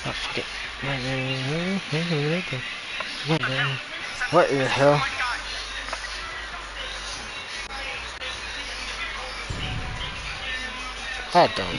Oh, fuck it. What in the hell? I don't.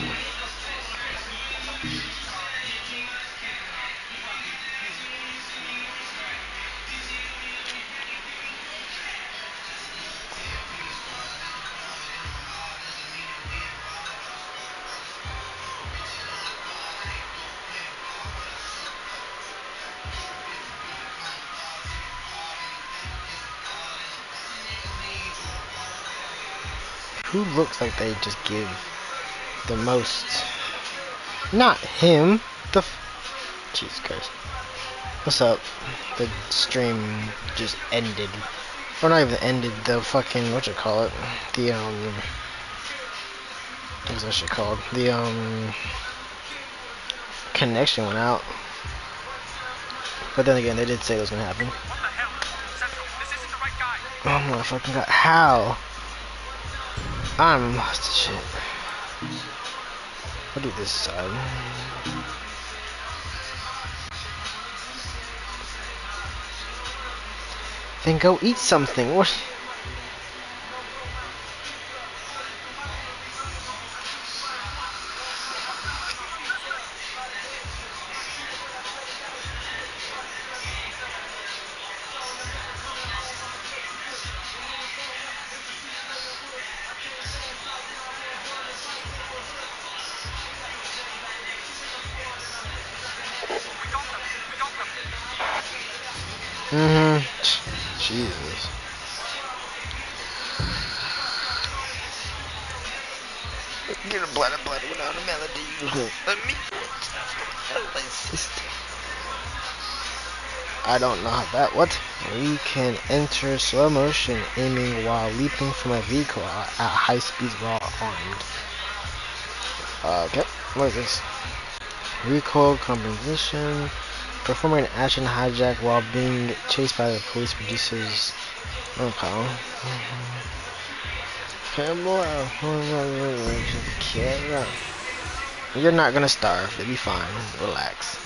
Who looks like they just give the most? Not him. Jesus Christ. What's up? The stream just ended. Or not even ended, the fucking, what you call it? The, what's that shit called? The, connection went out. But then again, they did say it was gonna happen. What the hell? Central, this isn't the right guy. Oh my fucking god. How? I'm lost to shit. I'll do this side. Then go eat something. What? We got them. We got them. Jesus. Get a bladder without a melody. Let me. My sister. I don't know how that. What? We can enter slow motion, aiming while leaping from a vehicle at high speeds while armed. Okay. What is this? Recoil composition. Performing an action hijack while being chased by the police produces. Okay. You're not gonna starve. You'll be fine. Relax.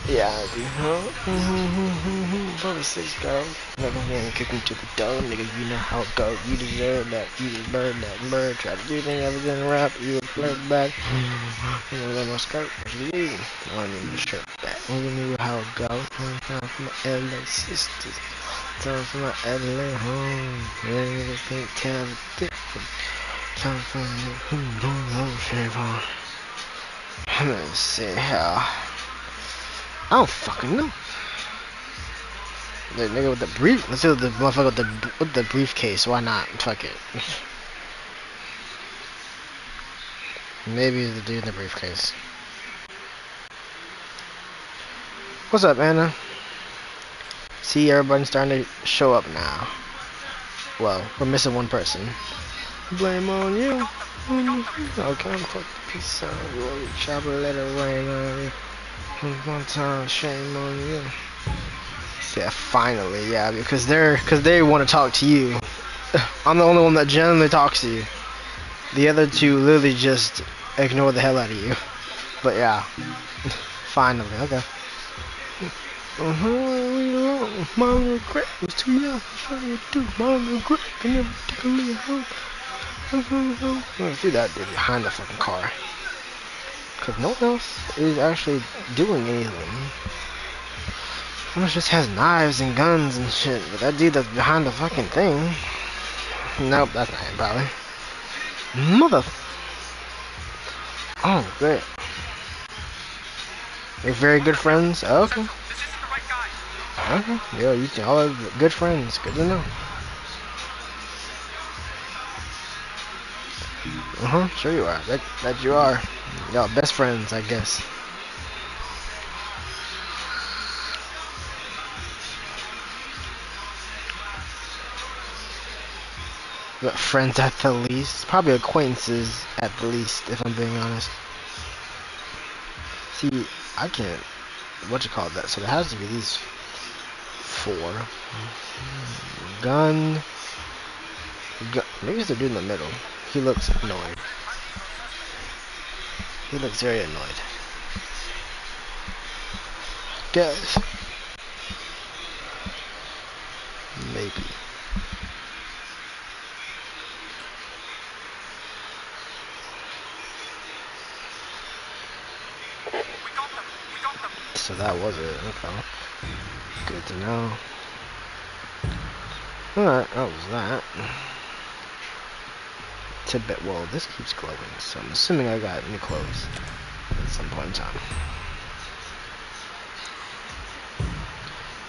Yeah, I do. Probably 6 girl. Never gonna kick him to the door, nigga. You know how it goes. You deserve that. You deserve that bird. Try to do anything other than rap. You would flirt back. You know, let my skirt. What you do? I need my shirt back. You knew how it goes. Time for my LA sisters. Time for my LA home. Niggas can't tell the difference. Time for me. Let's see how. I don't fucking know. The nigga with the brief. Let's do the motherfucker with the briefcase. Why not? Fuck it. Maybe the dude in the briefcase. What's up, Anna? See, everybody's starting to show up now. Well, we're missing one person. Blame on you. Okay, I'm fucking peace out. You chop a letter rain on you. One time, shame on you. Yeah, finally, yeah, because they want to talk to you. I'm the only one that genuinely talks to you. The other two literally just ignore the hell out of you. But yeah, finally, okay. My regret was too young. My regret can never take me home. Let's do that dude behind the fucking car. Cause no one else is actually doing anything. Someone just has knives and guns and shit. But that dude that's behind the fucking thing. Nope, that's not him probably. Mother. Oh, great. We're very good friends. Oh, okay. This isn't the right guy. Okay. Yeah, you all are good friends. Good to know. Sure you are. That you are. Y'all best friends, I guess. But friends at the least. Probably acquaintances at the least, if I'm being honest. See, I can't. What you call that? So there has to be these 4. Gun. Maybe it's the dude in the middle. He looks annoyed. He looks very annoyed. guess. Maybe. We got them. We got them. So that was it. Okay. Good to know. Alright, that was that. Tidbit. Well, this keeps glowing, so I'm assuming I got new clothes at some point in time.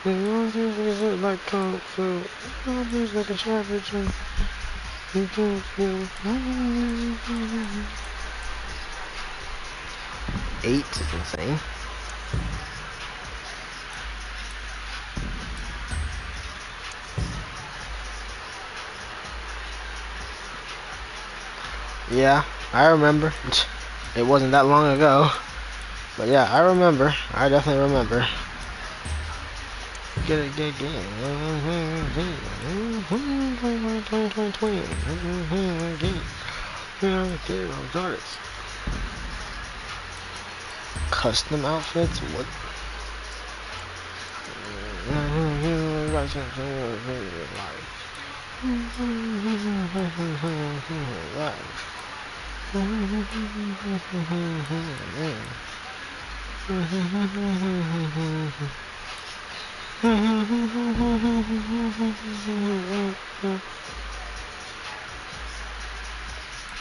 Like kung fu, like a savage. 8 is insane. Yeah, I remember. It wasn't that long ago. But yeah, I remember. I definitely remember. Get it, get it. Custom outfits? What?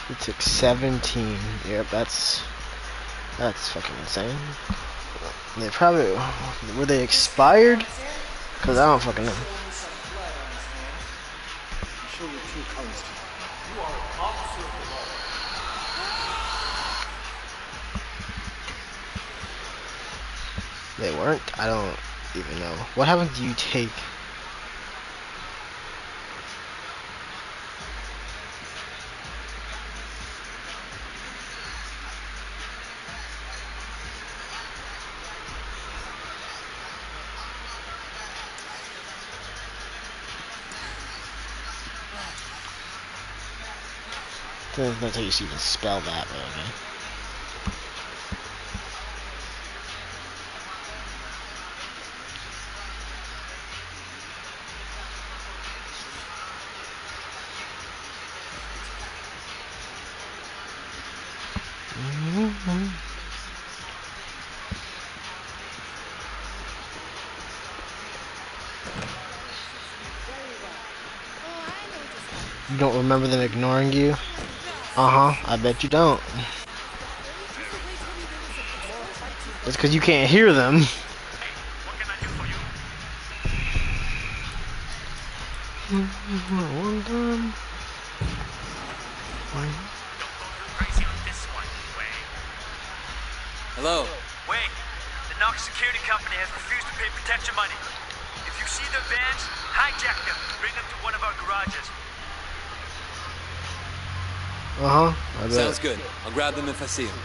It took 17. Yep, that's fucking insane. They probably were they expired? Cause I don't fucking know. They weren't? I don't even know. What happens do you take? Doesn't know how you even spell that, but okay. You don't remember them ignoring you? I bet you don't. It's because you can't hear them. Hey, what can I do for you? One time. Don't go crazy on this one, Wang. Hello. Wang, the Knox security company has refused to pay protection money. If you see their vans, hijack them and bring them to one of our garages. I bet. Sounds good. I'll grab them if I see them.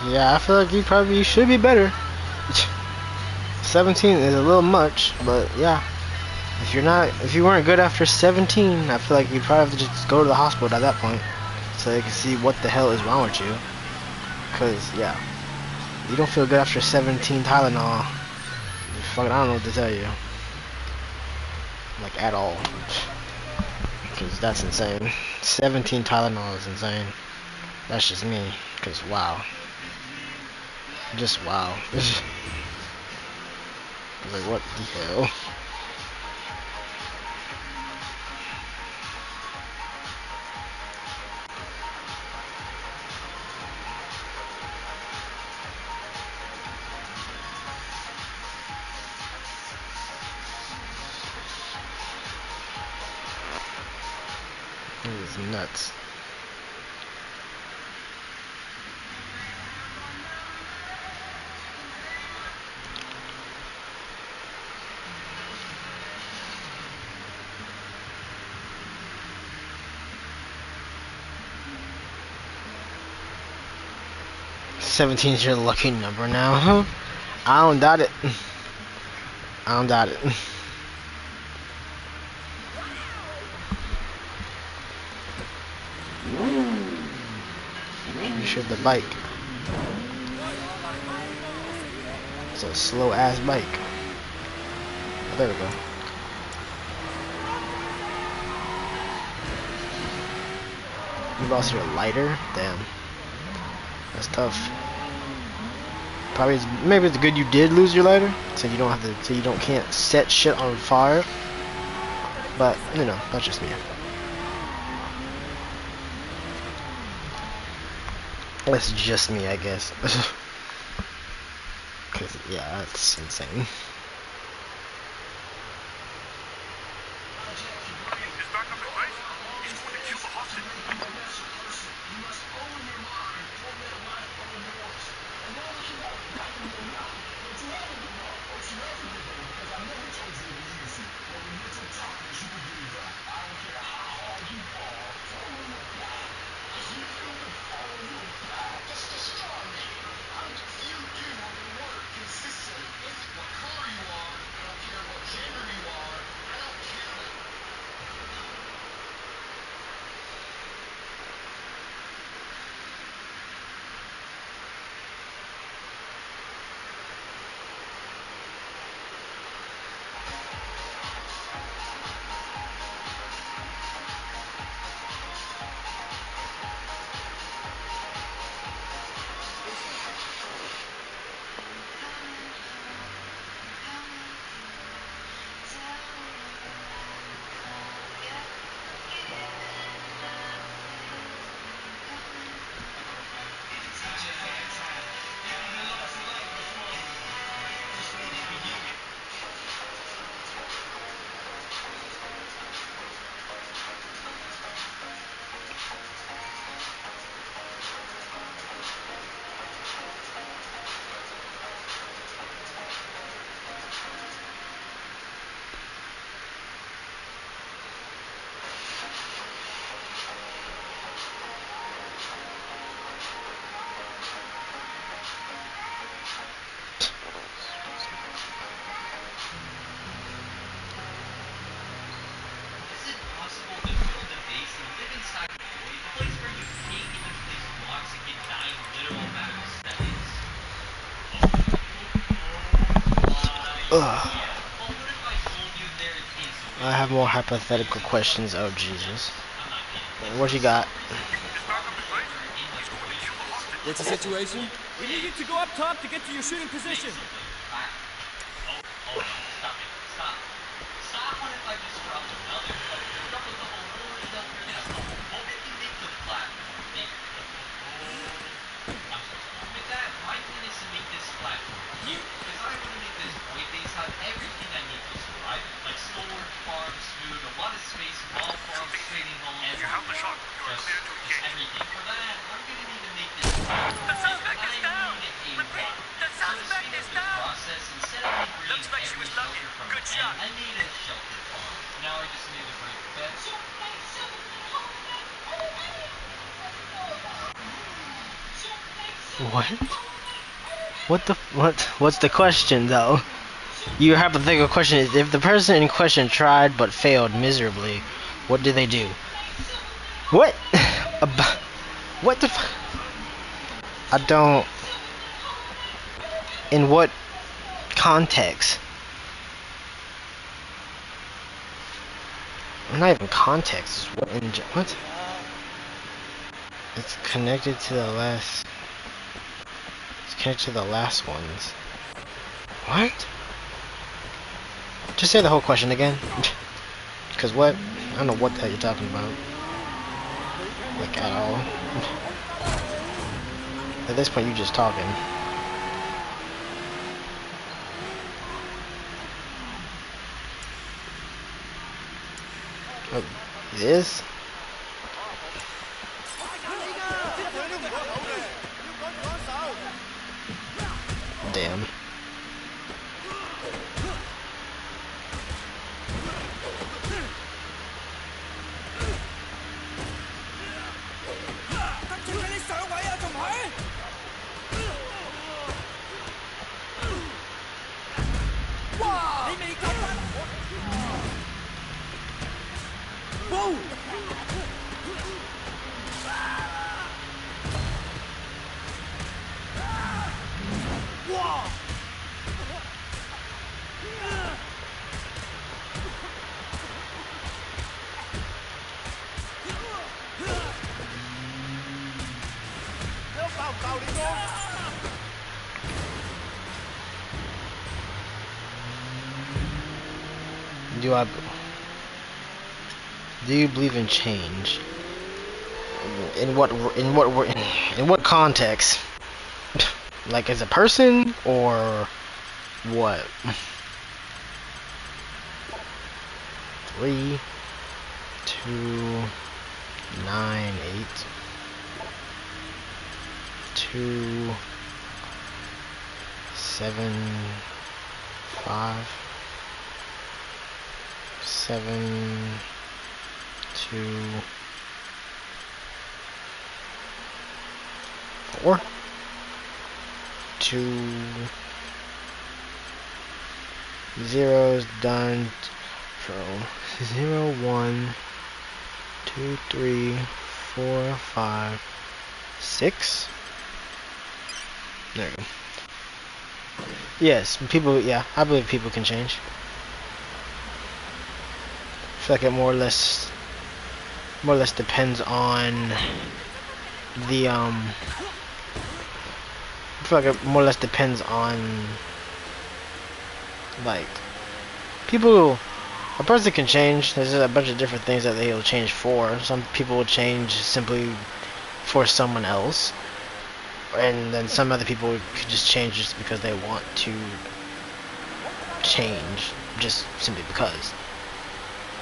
Yeah, I feel like you should be better. 17 is a little much, but yeah. If you weren't good after 17, I feel like you'd probably have to just go to the hospital at that point, so they can see what the hell is wrong with you. Cause yeah, you don't feel good after 17 Tylenol. Fucking, I don't know what to tell you. like at all, because that's insane. 17 Tylenol is insane. That's just me, because wow, just wow. Like what the hell? This is nuts. Seventeen's your lucky number now, huh? I don't doubt it. I don't doubt it. You should the bike. It's a slow ass bike. Oh, there we go. You lost your lighter? Damn. That's tough. Probably maybe it's good you did lose your lighter, so you don't have to, so you can't set shit on fire. But you know, that's just me. That's just me, I guess. Cause yeah, that's insane. Is back up in place? He's going to kill the hostage. Ugh. I have more hypothetical questions. Oh Jesus. What you got? Is back up in place? He's going to kill the hostage. What's the situation? We need you to go up top to get to your shooting position. You have the shot. You are clear to engage. The suspect is down. Repeat, the suspect is down. Looks like she was lucky. Good shot. What? What's the question though? Your hypothetical question is if the person in question tried but failed miserably, what do they do? What? What the I don't. In what context? Not even context. Is what? What? It's connected to the last. It's connected to the last ones. What? Just say the whole question again. Because what? I don't know what the hell you're talking about. Like, at all. At this point, you just talking. Oh, this? Damn. Do I? Do you believe in change? In what? In what context? Like as a person or what? 3, 2, 9, 8, 2, 7, 5, 7, 2, 4, 2, 0's done. So 0, 1, 2, 3, 4, 5, 6. There you go. Yes, people. Yeah, I believe people can change. I feel like it more or less depends on the I feel like it more or less depends on like people. A person can change. There's a bunch of different things that they'll change for. Some people will change simply for someone else, and then some other people could just change just because they want to change, just simply because.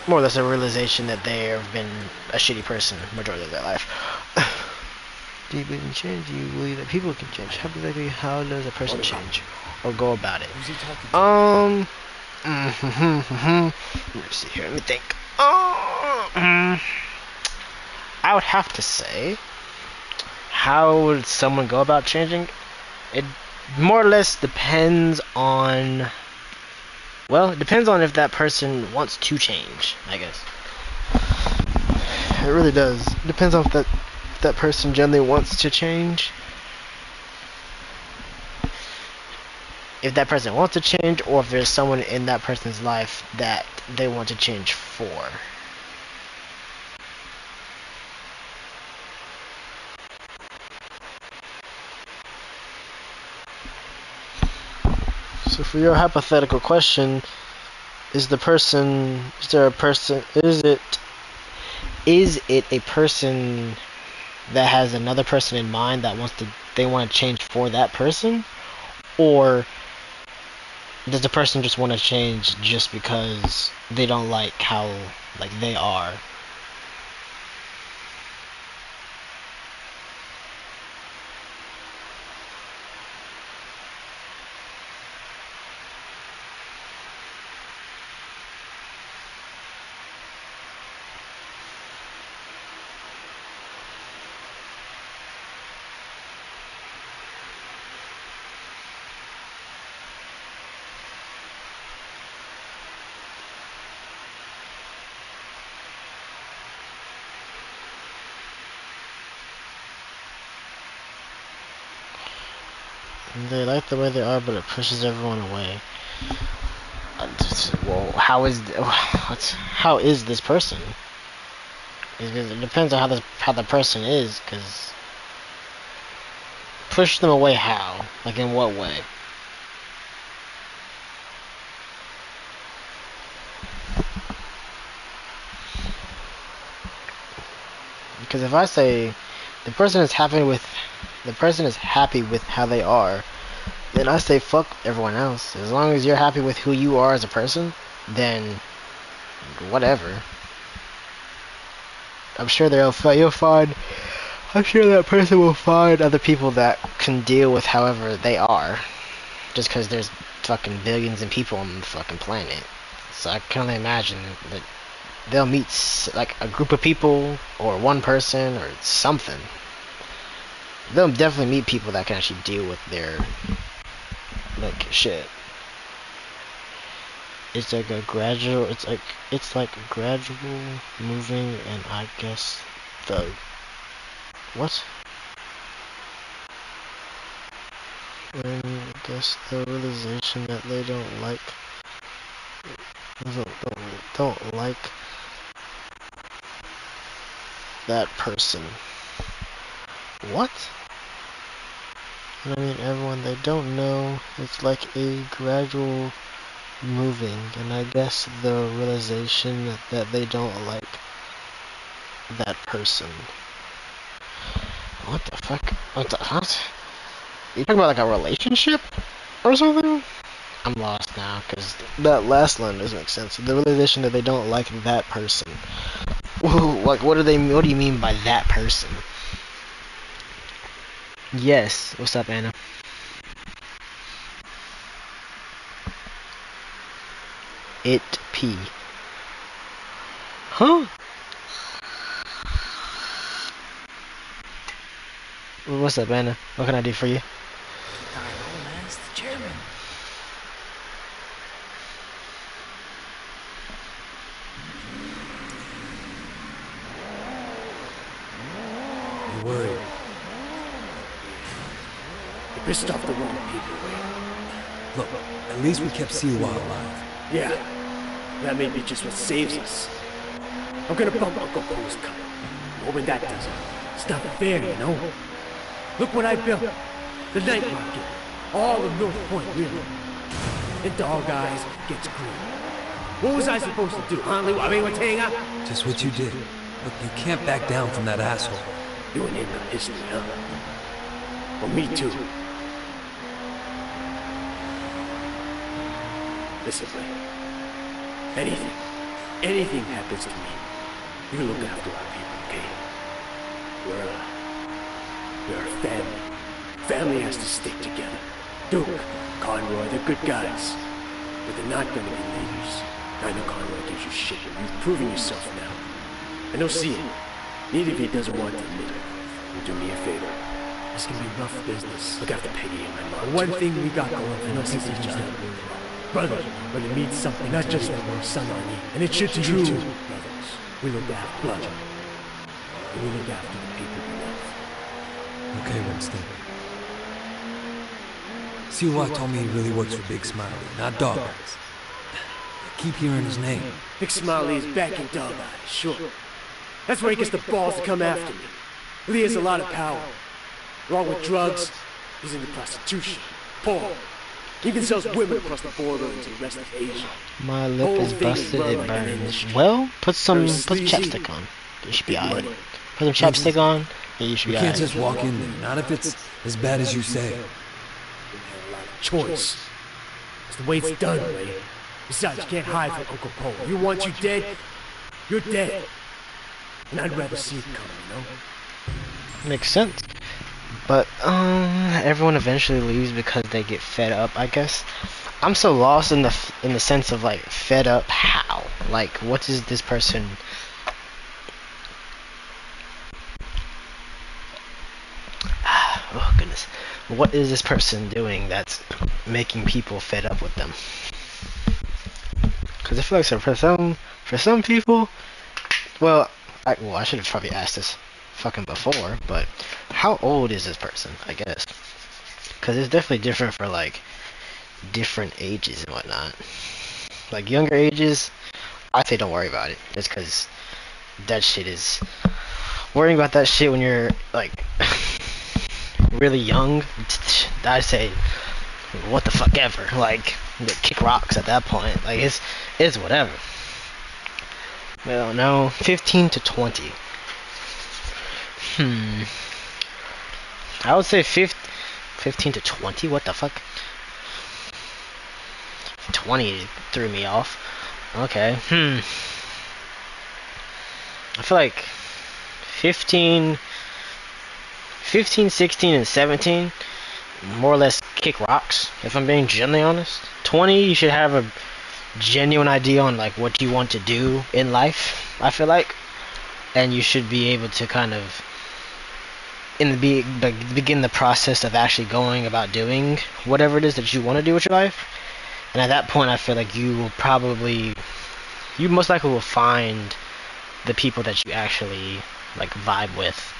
More or less a realization that they have been a shitty person majority of their life. Do you believe in change? Do you believe that people can change? Hypothetically, how does a person change or go about it? Let me see here. Let me think. I would have to say, how would someone go about changing? It more or less depends on. Well, it depends on if that person wants to change, I guess. It really does. It depends on if that person generally wants to change. If that person wants to change, or if there's someone in that person's life that they want to change for. So for your hypothetical question, is there a person, is it a person that has another person in mind that they want to change for that person? Or does the person just want to change just because they don't like how they are? They like the way they are, but it pushes everyone away. Well, how is this person? Because it depends on how the person is. Because push them away how? Like in what way? Because if I say the person is happy with how they are, then I say fuck everyone else. As long as you're happy with who you are as a person, then whatever. I'm sure you'll find. I'm sure that person will find other people that can deal with however they are. Just because there's fucking billions of people on the fucking planet. So I can only imagine that they'll meet like a group of people or one person or something. They'll definitely meet people that can actually deal with their like shit. It's like a gradual. It's like gradual moving, and I guess the what? And I guess the realization that they don't like that person. What? I mean, everyone they don't know. It's like a gradual moving, and I guess the realization that they don't like that person. What the fuck? What the what? Are you talking about like a relationship or something? I'm lost now because that last line doesn't make sense. The realization that they don't like that person. Whoa, like what do you mean by that person? Yes. What's up, Anna? It P. Huh? What's up, Anna? What can I do for you? I know, man. It's the chairman. You worried? You pissed off the wrong people, Wayne. Look, at least we kept Siwa alive. Yeah, that may be just what saves us. I'm gonna bump Uncle Poe's cut. Hoping that does it. It's not fair, you know? Look what I built. The night market. All of North Point, really. And Dog Eyes gets green. What was I supposed to do, huh, Lou? I mean, Just what you did. Look, you can't back down from that asshole. You and him got history, huh? Well, me too. Listen, Wayne. Anything happens to me, you look after our people, okay? We're a family. Family has to stick together. Duke, Conroy, they're good guys. But they're not gonna be leaders. I know Conroy gives you shit, but you've proven yourself now. I know see it. Even if he doesn't want to admit it. You do me a favor. This can be rough business. Look after Peggy and my mom. One thing we got going for us is each other. Brothers, but it means something, not just that we're son on you. And it should to you too. Brothers, we look after blood. And we look after the people we love. Okay, Winston. Siwa told me he really works for Big Smiley, not Dog Eyes. I keep hearing his name. Big Smiley is back in Dog Eyes, sure. That's where he gets the balls to come after me. Well, he has a lot of power. Along with drugs, he's into prostitution, porn. He even sells women across the border into the rest of Asia. My lip Whole is thing is busted, run it like an burns. industry. Well, put some Very sleazy. chapstick on. You should be Big alright. money. Put some chapstick on, and you should We be can't alright. just walk in there, not if it's as bad as you say. We have a lot of choice. It's the way it's done, Ray. Besides, you can't hide from Uncle Poe. If he wants you dead, you're dead. And I'd rather see it coming, you know? Makes sense. But everyone eventually leaves because they get fed up, I guess. I'm so lost in the sense of like fed up how? Like what is this person oh goodness. What is this person doing that's making people fed up with them? Cuz I feel like for some people, well, I should have probably asked this fucking before, but how old is this person, I guess? Cuz it's definitely different for like different ages and whatnot. Like younger ages, I say don't worry about it. Just because that shit is worrying about that shit when you're like really young. I say what the fuck ever. Like kick rocks at that point. Like it's whatever. I don't know. 15 to 20. I would say 15 to 20. What the fuck? 20 threw me off. Okay. I feel like 15, 16, and 17 more or less kick rocks, if I'm being genuinely honest. 20, you should have a genuine idea on like what you want to do in life, I feel like. And you should be able to kind of begin the process of actually going about doing whatever it is that you want to do with your life. And at that point, I feel like you most likely will find the people that you actually like vibe with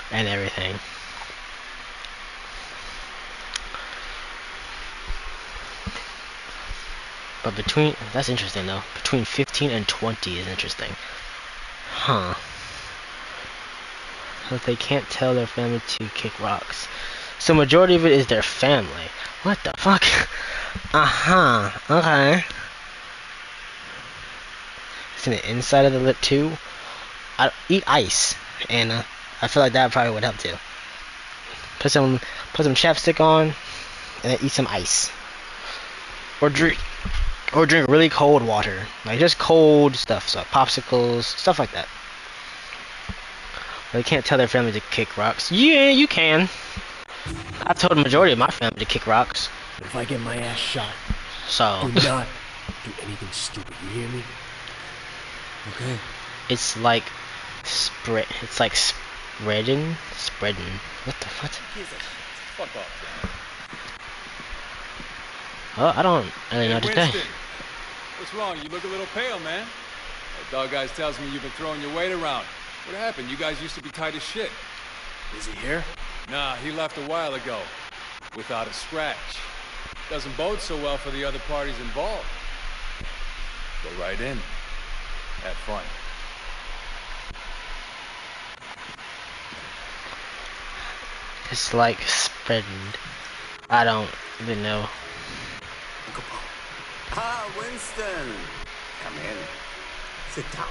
and everything. But that's interesting though. Between 15 and 20 is interesting. Huh. So they can't tell their family to kick rocks. So majority of it is their family. What the fuck? Okay. It's in the inside of the lip too. I eat ice, Anna. I feel like that probably would help too. Put some chapstick on, and then eat some ice. Or drink really cold water, like just cold stuff, so popsicles, stuff like that. They can't tell their family to kick rocks. Yeah, you can. I told the majority of my family to kick rocks. If I get my ass shot, So do not do anything stupid. You hear me? Okay. it's like spreading. What the fuck? Fuck off. Oh, I don't really know what to say. Winston, what's wrong? You look a little pale, man. That dog guys tells me you've been throwing your weight around. What happened? You guys used to be tight as shit. Is he here? Nah, he left a while ago. Without a scratch. Doesn't bode so well for the other parties involved. Go right in. Have fun. It's like spreading. I don't even know. Ah, Winston! Come in. Sit down.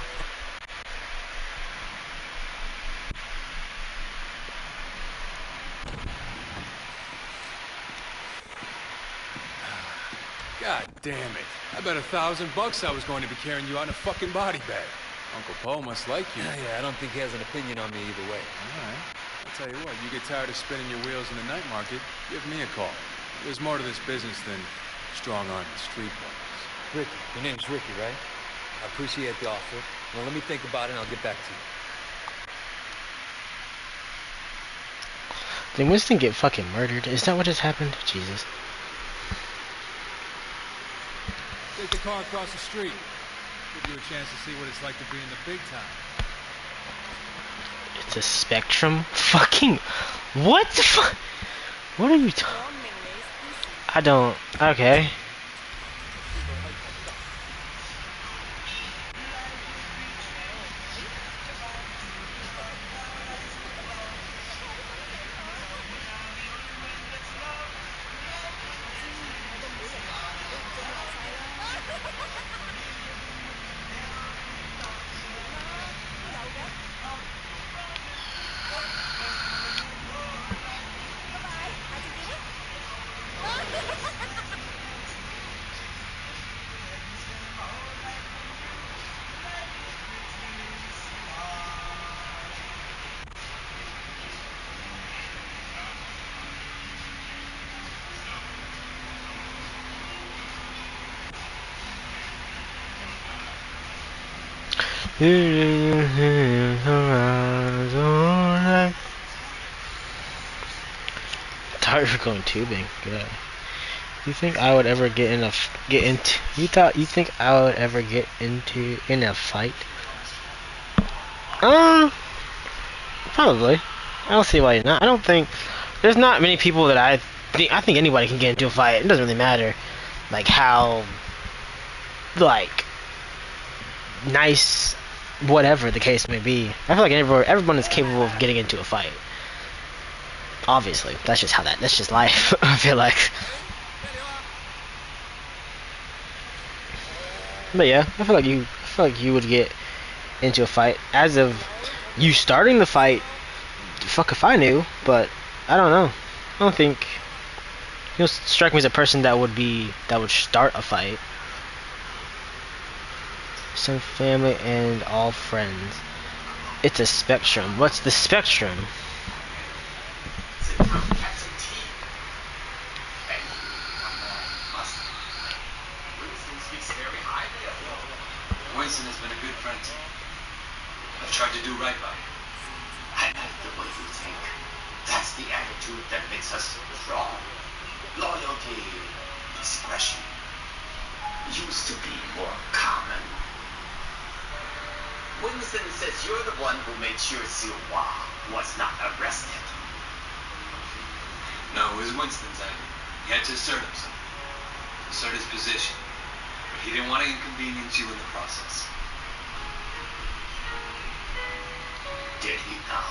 God damn it. I bet $1,000 I was going to be carrying you out in a fucking body bag. Uncle Poe must like you. Yeah, I don't think he has an opinion on me either way. Alright. I'll tell you what, you get tired of spinning your wheels in the night market, give me a call. There's more to this business than strong-armed street bummers. Ricky. Your name's Ricky, right? I appreciate the offer. Well, let me think about it and I'll get back to you. Did Winston get fucking murdered? Is that what just happened? Jesus. Take the car across the street. Give you a chance to see what it's like to be in the big time. It's a spectrum? Fucking... What the fuck? What are you talking... I don't... Okay. Thought you were going tubing. Good. You think I would ever get into? You think I would ever get into in a fight? Probably. I don't see why not. I don't think there's not many people that I think anybody can get into a fight. It doesn't really matter, like how like nice, whatever the case may be. I feel like everyone is capable of getting into a fight. Obviously, that's just life. I feel like. But yeah, I feel like you would get into a fight. As of you starting the fight, fuck if I knew, but I don't know. I don't think you don't strike me as a person that would start a fight. Some family and all friends. It's a spectrum. What's the spectrum? Winston has been a good friend to me. I've tried to do right by him. I like the way you think. That's the attitude that makes us strong. Loyalty, discretion used to be more common. Winston says you're the one who made sure Siwa was not arrested. No, it was Winston's idea. He had to assert himself. Assert his position. But he didn't want to inconvenience you in the process. Did he now?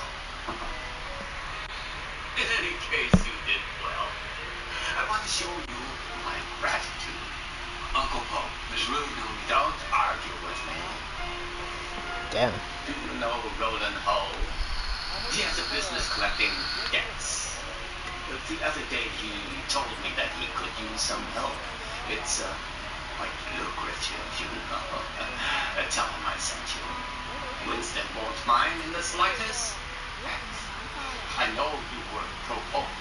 In any case, you did well. I want to show you my gratitude. Uncle Poe, there's really no need. Don't argue with me. Damn. Do you know Roland Hull? He has a business collecting debts. The other day he told me that he could use some help. It's quite lucrative, you know. Tell him I sent you. Winston won't mind in the slightest. I know you were provoked.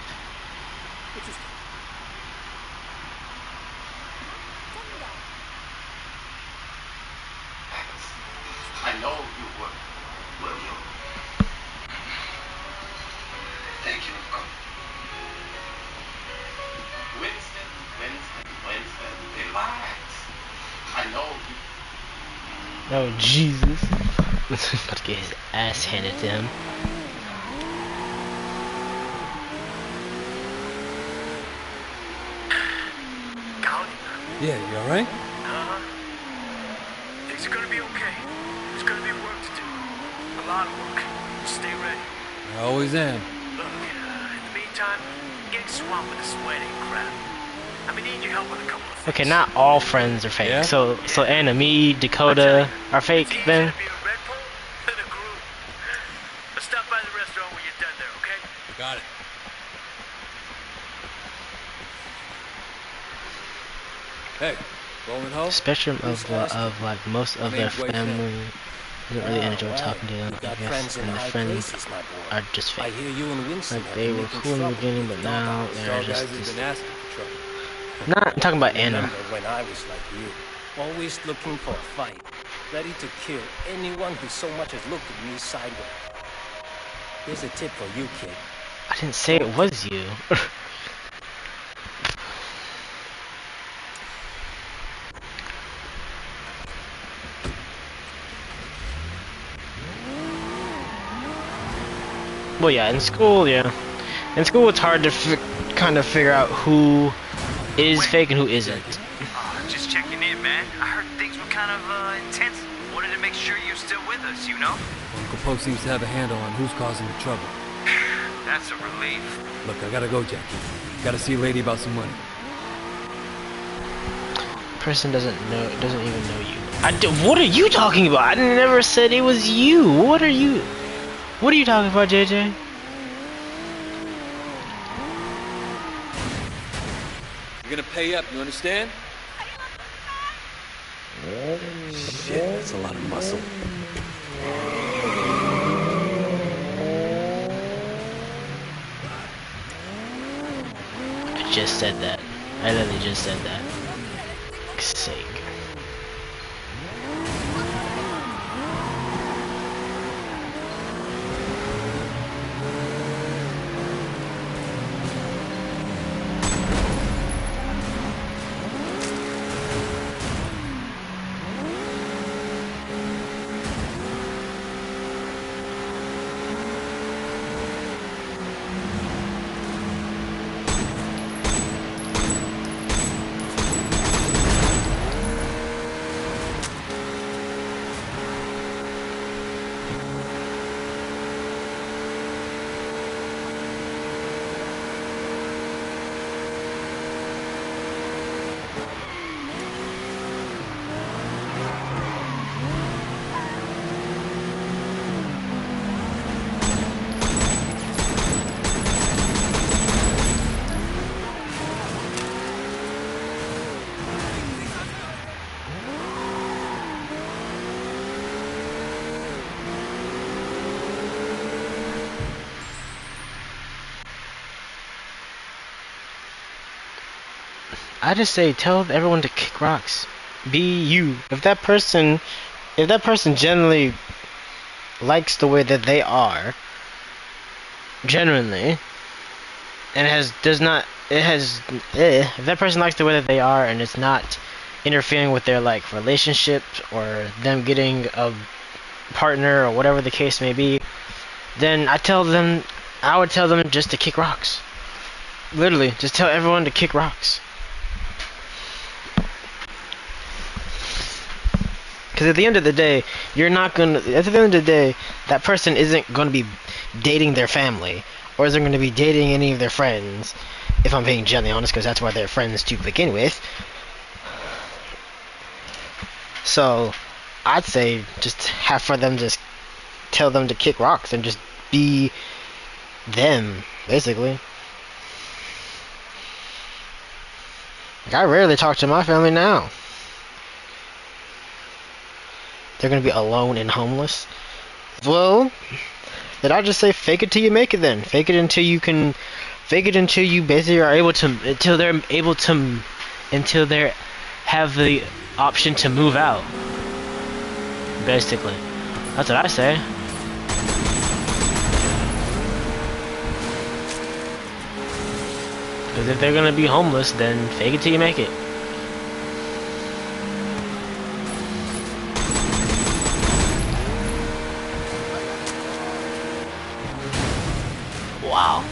I know you were, will you? Thank you, Uncle. Winston, relax. I know you. Oh Jesus! About to get his ass handed to him. Yeah, you alright? Things are gonna be okay. There's gonna be work to do. A lot of work. Stay ready. I always am. Look, in the meantime, getting swamped with this wedding crap. I need your help with a couple of things. Okay, not all friends are fake. Yeah? So Anna, me, Dakota are fake It's then. easier to be a Red Bull than a group. Let's stop by the restaurant when you're done there, okay? Got it. Hey, Roland Hull? Spectrum of like most of their Name's Wei Chen. family doesn't really enjoy Wow, talking to them, you I got guess, friends in and the high friends places, my boy. are just I fake. hear you and Winston Like have they been were making cool in the trouble. beginning, but now These they're tall just. guys have been asking for trouble. Not I'm talking about Anna. Remember when I was like you, always looking for a fight, ready to kill anyone who so much as looked at me sideways. Here's a tip for you, kid. I didn't say it was you. Well, yeah, in school, it's hard to kind of figure out who is fake and who isn't. Just checking in, man. I heard things were kind of intense. Wanted to make sure you're still with us, you know? Uncle Poe seems to have a handle on who's causing the trouble. That's a relief. Look, I gotta go, Jackie. Gotta see a lady about some money. Person doesn't even know you. What are you talking about? I never said it was you. What are you talking about, JJ? You're gonna pay up, you understand? Shit, that's a lot of muscle. I just said that. I literally just said that. Fuck's sake. I just say tell everyone to kick rocks. Be you. If that person generally likes the way that they are, genuinely, and if that person likes the way that they are and it's not interfering with their like relationships or them getting a partner or whatever the case may be, then I would tell them just to kick rocks. Literally, just tell everyone to kick rocks. Because at the end of the day, that person isn't gonna be dating their family, or isn't gonna be dating any of their friends, if I'm being generally honest, because that's why they're friends to begin with. So, I'd say just just tell them to kick rocks and just be them, basically. Like, I rarely talk to my family now. They're gonna be alone and homeless. Well, then I just say fake it till you make it. Then fake it until you basically are able to, until they have the option to move out. Basically, that's what I say. Because if they're gonna be homeless, then fake it till you make it. Wow.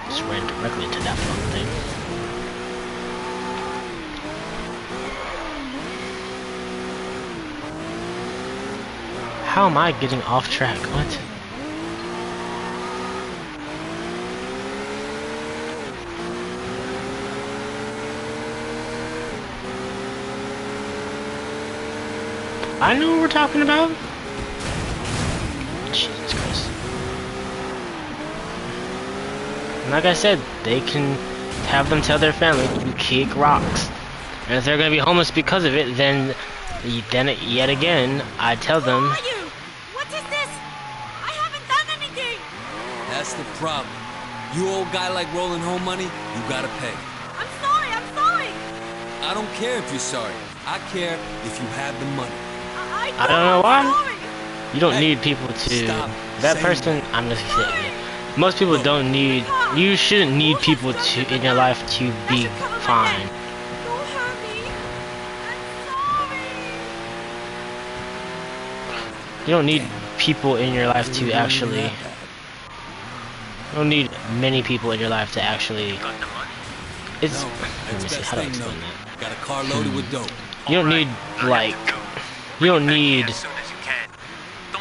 Just ran directly into that fucking thing. How am I getting off track? What? I know what we're talking about. Jesus Christ. And like I said, they can have them tell their family to kick rocks. And if they're gonna be homeless because of it, then yet again, I tell them. Who are you? What is this? I haven't done anything. That's the problem. You old guy like rolling home money, you gotta pay. I'm sorry. I don't care if you're sorry. I care if you have the money. I don't know why. Sorry. You don't need people to. Stop That saying person, I'm just saying. Most people don't need. You shouldn't need people to in your life to be fine. Don't hurt me. I'm sorry. You don't need people in your life to actually. You don't need many people in your life to actually. It's. Let me see how to explain that. Got a car loaded with dope. You don't need like. You don't need.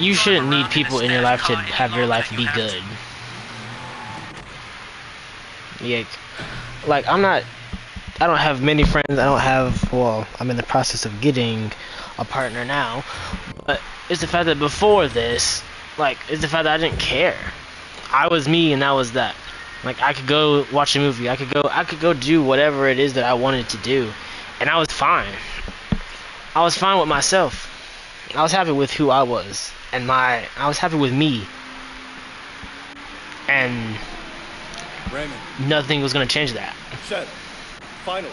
You shouldn't need people in your life to have your life be good. Yeah, like I don't have many friends. I'm in the process of getting a partner now, but it's the fact that before this, it's the fact that I didn't care. I was me and that was that. Like, I could go watch a movie, I could go do whatever it is that I wanted to do, and I was fine. I was fine with myself. I was happy with who I was, and I was happy with me. And Raymond, nothing was gonna change that. said, finally.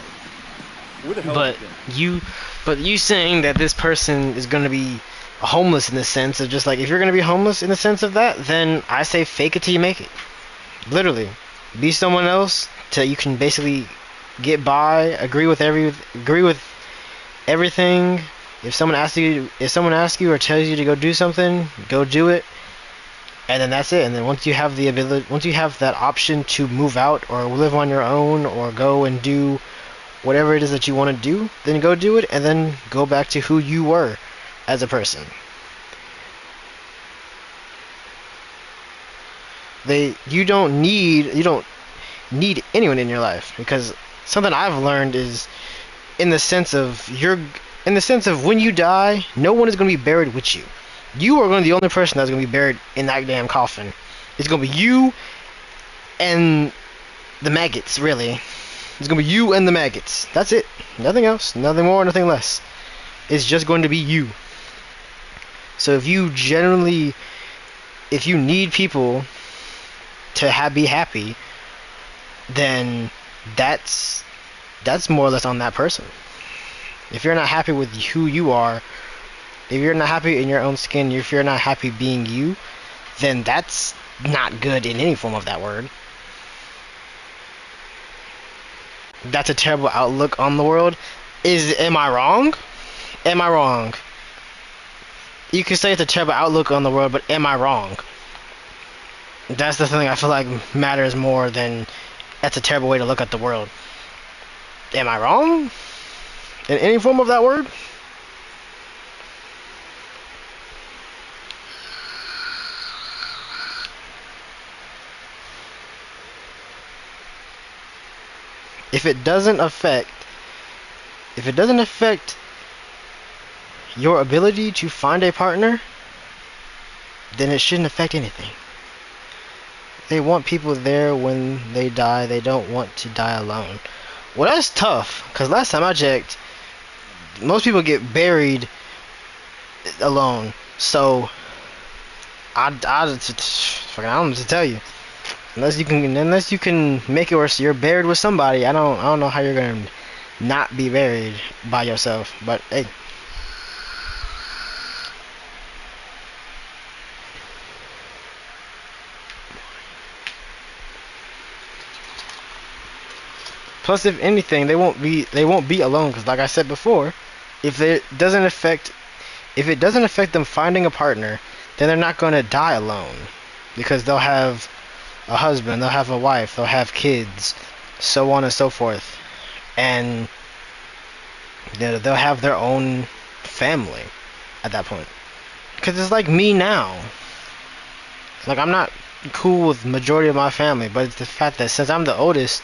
Where the hell But have you been? you saying that this person is gonna be homeless in the sense of just like, if you're gonna be homeless in the sense of that, then I say fake it till you make it. Literally, be someone else till you can basically get by. Agree with everything. If someone asks you or tells you to go do something, go do it. And then that's it. And then once you have that option to move out or live on your own or go and do whatever it is that you want to do, then go do it and then go back to who you were as a person. You don't need anyone in your life, because something I've learned is in the sense of when you die, no one is going to be buried with you. You are going to be the only person that's going to be buried in that damn coffin. It's going to be you and the maggots, really. It's going to be you and the maggots. That's it. Nothing else. Nothing more, nothing less. It's just going to be you. So if you need people to be happy, then that's that's more or less on that person. If you're not happy with who you are, if you're not happy in your own skin, if you're not happy being you, then that's not good in any form of that word. That's a terrible outlook on the world. Am I wrong? Am I wrong? You can say it's a terrible outlook on the world, but am I wrong? That's the thing I feel like matters more than that's a terrible way to look at the world. Am I wrong? In any form of that word? If it doesn't affect your ability to find a partner, then it shouldn't affect anything. They want people there when they die. They don't want to die alone. Well, that's tough, because last time I checked, most people get buried alone. So, I don't know what to tell you. Unless you can make it where you're buried with somebody, I don't know how you're gonna not be buried by yourself. But hey. Plus, if anything, they won't be alone, because like I said before, if it doesn't affect them finding a partner, then they're not gonna die alone, because they'll have a husband, they'll have a wife, they'll have kids, so on and so forth, and they'll have their own family at that point. Because it's like me now. Like, I'm not cool with majority of my family, but it's the fact that since I'm the oldest,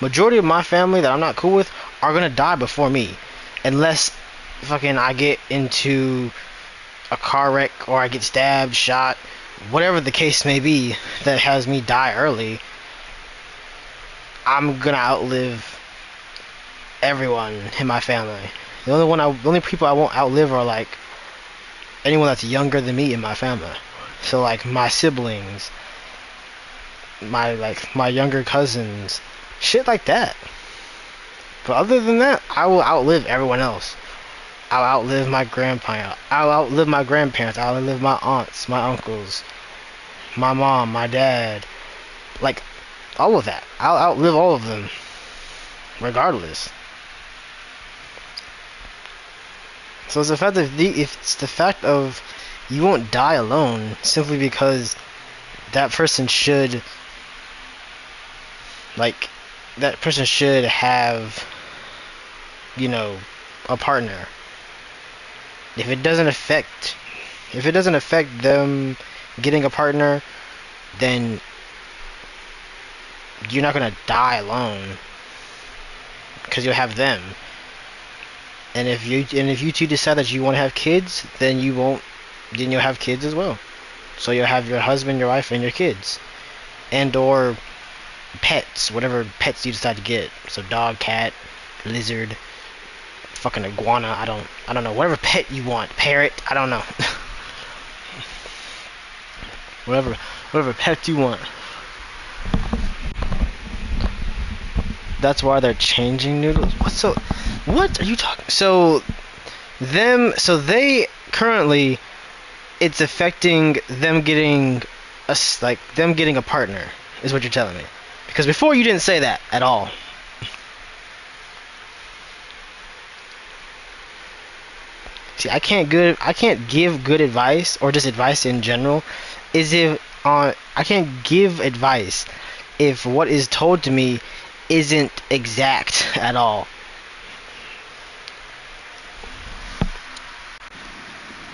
majority of my family that I'm not cool with are gonna die before me, unless fucking I get into a car wreck or I get stabbed, shot, whatever the case may be that has me die early. I'm gonna outlive everyone in my family. The only people I won't outlive are like anyone that's younger than me in my family. So like my siblings, my younger cousins, shit like that. But other than that, I will outlive everyone else. I'll outlive my grandpa. I'll outlive my grandparents. I'll outlive my aunts, my uncles, my mom, my dad. Like, all of that. I'll outlive all of them. Regardless. So it's the fact of you won't die alone simply because that person should have, a partner. If it doesn't affect them getting a partner, then you're not gonna die alone, because you'll have them. And if you two decide that you want to have kids, then you'll have kids as well. So you'll have your husband, your wife, and your kids, and or pets, whatever pets you decide to get. So dog, cat, lizard, fucking iguana. I don't know. Whatever pet you want, parrot. I don't know. whatever pet you want. That's why they're changing noodles. What are you talking? So they currently, it's affecting them getting a partner, is what you're telling me. Because before you didn't say that at all. See, I can't give good advice, or just advice in general. I can't give advice if what is told to me isn't exact at all.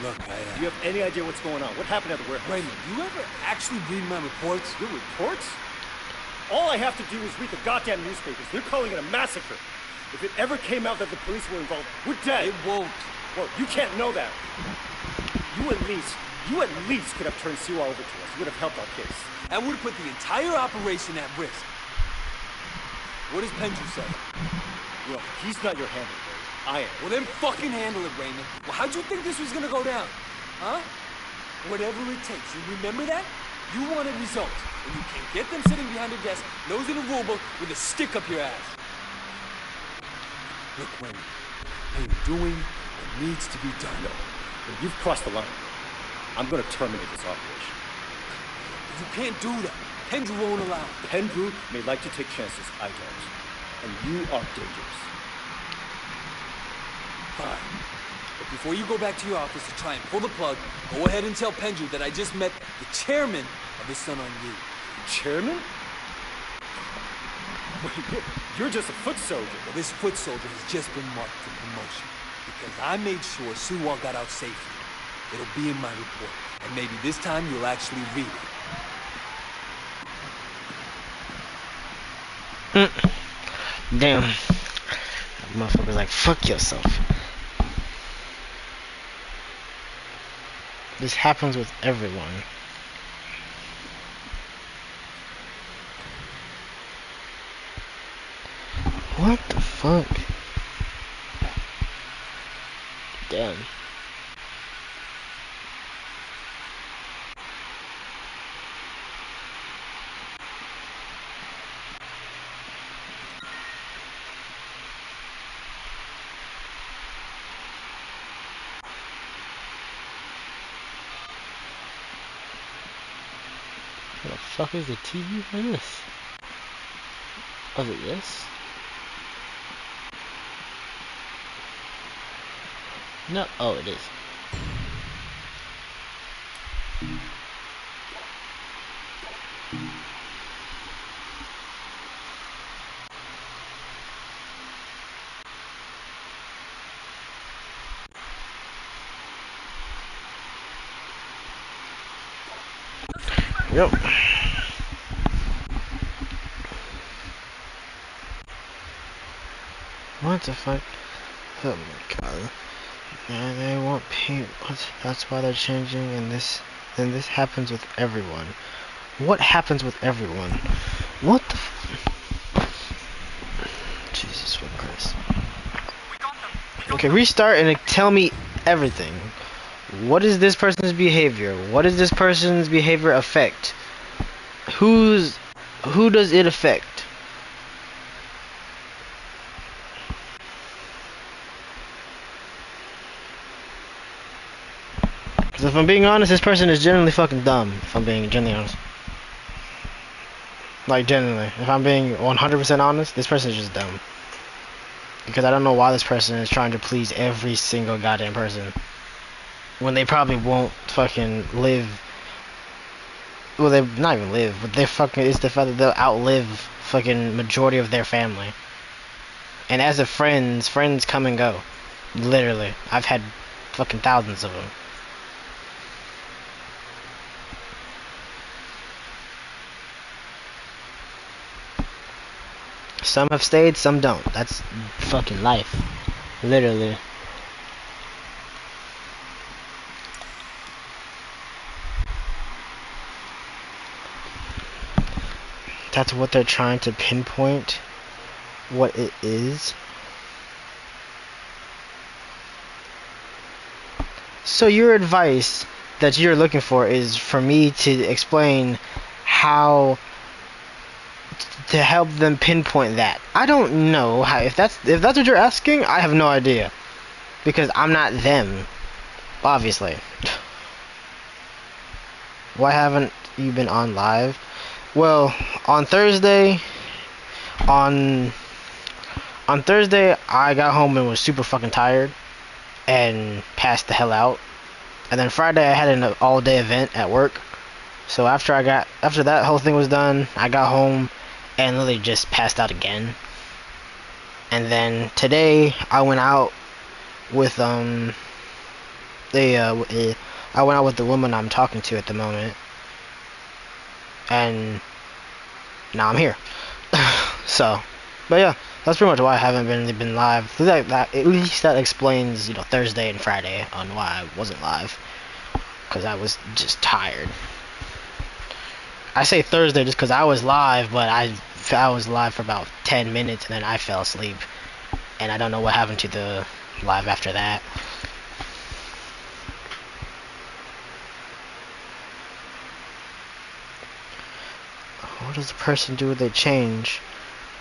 Look, Do you have any idea what's going on? What happened at the warehouse? Raymond, you ever actually read my reports? Your reports? All I have to do is read the goddamn newspapers. They're calling it a massacre. If it ever came out that the police were involved, we're dead. It won't. Well, you can't know that. You at least could have turned Siwa over to us. You would have helped our case. And would have put the entire operation at risk. What does Penju say? Well, he's not your handler, Ray. I am. Well, then fucking handle it, Raymond. Well, how'd you think this was gonna go down? Huh? Whatever it takes. You remember that? You wanted results, and you can't get them sitting behind a desk, nose in a rule book, with a stick up your ass. Look, Wendy, I am doing what needs to be done. No. When you've crossed the line, I'm gonna terminate this operation. You can't do that. Pendrew won't allow it. Pendrew may like to take chances, I don't. And you are dangerous. Fine. But before you go back to your office to try and pull the plug, go ahead and tell Pendrew that I just met the chairman of the Sun on You. Chairman? Wait, you're just a foot soldier. Well, this foot soldier has just been marked for promotion because I made sure Suwal got out safely. It'll be in my report, and maybe this time you'll actually read it. Damn. That motherfucker's like, fuck yourself. This happens with everyone. What the fuck? Damn. What the fuck is the TV for this? Was it this? No. Oh, it is. Yep. What the fuck? Oh my god. And they won't pay. That's why they're changing, and this happens with everyone. What happens with everyone? What the Jesus Christ. Okay, restart and tell me everything. What is this person's behavior? What does this person's behavior affect? Who does it affect? Because if I'm being honest, this person is genuinely fucking dumb. If I'm being genuinely honest. Like, genuinely. If I'm being 100% honest, this person is just dumb. Because I don't know why this person is trying to please every single goddamn person. When they probably won't fucking live. Well, they not even live, but they're fucking. It's the fact that they'll outlive fucking majority of their family. And as of friends come and go. Literally. I've had fucking thousands of them. Some have stayed, some don't. That's fucking life. Literally. That's what they're trying to pinpoint. What it is. So your advice that you're looking for is for me to explain how to help them pinpoint that. I don't know how. If that's what you're asking, I have no idea, because I'm not them, obviously. Why haven't you been on live? Well, on Thursday, on Thursday, I got home and was super fucking tired and passed the hell out. And then Friday, I had an all-day event at work. So after that whole thing was done, I got home and literally just passed out again. And then today, I went out with I went out with the woman I'm talking to at the moment, and now I'm here. So, but yeah, that's pretty much why I haven't been live. At least that explains, Thursday and Friday on why I wasn't live, because I was just tired. I say Thursday just because I was live, but I was live for about 10 minutes and then I fell asleep, and I don't know what happened to the live after that. What does the person do when they change?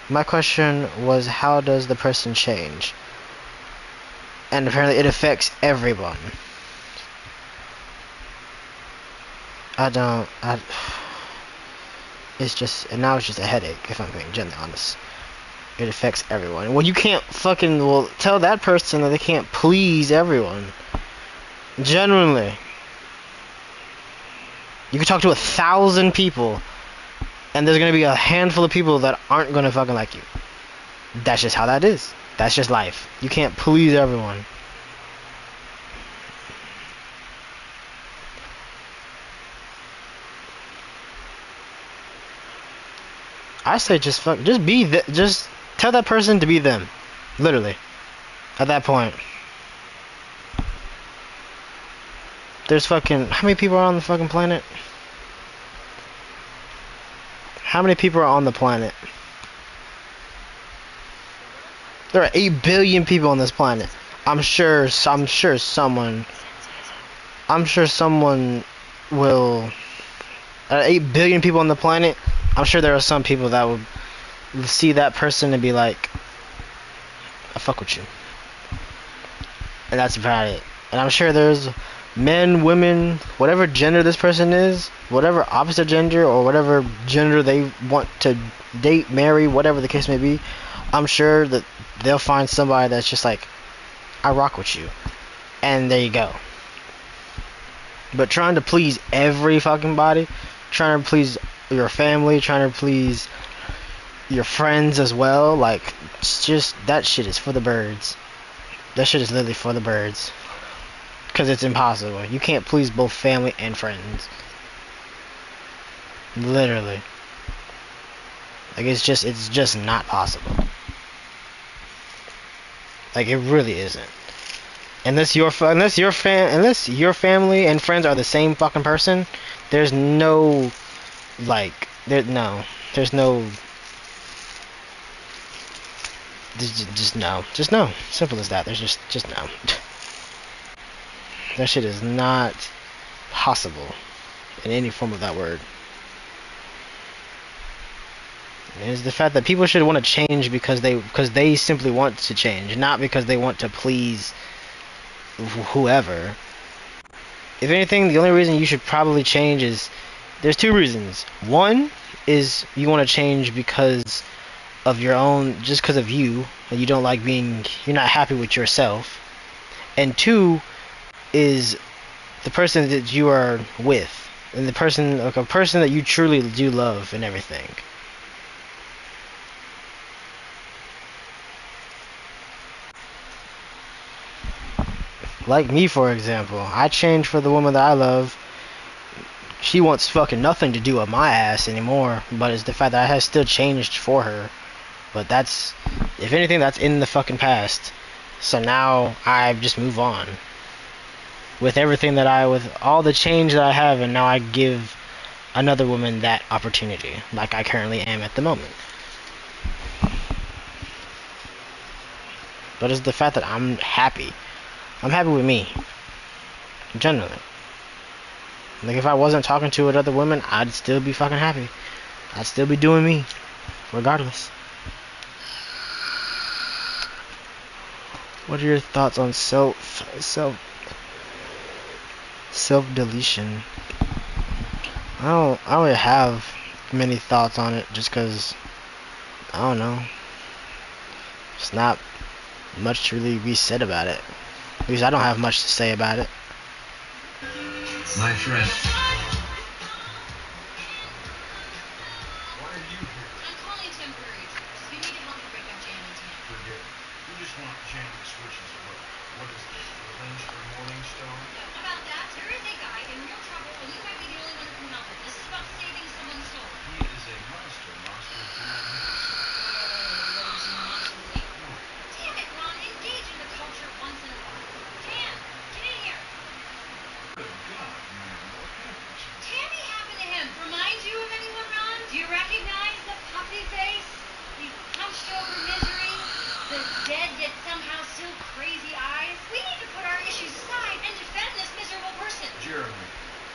My question was, how does the person change? and apparently it affects everyone. It's just, and now it's just a headache, if I'm being generally honest. It affects everyone. Well, you can't fucking, well, tell that person that they can't please everyone. Genuinely. You can talk to 1,000 people, and there's gonna be a handful of people that aren't gonna fucking like you. That's just how that is. That's just life. You can't please everyone. I say just just tell that person to be them. Literally. At that point. There's fucking, how many people are on the fucking planet? How many people are on the planet? There are 8 billion people on this planet. I'm sure someone will, 8 billion people on the planet, I'm sure there are some people that would see that person and be like, I fuck with you. And that's about it. And I'm sure there's men, women, whatever gender this person is, whatever opposite gender or whatever gender they want to date, marry, whatever the case may be, I'm sure that they'll find somebody that's just like, I rock with you. And there you go. But trying to please every fucking body, trying to please your family, trying to please your friends as well, like, it's just, that shit is for the birds. That shit is literally for the birds. Because it's impossible. You can't please both family and friends. Literally. Like, it's just not possible. Like, it really isn't. Unless your family and friends are the same fucking person, there's no, like, there's no, just no. Just no. Simple as that. There's just no. That shit is not possible in any form of that word. And it's the fact that people should want to change because they simply want to change, not because they want to please whoever. If anything, the only reason you should probably change is, there's 2 reasons. One is you want to change because of your own, just because of you, and you don't like being, you're not happy with yourself. And 2 is the person that you are with, and the person, like a person that you truly do love and everything. Like me, for example, I changed for the woman that I love. She wants fucking nothing to do with my ass anymore, but it's the fact that I have still changed for her. But that's, if anything, that's in the fucking past. So now I just move on. With everything that with all the change that I have, and now I give another woman that opportunity, like I currently am at the moment. But it's the fact that I'm happy. I'm happy with me. Generally. Like, if I wasn't talking to another woman, I'd still be fucking happy. I'd still be doing me. Regardless. What are your thoughts on self-deletion? I don't really have many thoughts on it, just because, I don't know. It's not much to really be said about it. At least I don't have much to say about it. My friend.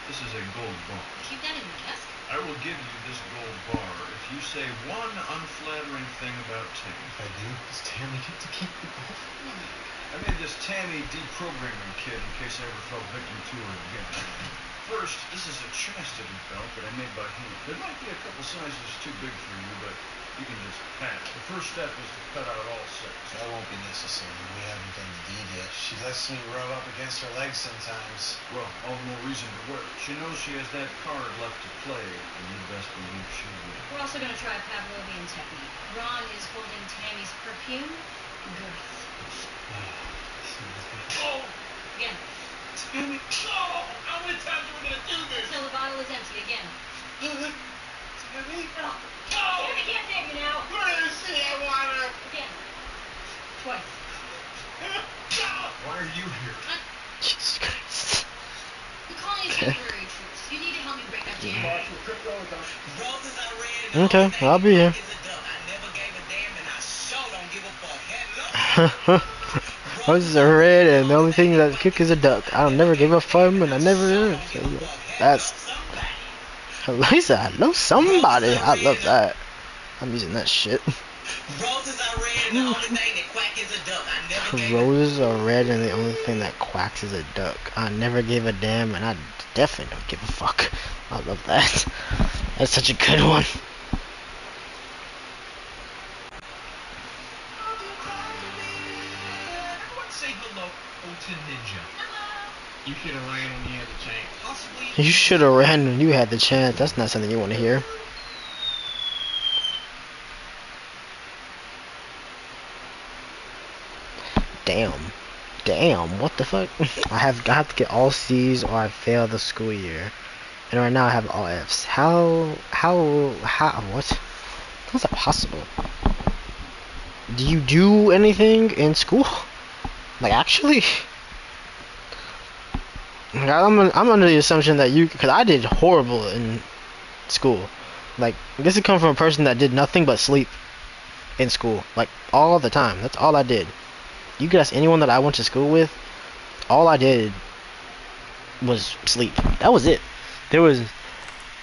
This is a gold bar. Keep that in your desk? I will give you this gold bar if you say one unflattering thing about Tammy. If I do, does Tammy get to keep the golf? I made this Tammy deprogramming kit in case I ever fell victim to her again. First, this is a chastity belt that I made by hand. It might be a couple sizes too big for you, but you can just patch. The first step is to cut out all six. That won't be necessary. We haven't done the deed yet. She lets me rub up against her legs sometimes. Well, all the more reason to wear it. She knows she has that card left to play, and you best believe she will. We're also going to try Pavlovian technique. Ron is holding Tammy's perfume. Girth. Oh! Again. Tammy! Oh! How many times are we going to do this? Until the bottle is empty again. Tammy? Oh! Tammy can't take me now. Mercy, I want her! Again. Twice. Why are you here? Jesus Christ. The colony is temporary troops. You need to help me break that jam. Okay, I'll be here. Roses are red, and the only thing that kick is a duck. I never gave a fuck, and I never. So that's. At least I love somebody. I love that. I'm using that shit. Roses are red, and the only thing that quack is a duck. I never gave Roses are red, and the only thing that quacks is a duck. I never gave a damn, and I definitely don't give a fuck. I love that. That's such a good one. Say hello to Ninja. You should have ran when you had the chance. Possibly. You should have ran when you had the chance. That's not something you want to hear. Damn, what the fuck? I have to get all C's or I fail the school year. And right now I have all F's. How, what? How's that possible? Do you do anything in school? Like, actually? Like, I'm under the assumption that because I did horrible in school. Like, I guess it comes from a person that did nothing but sleep in school. Like, all the time. That's all I did. You could ask anyone that I went to school with, all I did was sleep. That was it. There was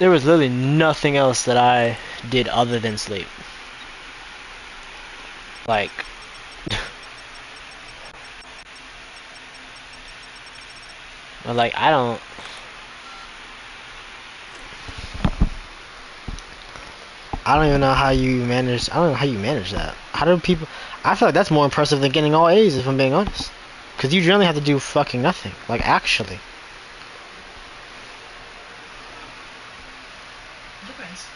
literally nothing else that I did other than sleep. Like, I don't even know how you manage. I don't know how you manage that. How do people? I feel like that's more impressive than getting all A's, if I'm being honest. Because you generally have to do fucking nothing. Like, actually. Your Grace,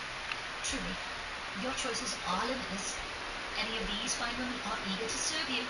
truly, your choices are limitless. Any of these fine women are eager to serve you.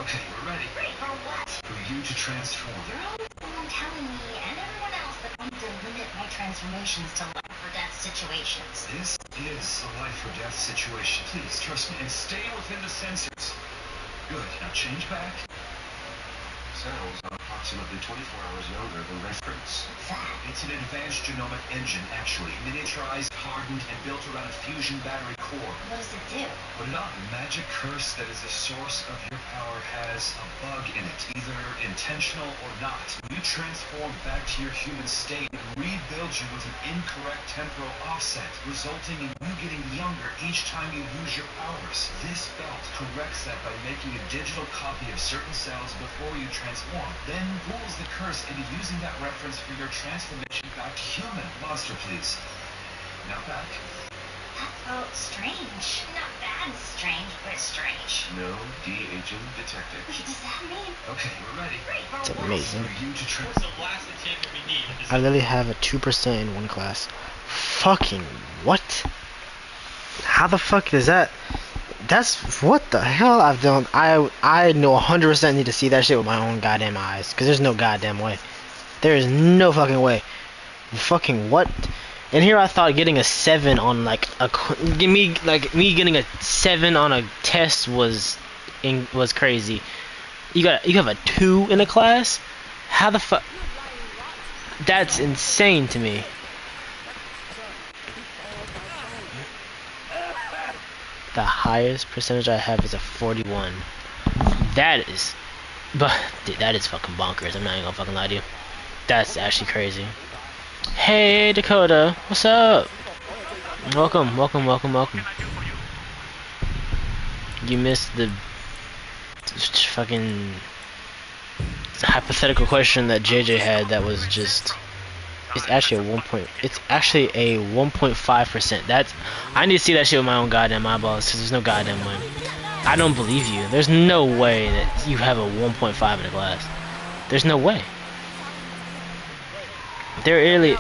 Okay, we're ready. Ready for what? For you to transform. You're always the one telling me and everyone else that I need to limit my transformations to life or death situations. This is a life or death situation. Please trust me and stay within the sensors. Good. Now change back. Cells are approximately 24 hours younger than reference. What's that? It's an advanced genomic engine, actually. Miniaturized, hardened, and built around a fusion battery core. What does it do? Put it on. The magic curse that is the source of your power has a bug in it, either intentional or not. We transform back to your human state and rebuild you with an incorrect temporal offset, resulting in you getting younger each time you use your powers. This belt corrects that by making a digital copy of certain cells before you transform, then pulls the curse into using that reference for your transformation back to human. Monster, please. Now back. That's strange. Not bad strange, but strange. No de-aging detected. What does that mean? Okay, we're ready. It's amazing. For you to What's the last achievement we need? I literally have a 2% in one class. Fucking what? How the fuck is that? That's what the hell I've done. I know 100% need to see that shit with my own goddamn eyes. Cause there's no goddamn way. There is no fucking way. Fucking what? And here I thought getting a 7 on like me getting a 7 on a test was crazy. You have a 2 in a class? How the fuck? That's insane to me. The highest percentage I have is a 41. That is, but dude, that is fucking bonkers. I'm not even gonna fucking lie to you. That's actually crazy. Hey Dakota, what's up? Welcome, welcome, welcome, welcome. You missed the fucking hypothetical question that JJ had. That was just. It's actually a 1.5%. That's. I need to see that shit with my own goddamn eyeballs, because there's no goddamn way. I don't believe you. There's no way that you have a 1.5 in a class. There's no way. There really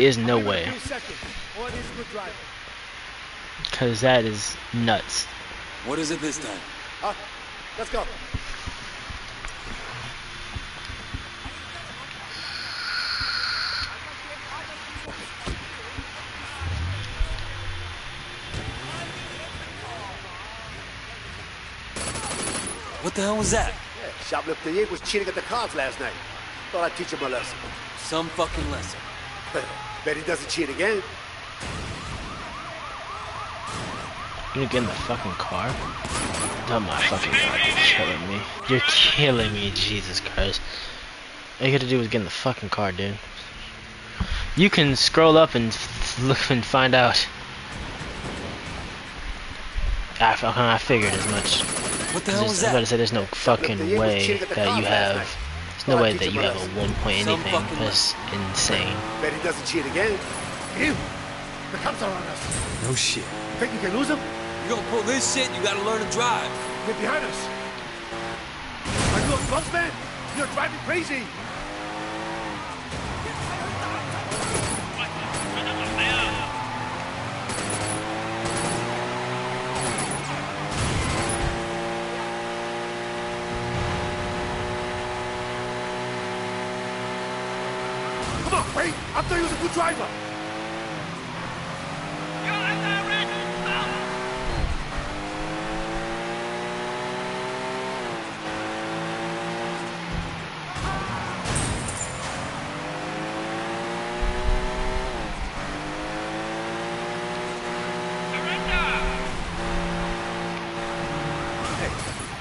is no way. Because that is nuts. What is it this time? Let's go. What the hell was that? Yeah, shoplifter Ying was cheating at the cards last night. Thought I'd teach him a lesson. Some fucking lesson. Bet he doesn't cheat again. You gonna get in the fucking car? Oh my fucking god, you're killing me. You're killing me, Jesus Christ. All you gotta do is get in the fucking car, dude. You can scroll up and look and find out. I figured as much. What the hell was I was that? about to say there's no fucking way that you have. There's no way that you have a 1 point anything. That's insane. Bet he doesn't cheat again. You! The cops are on us. No shit. Think you can lose him? You gonna pull this shit, you gotta learn to drive. Get behind us. Are you a drugs man? You're driving crazy. Come on, wait! I thought he was a good driver.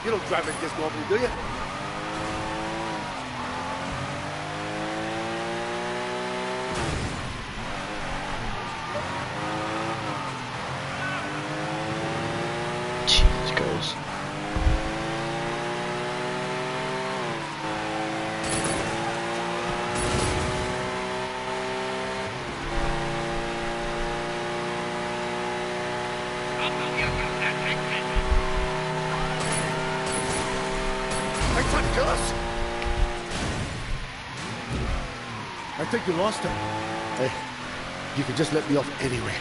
You don't drive like this normally, do you? Jesus Christ. Are you trying to kill us? I think you lost him. Hey, you can just let me off anyway.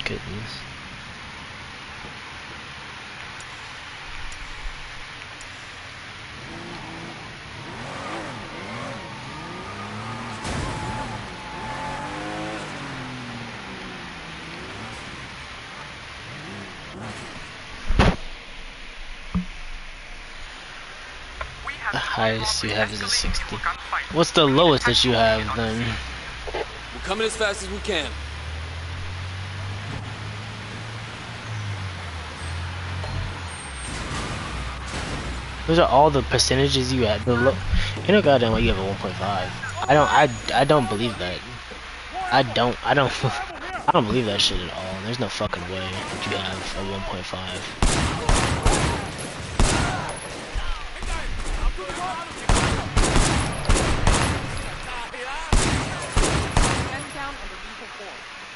Goodness. The highest you have is a 60. What's the lowest that you have then? We're coming as fast as we can. Those are all the percentages you have. The low, you know, goddamn, well, you have a 1.5. I don't believe that. I don't believe that shit at all. There's no fucking way that you have a 1.5.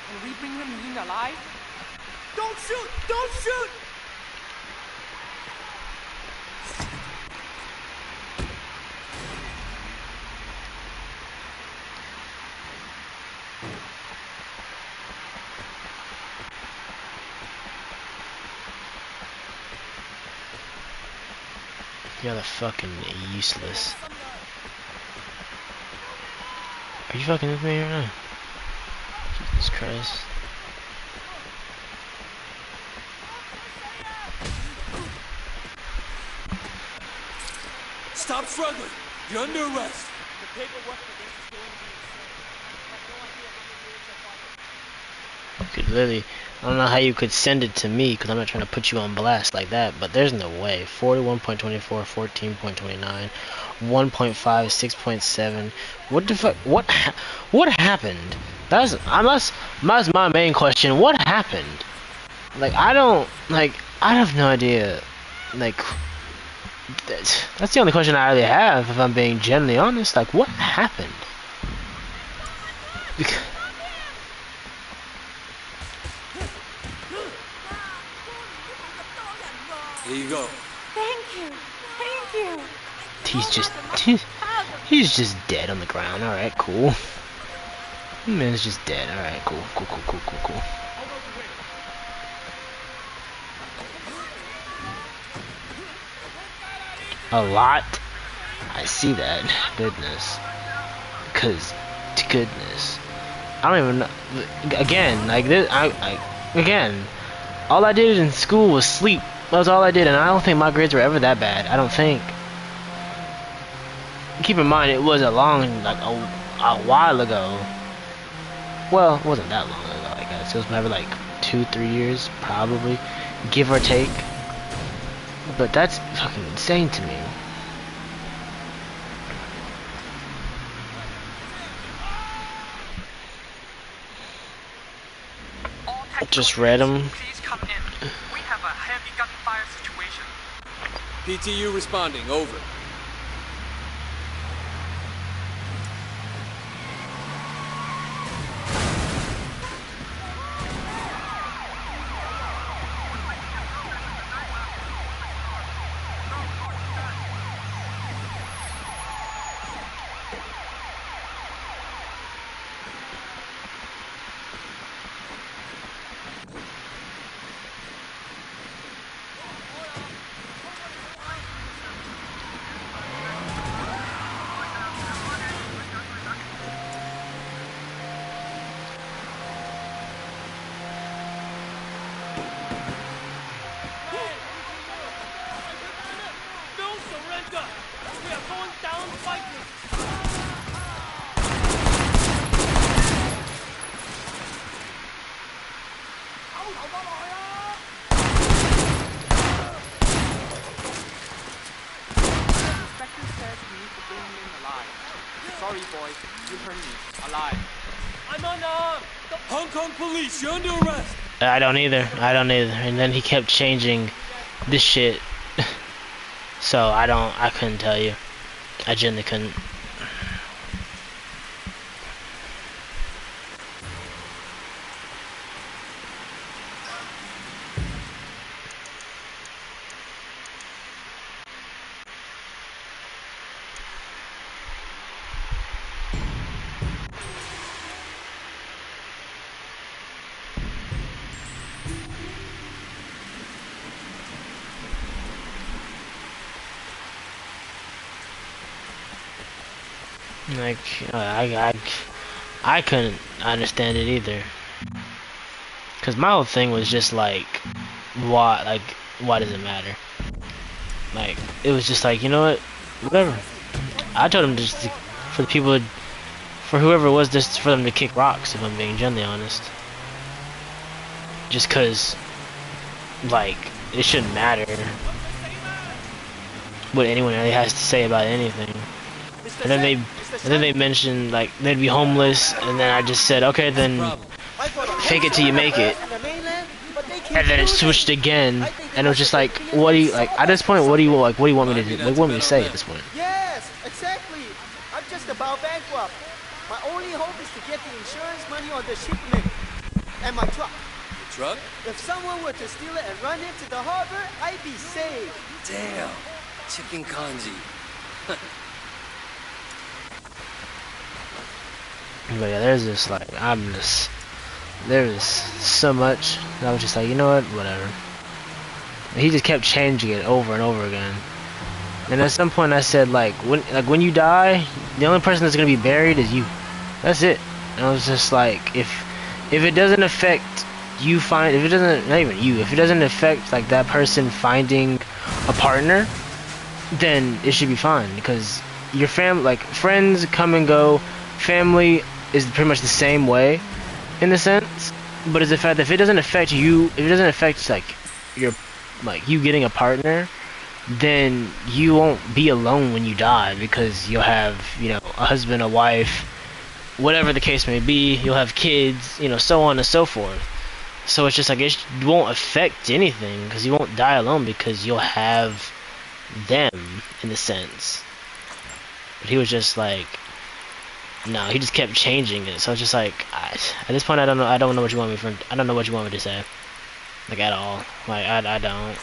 Can we bring him in alive? Don't shoot! Don't shoot! You're the fucking useless. Are you fucking with me right now? Jesus Christ. Stop struggling! You're under arrest! The paperwork for this is going to be insane. I have no idea how many years I You could literally, I don't know how you could send it to me because I'm not trying to put you on blast like that, but there's no way. 41.24, 14.29, 1.5, 6.7. What the fuck? What happened? That's my main question. What happened? Like I have no idea. Like that's the only question I really have, if I'm being genuinely honest. Like what happened? Because Here you go. Thank you. Thank you. he's just dead on the ground. All right, cool. Man's just dead. All right, cool. A lot. I see that. Goodness. Goodness. I don't even know. Again, like this. Again. All I did in school was sleep. That was all I did, and I don't think my grades were ever that bad. I don't think. Keep in mind, it was a while ago. Well, it wasn't that long ago, I guess. It was maybe like 2-3 years, probably, give or take. But that's fucking insane to me. Just read them. Please come in. We have a heavy gunfire situation. PTU responding, over. Sorry, boy. You heard me. Alive. I'm unarmed! Hong Kong police, you're under arrest! I don't either. And then he kept changing this shit. So I couldn't tell you. I genuinely couldn't. Like I couldn't understand it either. Cause my whole thing was just like, why does it matter? Like it was just like, you know what, whatever. I told him just for whoever it was, just for them to kick rocks. If I'm being genuinely honest. Just cause, like, it shouldn't matter what anyone really has to say about anything. And then they mentioned like they'd be homeless, and then I just said, okay, then fake it till you make it. And then it switched again, and it was just like, what do you like at this point? What do you want me to do? What do you want me to say at this point? Yes, exactly. I'm just about bankrupt. My only hope is to get the insurance money on the shipment and my truck. The truck? If someone were to steal it and run into the harbor, I'd be saved. Damn. Chicken kanji. But yeah, there's so much that I was just like, you know what, whatever. And he just kept changing it over and over again. And at some point I said like when you die, the only person that's gonna be buried is you. That's it. And I was just like, if it doesn't affect you find, if it doesn't, not even you, if it doesn't affect like that person finding a partner, then it should be fine, because your like friends come and go, family is pretty much the same way in the sense, but it's the fact that if it doesn't affect you, if it doesn't affect like your like you getting a partner, then you won't be alone when you die, because you'll have, you know, a husband, a wife, whatever the case may be, you'll have kids, you know, so on and so forth. So it's just like it won't affect anything, because you won't die alone, because you'll have them in a sense. But he was just like, no, he just kept changing it. So it's just like, at this point, I don't know what you want me from. I don't know what you want me to say, like at all. Like I don't.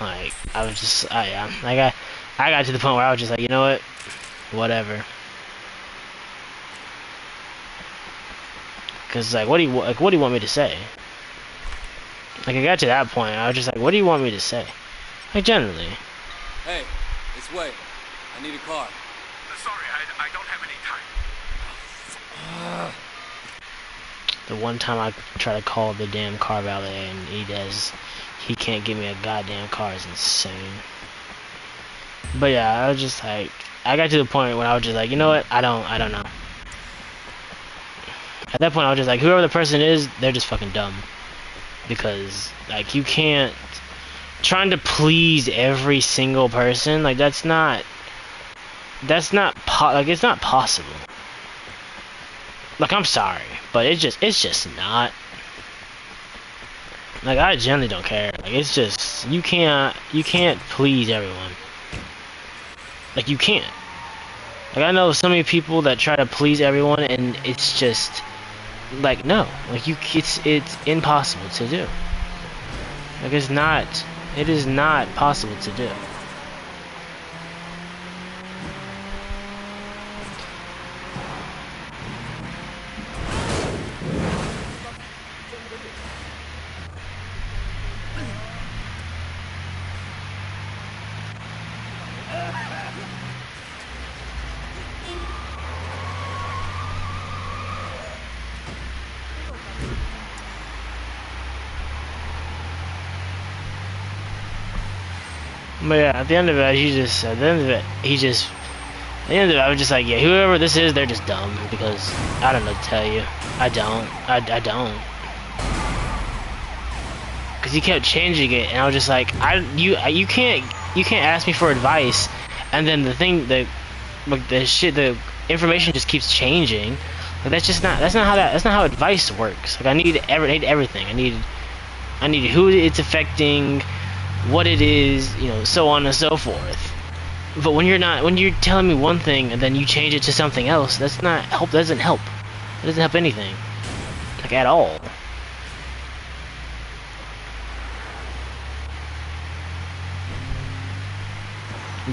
Like I was just, yeah, like I got to the point where I was just like, you know what, whatever. Cause like, what do you want me to say? Like I got to that point, I was just like, what do you want me to say? Like generally. Hey, it's Wade. I need a car. Sorry, I don't have any time. The one time I try to call the damn car valet and he can't give me a goddamn car is insane. But yeah, I was just like, I got to the point where I was just like, you know what, I don't know. At that point I was just like, whoever the person is, they're just fucking dumb. Because like you can't, trying to please every single person, like it's not possible. Like I'm sorry, but it's just not. Like I generally don't care. Like it's just, you can't please everyone. Like you can't. Like I know so many people that try to please everyone, and it's just like, no, like it's impossible to do. Like it is not possible to do. But yeah, at the end of it, I was just like, yeah, whoever this is, they're just dumb, because I don't know what to tell you. I don't. Because he kept changing it, and I was just like, you can't ask me for advice, and then the information just keeps changing. Like that's not how advice works. Like I need everything. I need who it's affecting, what it is, you know, so on and so forth. But when you're telling me one thing and then you change it to something else, that's not help. That doesn't help. It doesn't help anything, like at all.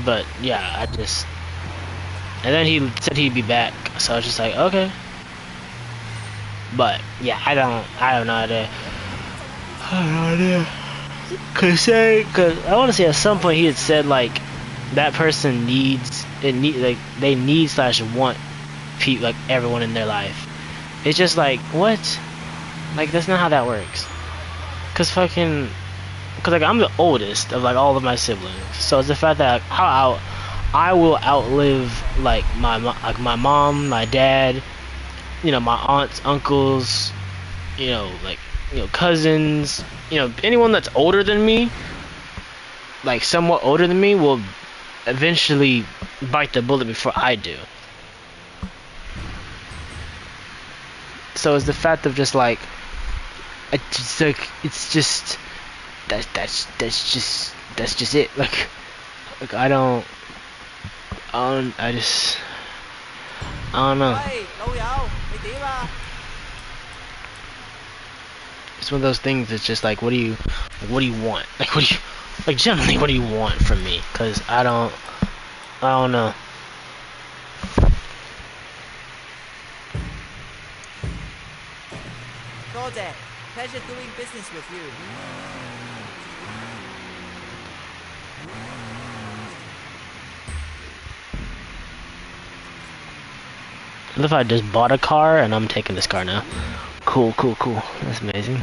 But yeah, and then he said he'd be back, so I was just like, okay. But yeah, I have no idea. Cause I want to say at some point he had said like that person they need / want like everyone in their life. It's just like, what? Like that's not how that works. Cause like I'm the oldest of like all of my siblings, so it's the fact that I will outlive like my mom, my dad, you know, my aunts, uncles, you know, like, you know, cousins, you know, anyone that's older than me, like somewhat older than me, will eventually bite the bullet before I do. So it's the fact of just like, it's just that's just it. Like I don't know. It's one of those things that's just like, what do you want? Like what do Like, generally, what do you want from me? Cause I don't know. Kodak, pleasure doing business with you. What if I just bought a car and I'm taking this car now? Cool, cool, cool. That's amazing.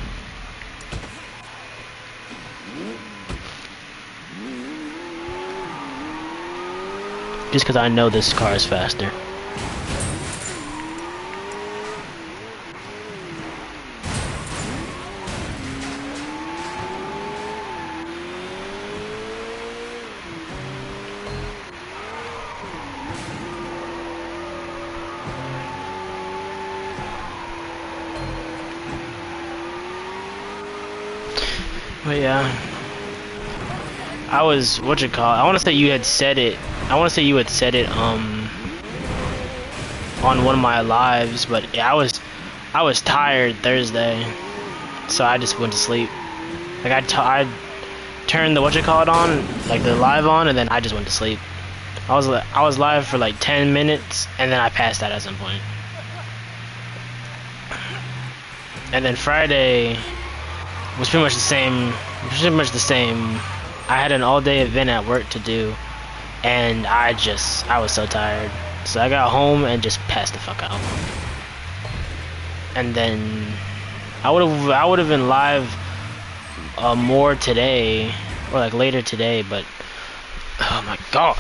Just because I know this car is faster. But yeah, I was I want to say you had said it. I want to say you had said it on one of my lives, but yeah, I was tired Thursday, so I just went to sleep. Like I turned the on, like the live on, and then I just went to sleep. I was live for like 10 minutes, and then I passed out at some point. And then Friday was pretty much the same. I had an all-day event at work to do, and I was so tired. So I got home and just passed the fuck out. And then I would have been live more today, or like later today, but oh my god.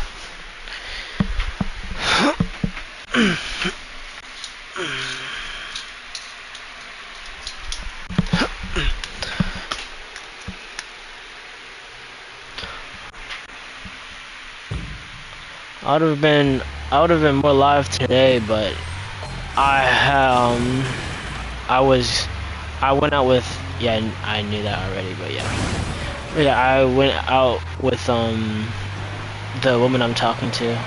I would have been more live today, but I went out with, yeah, I knew that already, but yeah, I went out with the woman I'm talking to,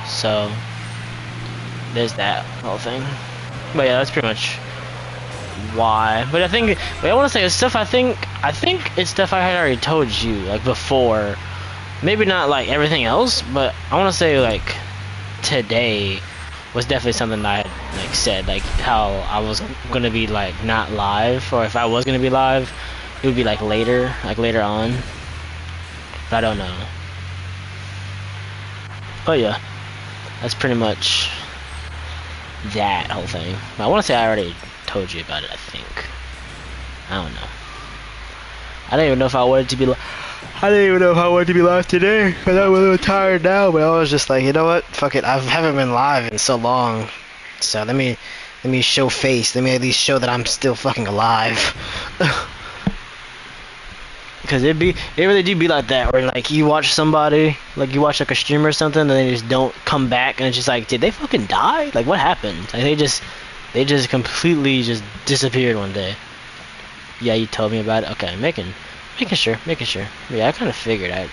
so there's that whole thing. But yeah, that's pretty much why. But I want to say it's stuff I think it's stuff I had already told you like before. Maybe not like everything else, but I want to say like today was definitely something that I had like said, like how I was gonna be like not live, or if I was gonna be live, it would be like later on. But I don't know. But yeah, that's pretty much that whole thing. But I want to say I already told you about it. I think. I don't know. I don't even know if I wanted to be. I didn't even know if I wanted to be live today, because I'm a little tired now. But I was just like, you know what? Fuck it. I haven't been live in so long, so let me show face. Let me at least show that I'm still fucking alive. Because it really do be like that, where like you watch somebody, like you watch like a streamer or something, and they just don't come back, and it's just like, did they fucking die? Like what happened? Like they just completely just disappeared one day. Yeah, you told me about it. Okay, making sure. Yeah, I kind of figured I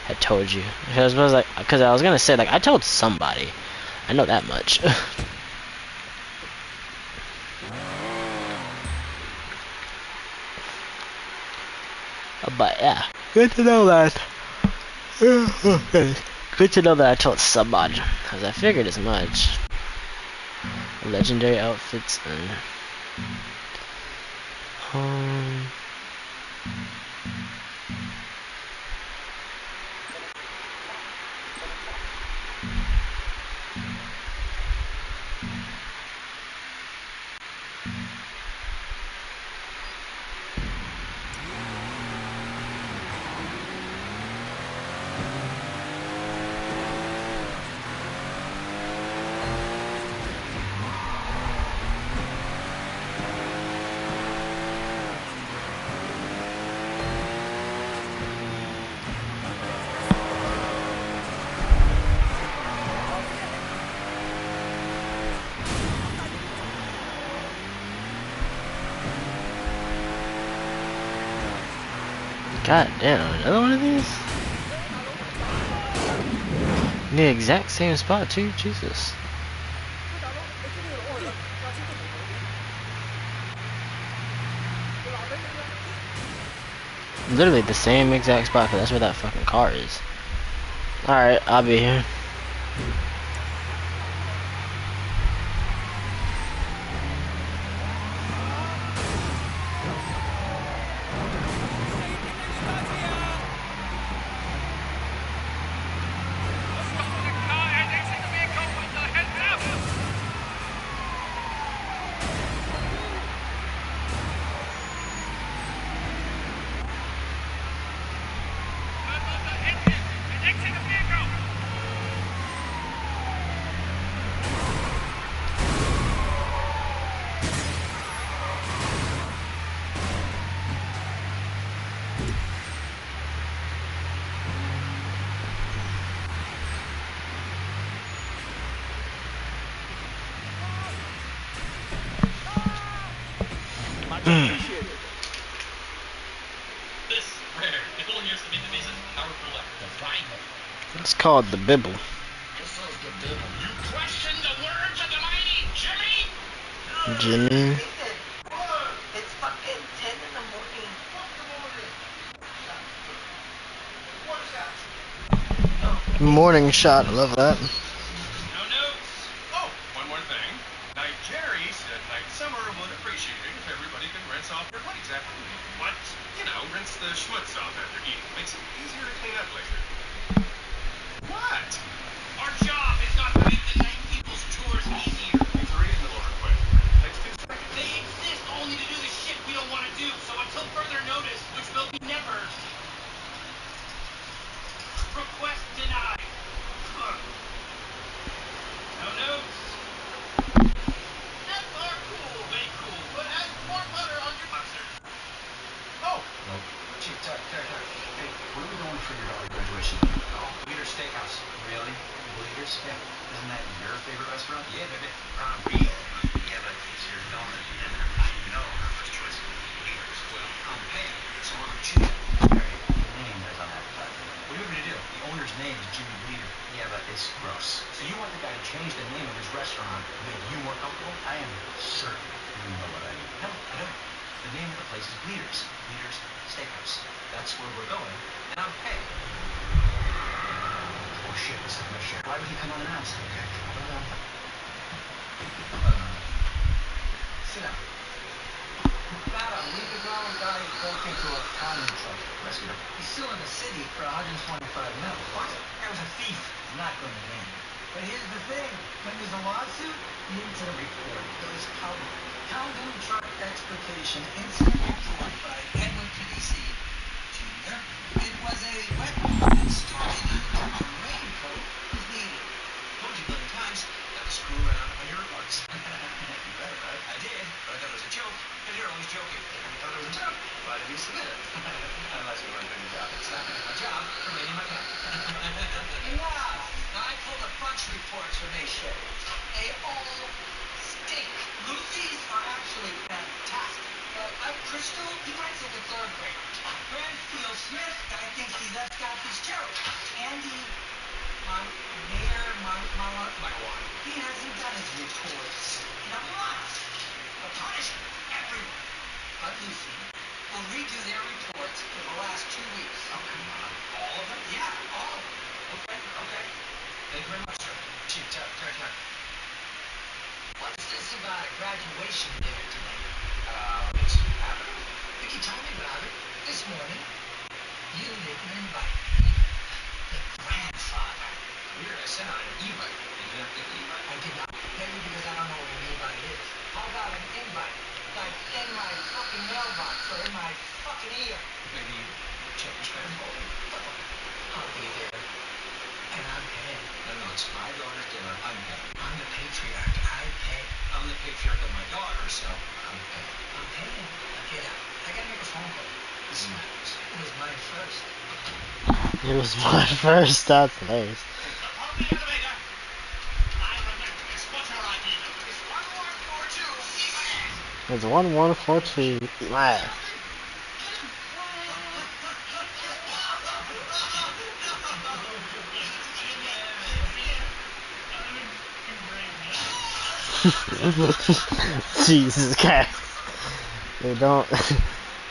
had told you. Because I was gonna say like I told somebody. I know that much. But yeah, good to know that. Good to know that I told somebody, because I figured as much. Legendary outfits and god damn, another one of these? In the exact same spot too? Jesus. Literally the same exact spot, 'cause that's where that fucking car is. Alright, I'll be here. It's called the Bibble. Jimmy. It's fucking 10 in the morning. Morning shot, I love that. No notes. Oh, one more thing. Night Jerry said Night Summer would appreciate it if everybody could rinse off their plates after eating. What? You know, rinse the schmutz off after eating. Makes it easier to clean up later. What? Our job is not to make the night people's chores easier. It's a reasonable request. Takes 2 seconds. They exist only to do the shit we don't want to do. So until further notice, which will be never, request denied. No notes. That's our cool, way cool. But add more butter on your mustard. Oh! Well, Chief, Tuck. Hey, where are we going for your daughter's graduation? Oh, Bleeder's Steakhouse. Really? Bleeder's? Yeah. Isn't that your favorite restaurant? Yeah, baby. Real. Yeah, but it's your daughter, and I know her first choice is Bleeder's. Well, I'm paying, so I'm choosing. Your name is on that plaque. What are you going to do? The owner's name is Jimmy Bleeder. Yeah, but it's gross. So you want the guy to change the name of his restaurant to make you more comfortable? I am certain you know what I mean. No, I don't. The name of the place is Bleeder's. Bleeder's Steakhouse. That's where we're going, and I'm paying. Oh shit, this is the shit. Why would he come unannounced? Okay. Sit down. About a week ago, a guy broke into a condom truck. Rescued him. He's still in the city for 125 mil. What? That was a thief. I'm not going to name him. But here's the thing. When there's a lawsuit, the incident report goes public. Condom truck exploitation incident report by Edwin PDC Jr. It was a weapon stored in a raincoat was needed. Told you a million times not to screw around on your reports. You better, right? I did, but I thought it was a joke, and you're always joking. I thought it was a joke. Why did you submit it? Unless you weren't doing your job. It's not my job for reading my pen. Enough! I pulled a bunch of reports from Asia. They all stink. Lucy's are actually fantastic. But like Crystal, he writes like a third grader. Granfield Smith, guy thinks he's that Scott Fitzgerald. Andy, Marijuana. He hasn't done his reports in a month. The punishment, everyone but Lucy will redo their reports for the last 2 weeks. Oh, come on. All of them? Yeah, all of them. Okay. Thank you very much, sir. Chief, Tuck. What's this about a graduation dinner tonight? What's happening? Vicky told me about it this morning. You didn't invite the grandfather. Weird, I sent out an e-bike. Did you not get the e-bike? I did not. Maybe because I don't know what an e-bike is. How about an invite? Like in my fucking mailbox or in my fucking ear. Maybe check your spam folder. I'll be there. And I'm paying. No, it's my daughter's dinner. I'm paying. I'm the patriarch. I pay. I'm the patriarch of my daughter, so I'm paying. I'm paying. Now get out. I gotta make a phone call. This matters. It was mine first. It was my first. That's hilarious. It's 1142. Eat my ass. Jesus Christ. They don't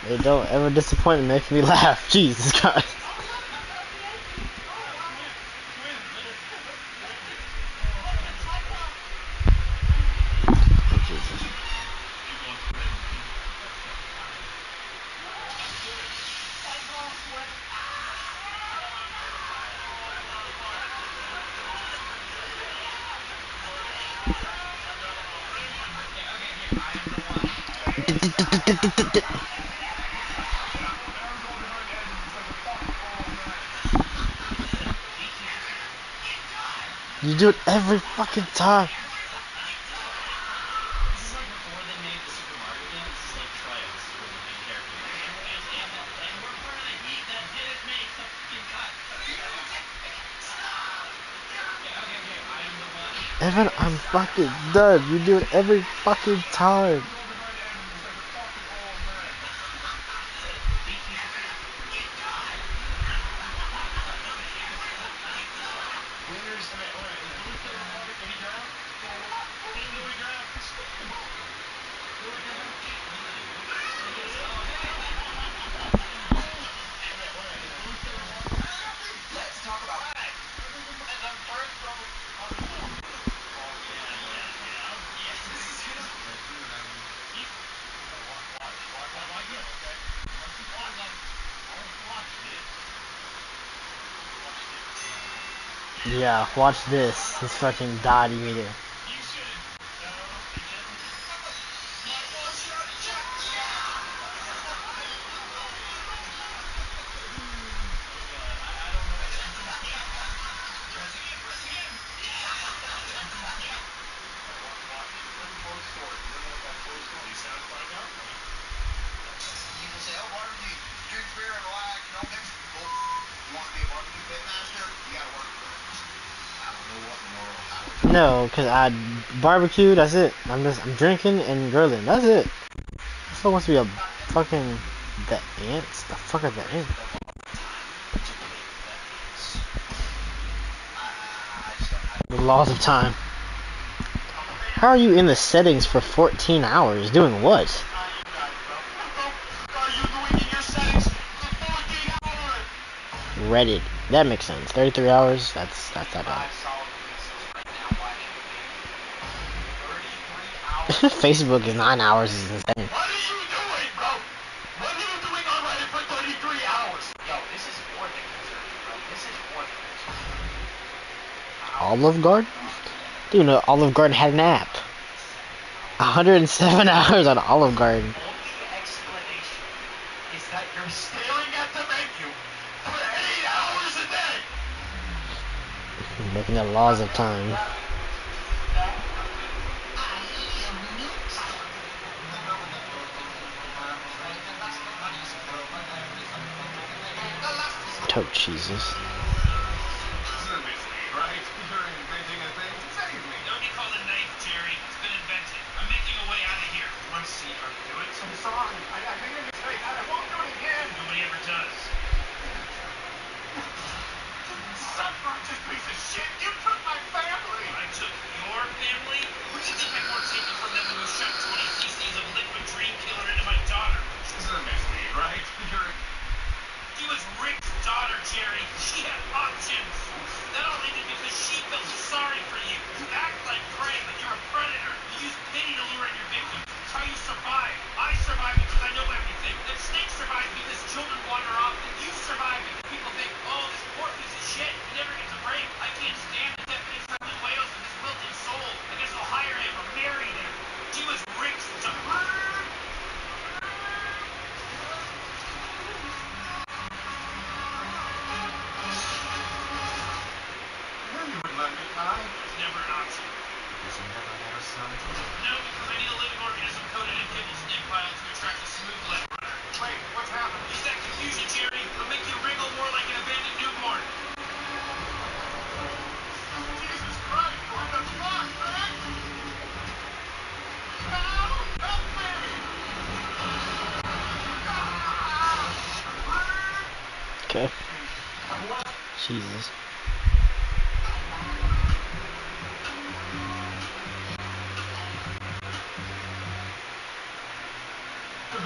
They don't ever disappoint and make me laugh. Jesus Christ. Jesus. You do it every fucking time. This is like before they made the Super Mario game. This is like tryouts for the main character. And we're part of the heat that didn't make the fucking cut. Yeah, okay, I am the one. Evan, I'm fucking done. You do it every fucking time. Let's talk about Yeah, watch this. He's fucking died immediately. people say, oh, barbecue, drink beer and relax, no mix. Bull. You want to be a barbecue pitmaster? You got to work for it. I don't know what in the world Howard. No, cause I barbecue. That's it. I'm drinking and grilling. That's it. So wants to be a fucking the ants. The fuck are the ants? The laws of time. How are you in the settings for 14 hours? Doing what? Reddit. That makes sense. 33 hours. That's not bad. Facebook is 9 hours. Is insane. What are you doing, bro? What are you doing on Reddit for 33 hours? Yo, this is more than conservative, bro. This is more than conservative. Olive Garden? Dude, no, Olive Garden had an app. 107 hours on Olive Garden. Only explanation is that you're staring at the menu for 8 hours a day. Making the laws of time. Tote cheeses. Right? You're inventing a thing to save me. Don't be called a knife, Jerry. It's been invented. I'm making a way out of here. Want to see how to do it? I'm sorry. I made a mistake. I won't do it again. Nobody ever does. Subconscious piece of shit. You took my family. I took your family? Who do you think I'm more taking from them when you shoved 20 cc's of liquid dream killer into my daughter? This is a mystery, right? You're... He was Rick's daughter, Jerry. She had options. That all ended because she felt sorry for you. You act like prey, but you're a predator. You use pity to lure in your victims. It's how you survive. I survive because I know everything. If Snake survives because children wander off, then you survive because people think, oh, this poor piece of shit, he never gets a break. I can't stand the definition of blue whales with his wilted soul. I guess I'll hire him or marry him. He was Rick's daughter. You would let me die? It's never an option. Because you never had a son? No, because I need a living organism coated in kibble snake pile to attract a smooth leg runner. Wait, what's happening? Use that confusion, Jerry. It'll make you wriggle more like an abandoned newborn. Jesus Christ. What the fuck, man? Help me. Okay. Jesus.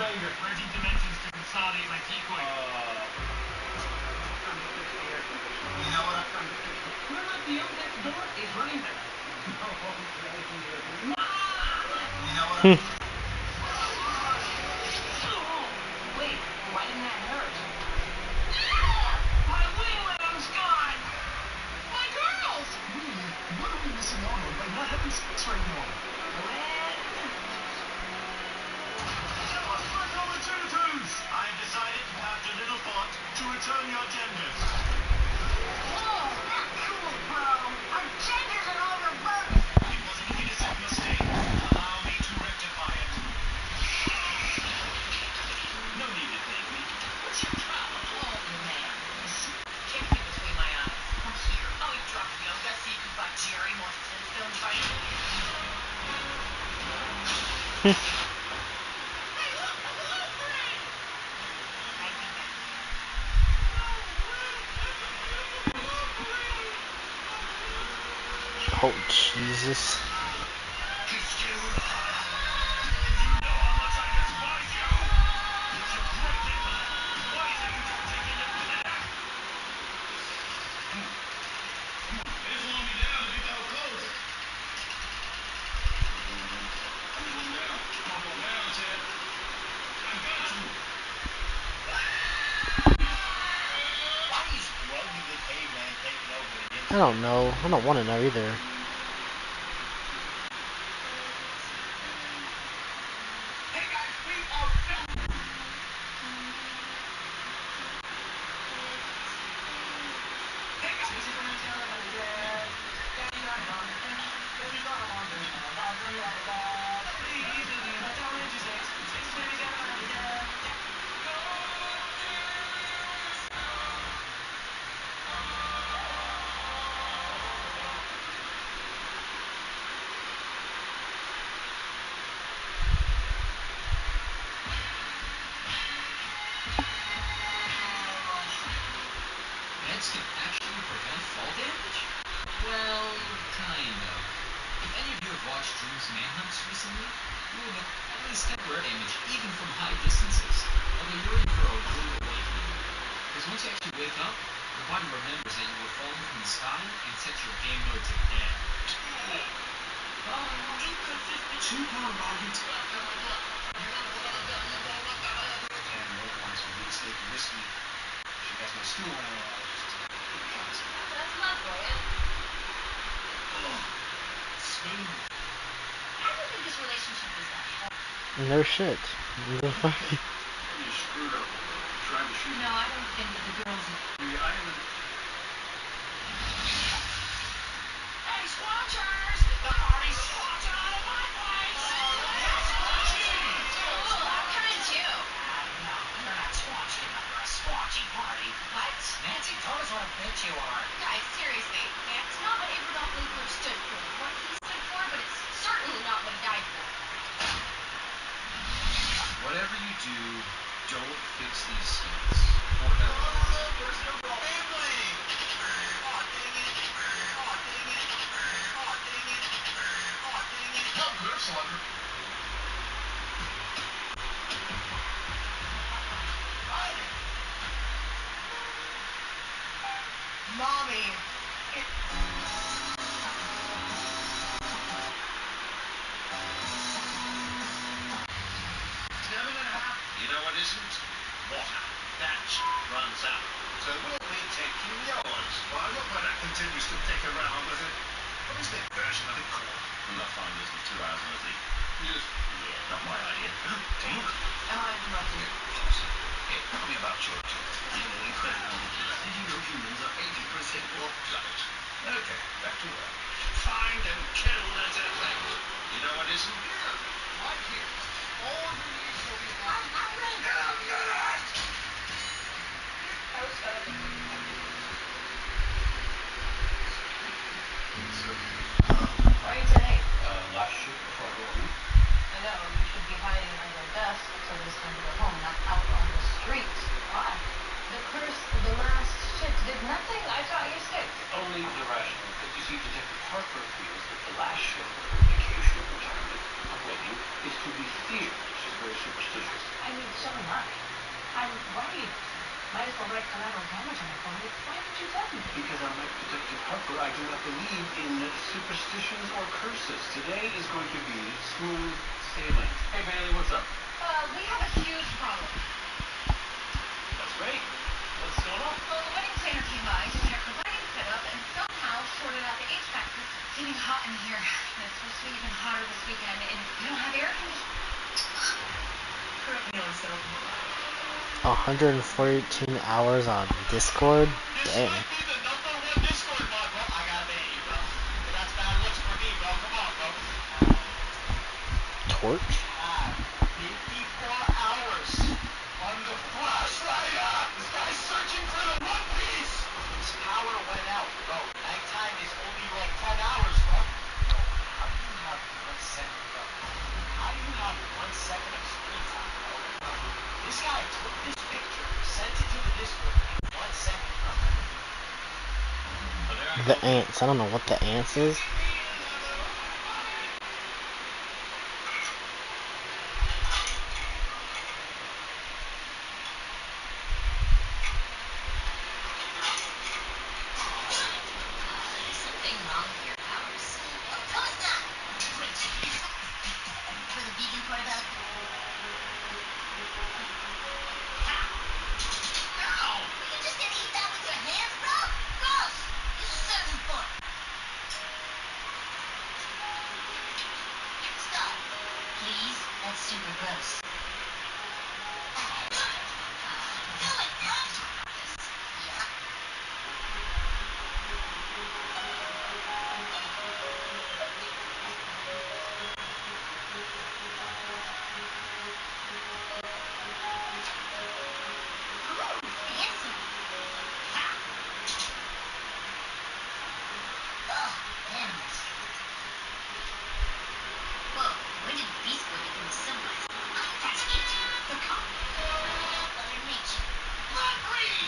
banger. Renting dimensions to consolidate my decoy. You know what? What about the young next door? Is running that. You know what? Wait, why didn't that hurt? My wingman's gone! My girls! Really? What are we missing out on by not having sex right now? Fellow genitals! I've decided, after little thought, to return your genders. Whoa! Not cool, bro! Our genders are all reversed! It was an innocent mistake. Allow me to rectify it. No need to thank me. What's your problem? Oh, man. Can't fit between my eyes. I'm here. Oh, you dropped yoga so you could buy Jerry more Flintstone fights? Hey, look! A balloon parade! I'd be back. Oh, Jesus. Why is Grubby the caveman taking over the I don't know. I don't want to know either. Hey guys, we are Meds can actually prevent fall damage? Well, kind of. If any of you have watched Dream's Manhunts recently, you will have at least temporary damage even from high distances, although you're in for a rude awakening. Because once you actually wake up, your body remembers that you were falling from the sky and sets your game mode to dead. two-pound argument. And otherwise for me to stay risky. She has no stool around. That's not buoyant. Smooth. I don't think this relationship is that healthy. No shit. You screwed up. Trying to shoot. No, I don't think that the girls are... I haven't... Hey, Squatchers! The party's squatching out of my place! I'm coming too. No, you're not squatching after a squatchy party. What? Nancy told us what a bitch you are. Guys, seriously, it's not what Adolf Hitler stood for. What he stood for, but it's certainly not what he died for. Whatever you do, don't fix these skins. For heaven. Mommy! Never gonna happen. You know what isn't? Water. That runs out. So we'll be taking yours. Well, look where that continues to dick around with it. What is their version of it called? Enough finders with 2 hours on the sleep. Yes. Yeah, not my idea. Damn. Am I interrupting? Hey, tell me about your talk. Did you know humans are 80% water? Okay, back to work. Find and kill that effect. You know what isn't? Here, right here. All you need will be I'm ready. Get up, get out! Why are you today? Last shift before I go home. I know, you should be hiding under a desk until it's time to go home, not out on the street. Why? The curse of the last shift did nothing. I thought you sick. Only the rational. But you see, Detective Harper feels that the last shift of her vacation So am I. I'm worried. Might as well write collateral damage on the phone. Why did you tell me? Because I'm like Detective Harper, I do not believe in superstitions or curses. Today is going to be smooth sailing. Hey, Bailey, what's up? We have a huge problem. That's great. What's going on? Well, the wedding planner came by to check the wedding setup and somehow shorted out the HVAC system. It's getting hot in here. And it's supposed to be even hotter this weekend, and we don't have air conditioning. Correct me on something. 114 hours on Discord? Dang. Might be the #1 Discord mod, bro. I gotta ban you, bro. That's bad looks for me, bro. Come on, bro. Torch? 54 hours on the flashlight. This guy's searching for the One Piece. His power went out, bro. Nighttime is only like 10 hours, bro. Yo, how do you have 1 second, bro? How do you have 1 second of screen time, bro? This guy took this picture, sent it to the Discord in 1 second, bro. The ants. I don't know what the ants is. Something wrong with your powers. Of course not. Wait. For the vegan part about it. Ow! Were you just gonna eat that with your hands, bro? Gross! Use a serving fork. Stop. Please? That's super gross. Do it, bro! Yeah. Ooh, fancy. Ugh, animals. Whoa, when did Beast Boy become civilized? That's it. The cop. Let me reach. Blood green!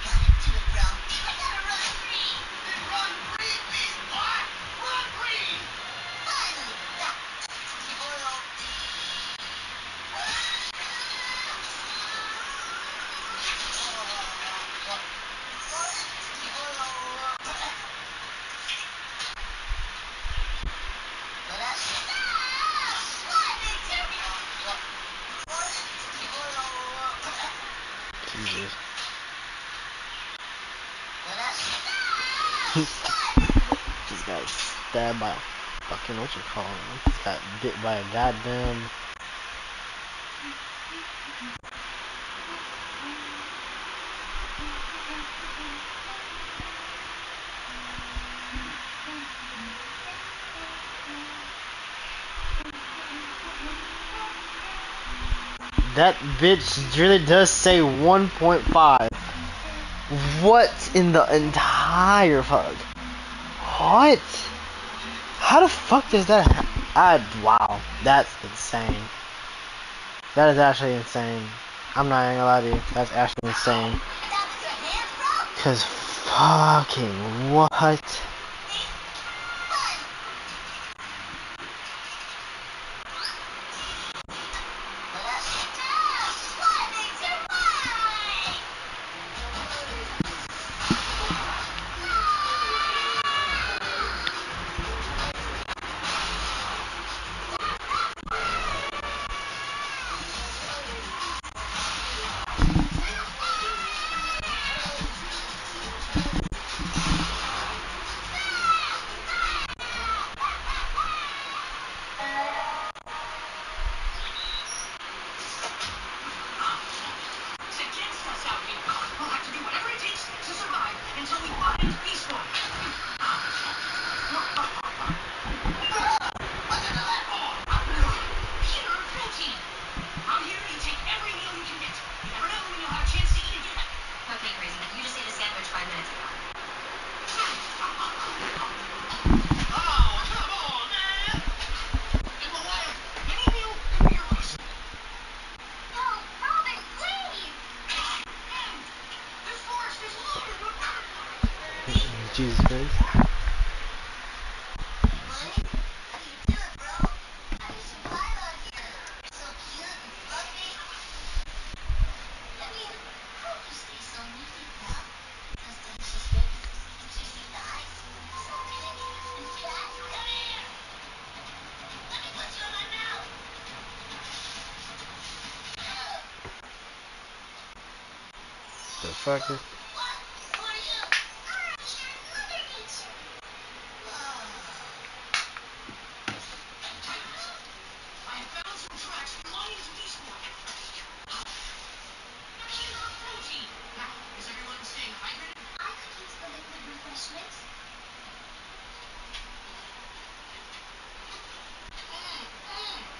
Gotta do it, bro. I gotta run green. Then run green, Beast Boy! Run green! Finally! Oil. Jesus. Just got stabbed by a fucking, what you call it? Just got bit by a goddamn... That bitch really does say 1.5. What in the entire fuck? What? How the fuck does that wow, that's insane. That is actually insane. I'm not even gonna lie to you. That's actually insane. Cause fucking what? The fuck? I have found some tracks belonging to Eastwood. Pure protein. Now, is everyone staying hydrated? I could use the liquid refreshments.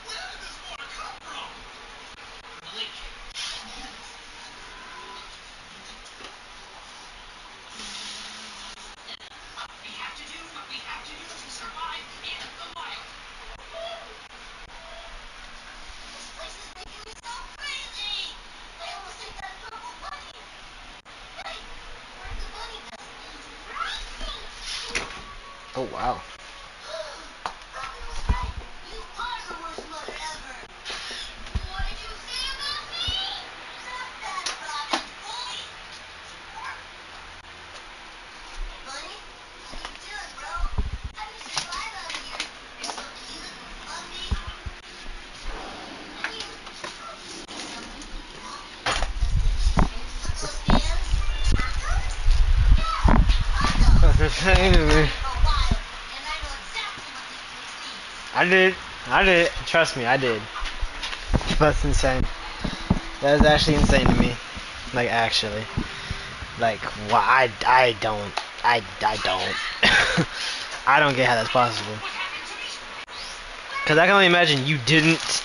Where did this water come from? The lake. What we have to do to survive in the wild. This place is making me so crazy! I almost ate that purple bunny! Hey! Where'd the bunny go? He's right! Oh wow. Robin was right. You are the worst mother ever! What did you say about me? Not that, Robin, boy! Hey, Bunny. How you doing, bro? How do you survive out here? You're so cute and fluffy. I mean, can't you say something, huh? Does the chicken suck those hands? Tacos? Yeah, tacos! I've been out here for a while, and I know exactly what this place needs. I did. Trust me, I did. That's insane. That is actually insane to me. Like actually. Like why I don't I don't get how that's possible. Cause I can only imagine you didn't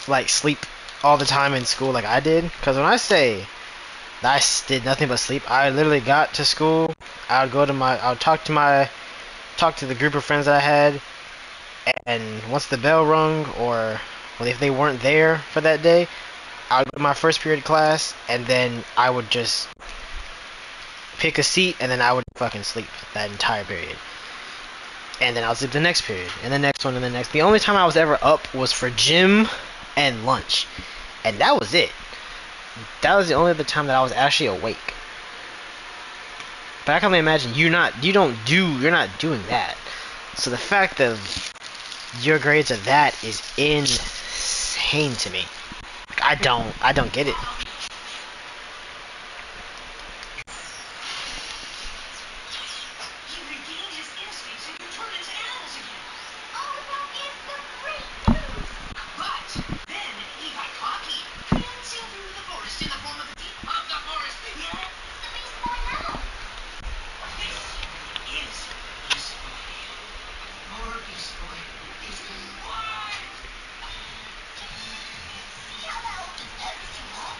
like sleep all the time in school like I did. Cause when I say that did nothing but sleep, I literally got to school. I would talk to the group of friends that I had, and once the bell rung or well, if they weren't there for that day, I would go to my first period class, and then I would just pick a seat, and then I would fucking sleep that entire period. And then I'll sleep the next period, and the next one, and the next. The only time I was ever up was for gym and lunch, and that was it. That was the only other time that I was actually awake. But I can only imagine you're not doing that. So the fact that your grades are that is insane to me. I don't get it. He regained his instincts and could turn into animals again. Oh, that is some great news! But then he got cocky. Dancing through the forest in the form of a deep of the forest. Yeah. The beast boy now. This is Beast Boy. Your Beast Boy is alive. See how that opens everything up?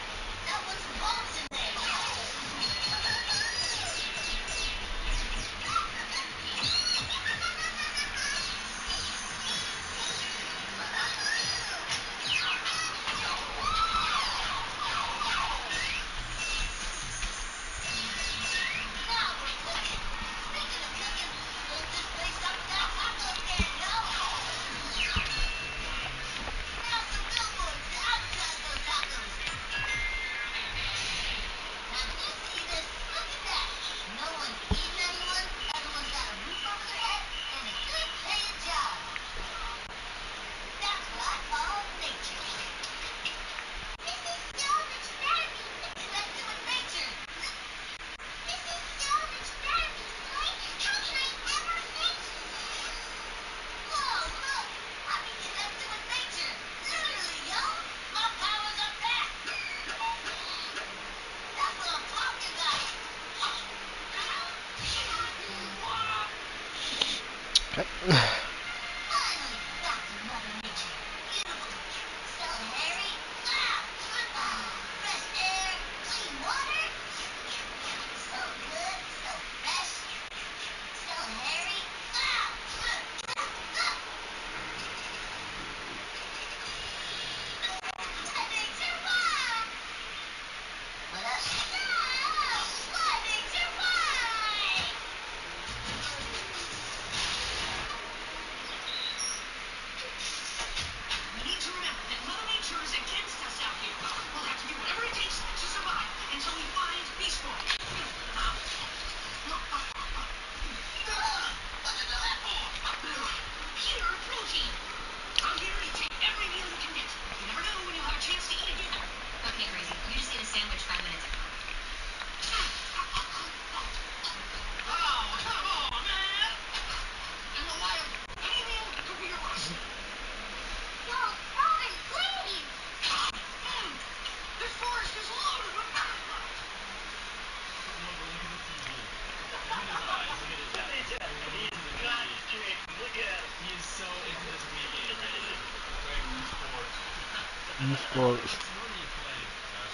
Esports. It's normally played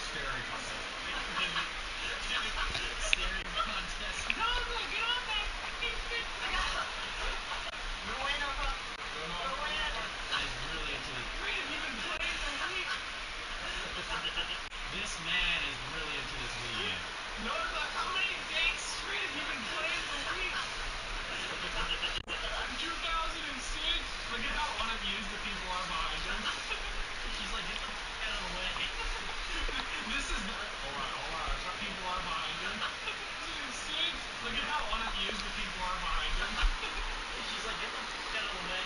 staring contest. Staring contest. No, get on that fucking thing. No way, no fuck. No way. Is really into this. Wait, have you been playing for a week? This man is really into this weed. No, how many dates straight have you been playing for a week? 2006. Look at how unamused the people are behind him. She's like, get the fuck out of the way. This is the. Hold on. People are behind him. 2006. Look at how unamused the people are behind him. She's like, get the fuck out of the way.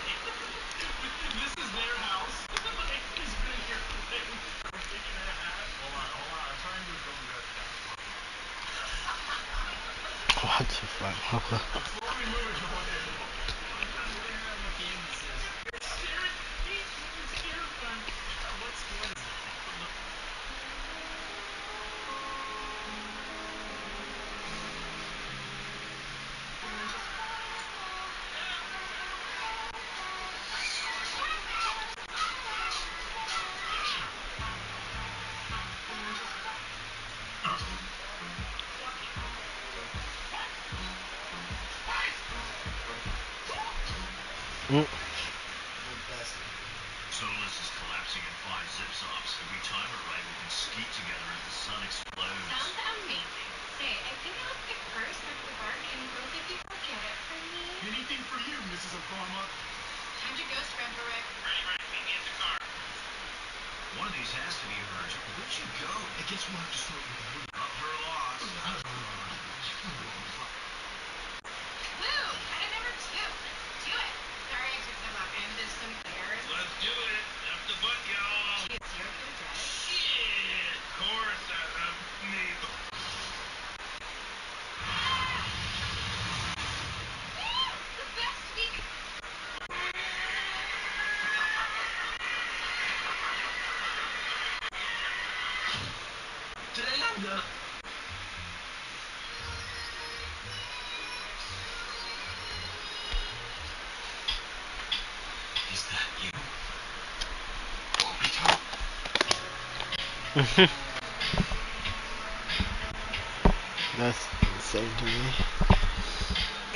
This is their house. Like, he's been here playing for a week and a half. Hold on. I'm trying to go good. What the fuck? Slowly moving away. I'm trying to figure out what game this is. It's terrifying. What is it? Solus is collapsing in 5 zip-zops. If we time it right, we can skeet together as the sun explodes. Sounds amazing. Say, I think I left my purse under the bar. Can both of you go get it for me? Anything for you, Mrs. Obama. Time to go, Scrumper. Right. Meet me at the car. One of these has to be hers. Where'd you go? I guess we'll have to start with the movie. Up her loss. Woo! Item number 2. Do it. Sorry I took them up. And there's some bears. Let's do it. Up the butt, y'all. Jeez, you're okay, right? Shit. Of course, me. The best week. Today I'm gonna... Is that you? That's insane to me.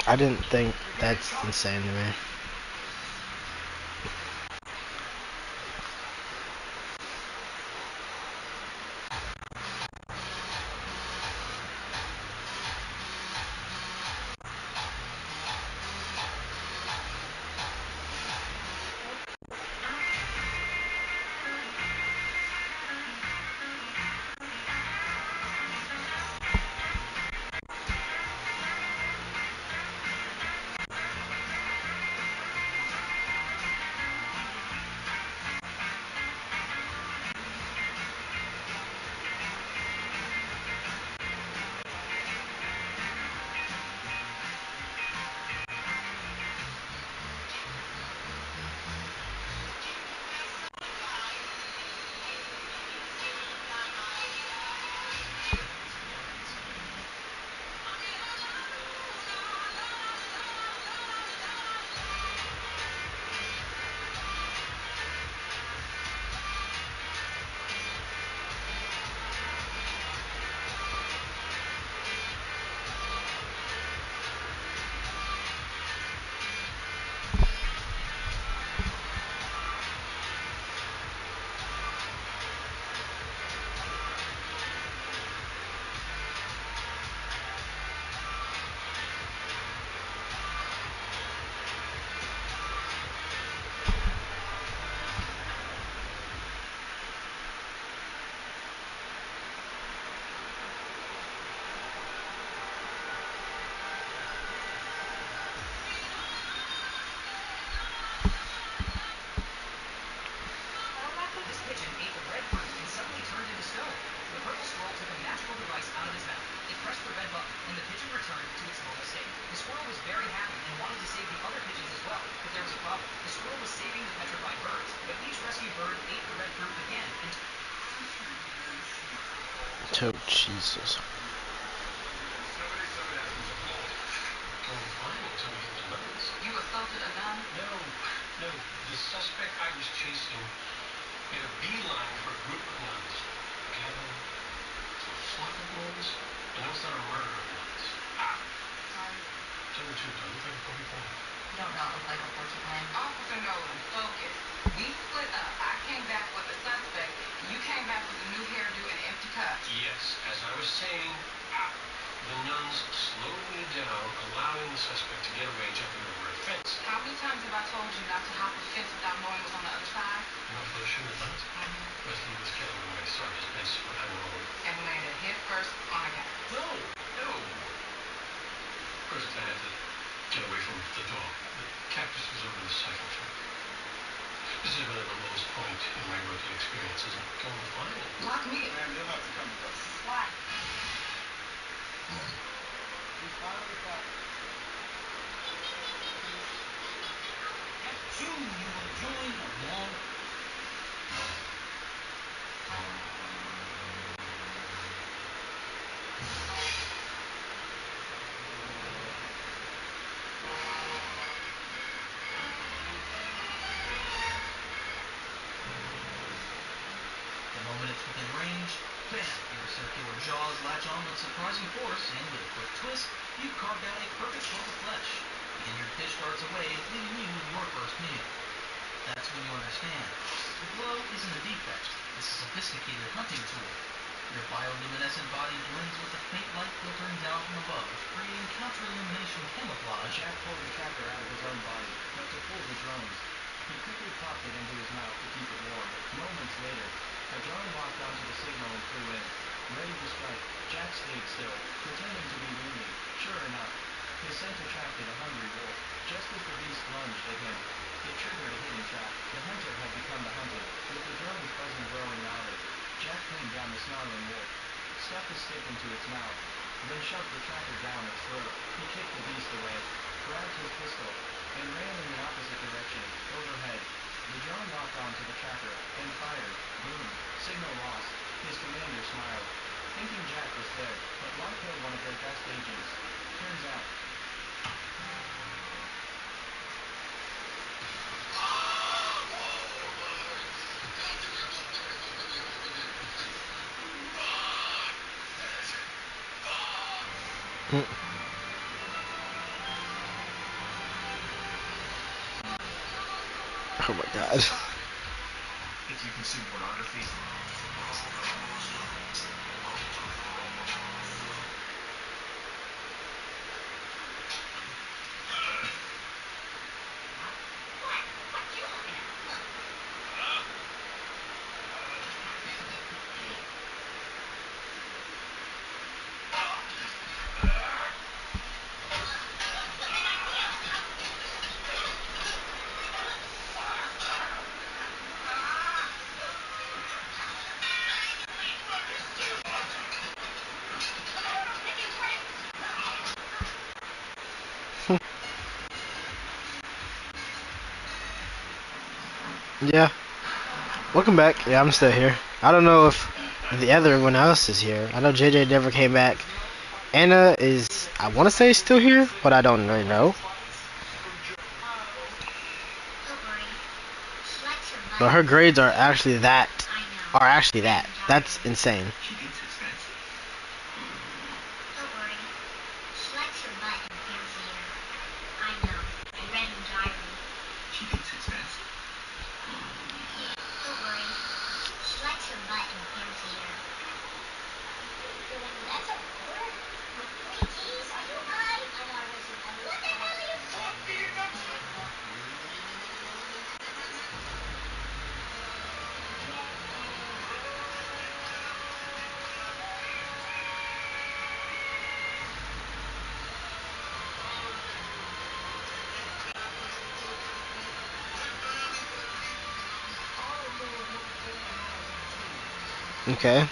I didn't think that's insane to me. pigeon ate the red fruit and suddenly turned into stone. The purple squirrel took a magical device out of his mouth. It pressed the red button, and the pigeon returned to its normal state. The squirrel was very happy and wanted to save the other pigeons as well, but there was a problem. The squirrel was saving the petrified birds, but each rescued bird ate the red fruit again and... Oh, Jesus. 77 atoms of gold. Well, fine. Until we get the evidence. You assaulted a gun? No. The suspect I was chasing made a beeline for a group of nuns. Gathered to a flock of nuns, and then start a murder of nuns. Ah. Sorry. Tell the truth, do I look like a porcupine? You don't not look like a porcupine. Officer Nolan, focus. We split up. I came back with a suspect. You came back with a new hairdo and empty cup. Yes, as I was saying, the nuns slowed me down, allowing the suspect to get away jumping over a fence. How many times have I told you not to hop a fence without knowing what's on the other side? Enough for the shoe to fight. But he was getting away, so I just missed what I know. And landed head first on a guy. No, no. First I had to get away from the dog. The cactus was over the cycle track. This is really the lowest point in my rookie experience, isn't it? Going flying. Lock me in. Ma'am, you'll have to come with us. Why? He's finally back. At June, you will join a long... The moment it's within range, bam! Your circular jaws latch on with surprising force, and with a quick twist, you've carved out a perfect hunk of flesh. And your fish darts away, leaving you with your first meal. That's when you understand. The glow isn't a defect. It's a sophisticated hunting tool. Your bioluminescent body blends with the faint light filtering down from above, creating counter-illumination camouflage. Jack pulled the tracker out of his own body, but to fool the drones. He quickly popped it into his mouth to keep it warm. Moments later, a drone locked onto the signal and flew in. Ready to strike, Jack stayed still, pretending to be wounded. Sure enough, his scent attracted a hungry wolf. Just as the beast lunged at him, it triggered a hidden trap. The hunter had become the hunted, with the drone's buzzing growing louder. Jack pinned down the snarling wolf, stuffed a stick into its mouth, then shoved the tracker down its throat. He kicked the beast away, grabbed his pistol, and ran in the opposite direction, overhead. The drone locked onto the tracker, and fired. Boom. Signal lost. His commander smiled, thinking Jack was dead, but why kill one of their best agents? Turns out, Mm. Oh my god. If you consume pornography, Yeah. Welcome back. Yeah, I'm still here. I don't know if the other one else is here. I know JJ never came back. Anna is, I want to say, still here, but I don't really know. But her grades are actually that. That's insane. she thinks it's fancy. Don't worry. She likes your butt and fancier. I know. I read in diary. She thinks it's fancy. Don't worry. She likes your butt and fancier. That's a quarter? Wait, geez, are you high? I know I wasn't. What the hell are you talking about? Okay.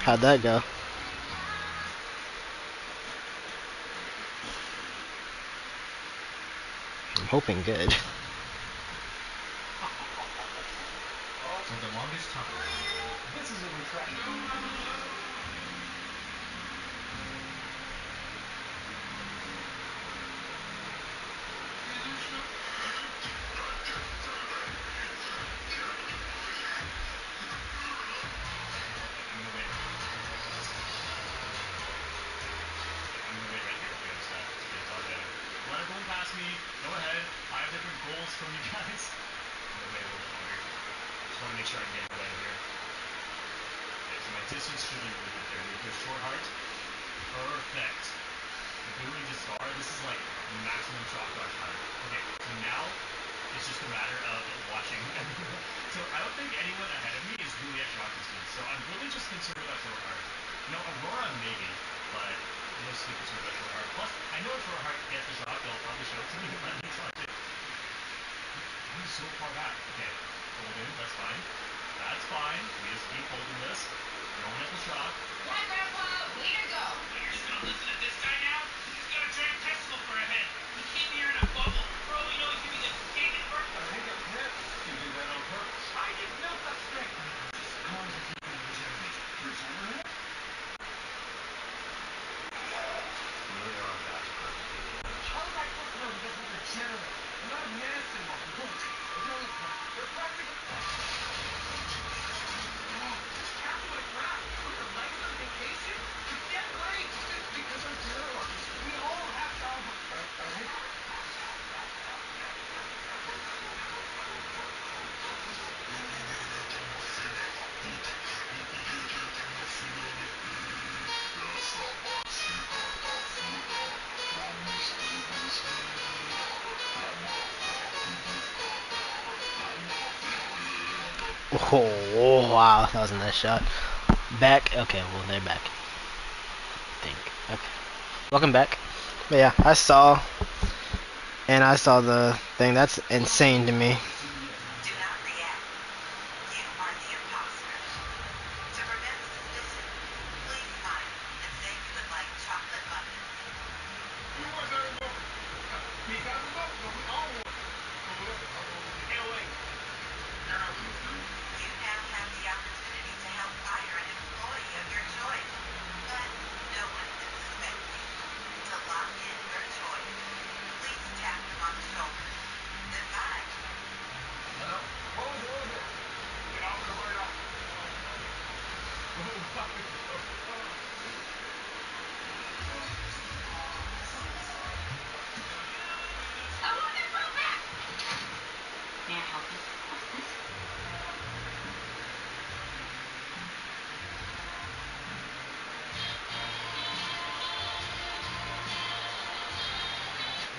How'd that go? I'm hoping good. For the longest time. this is a retraction. sure I get it out of here. Okay, so my distance should be really good there. You go short height. Perfect. Completely disbar. This is like maximum shot dodge time. Okay, so now it's just a matter of watching everyone. So I don't think anyone ahead of me is really at shot distance. So I'm really just concerned about short heart. No, Aurora maybe, but mostly concerned about short heart. Plus, I know if short heart gets the shot, they'll probably show it to me and let me touch it. I'm so far back. Okay, hold in, that's fine. That's fine. We just keep holding this. No one at the shot. Yeah, Grandpa, way to go. But you're just gonna listen to this guy now? He's got a giant testicle for a head. He came here in a bubble. For all we know, he could be the king and I think a pet could do that on purpose. I did no such thing. Just contemplating his enemy. You're over it? You really are a bastard. How was I supposed to know you guys were degenerate? I'm not a nasty one. Look, they're practically... Captain, my crap. Were your legs on vacation? You can't wait. Because I'm paralyzed. We all have to... Oh, wow, that was a nice shot. Back. Okay, well, they're back. I think. Okay. Welcome back. But yeah, I saw the thing. That's insane to me. Do not react. You are the imposter. To prevent suspicion, please smile and say you would like chocolate muffins. Who was that muffin? He got a muffin, but we all want it. Hey, wait. Now, You now have the opportunity to help fire an employee of your choice, but no one can suspect you. To lock in your choice, please tap them on the shoulder. Goodbye. Hello? What was it? Get off the way off. Oh, my God. I want that girl back. May I help you? What's this?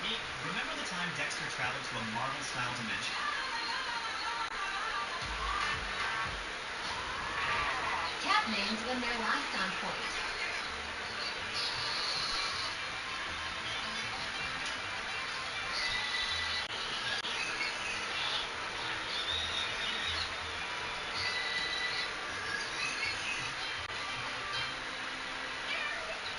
Meek, remember the time Dexter traveled to a Marvel-style dimension? Tap names when their life's on point.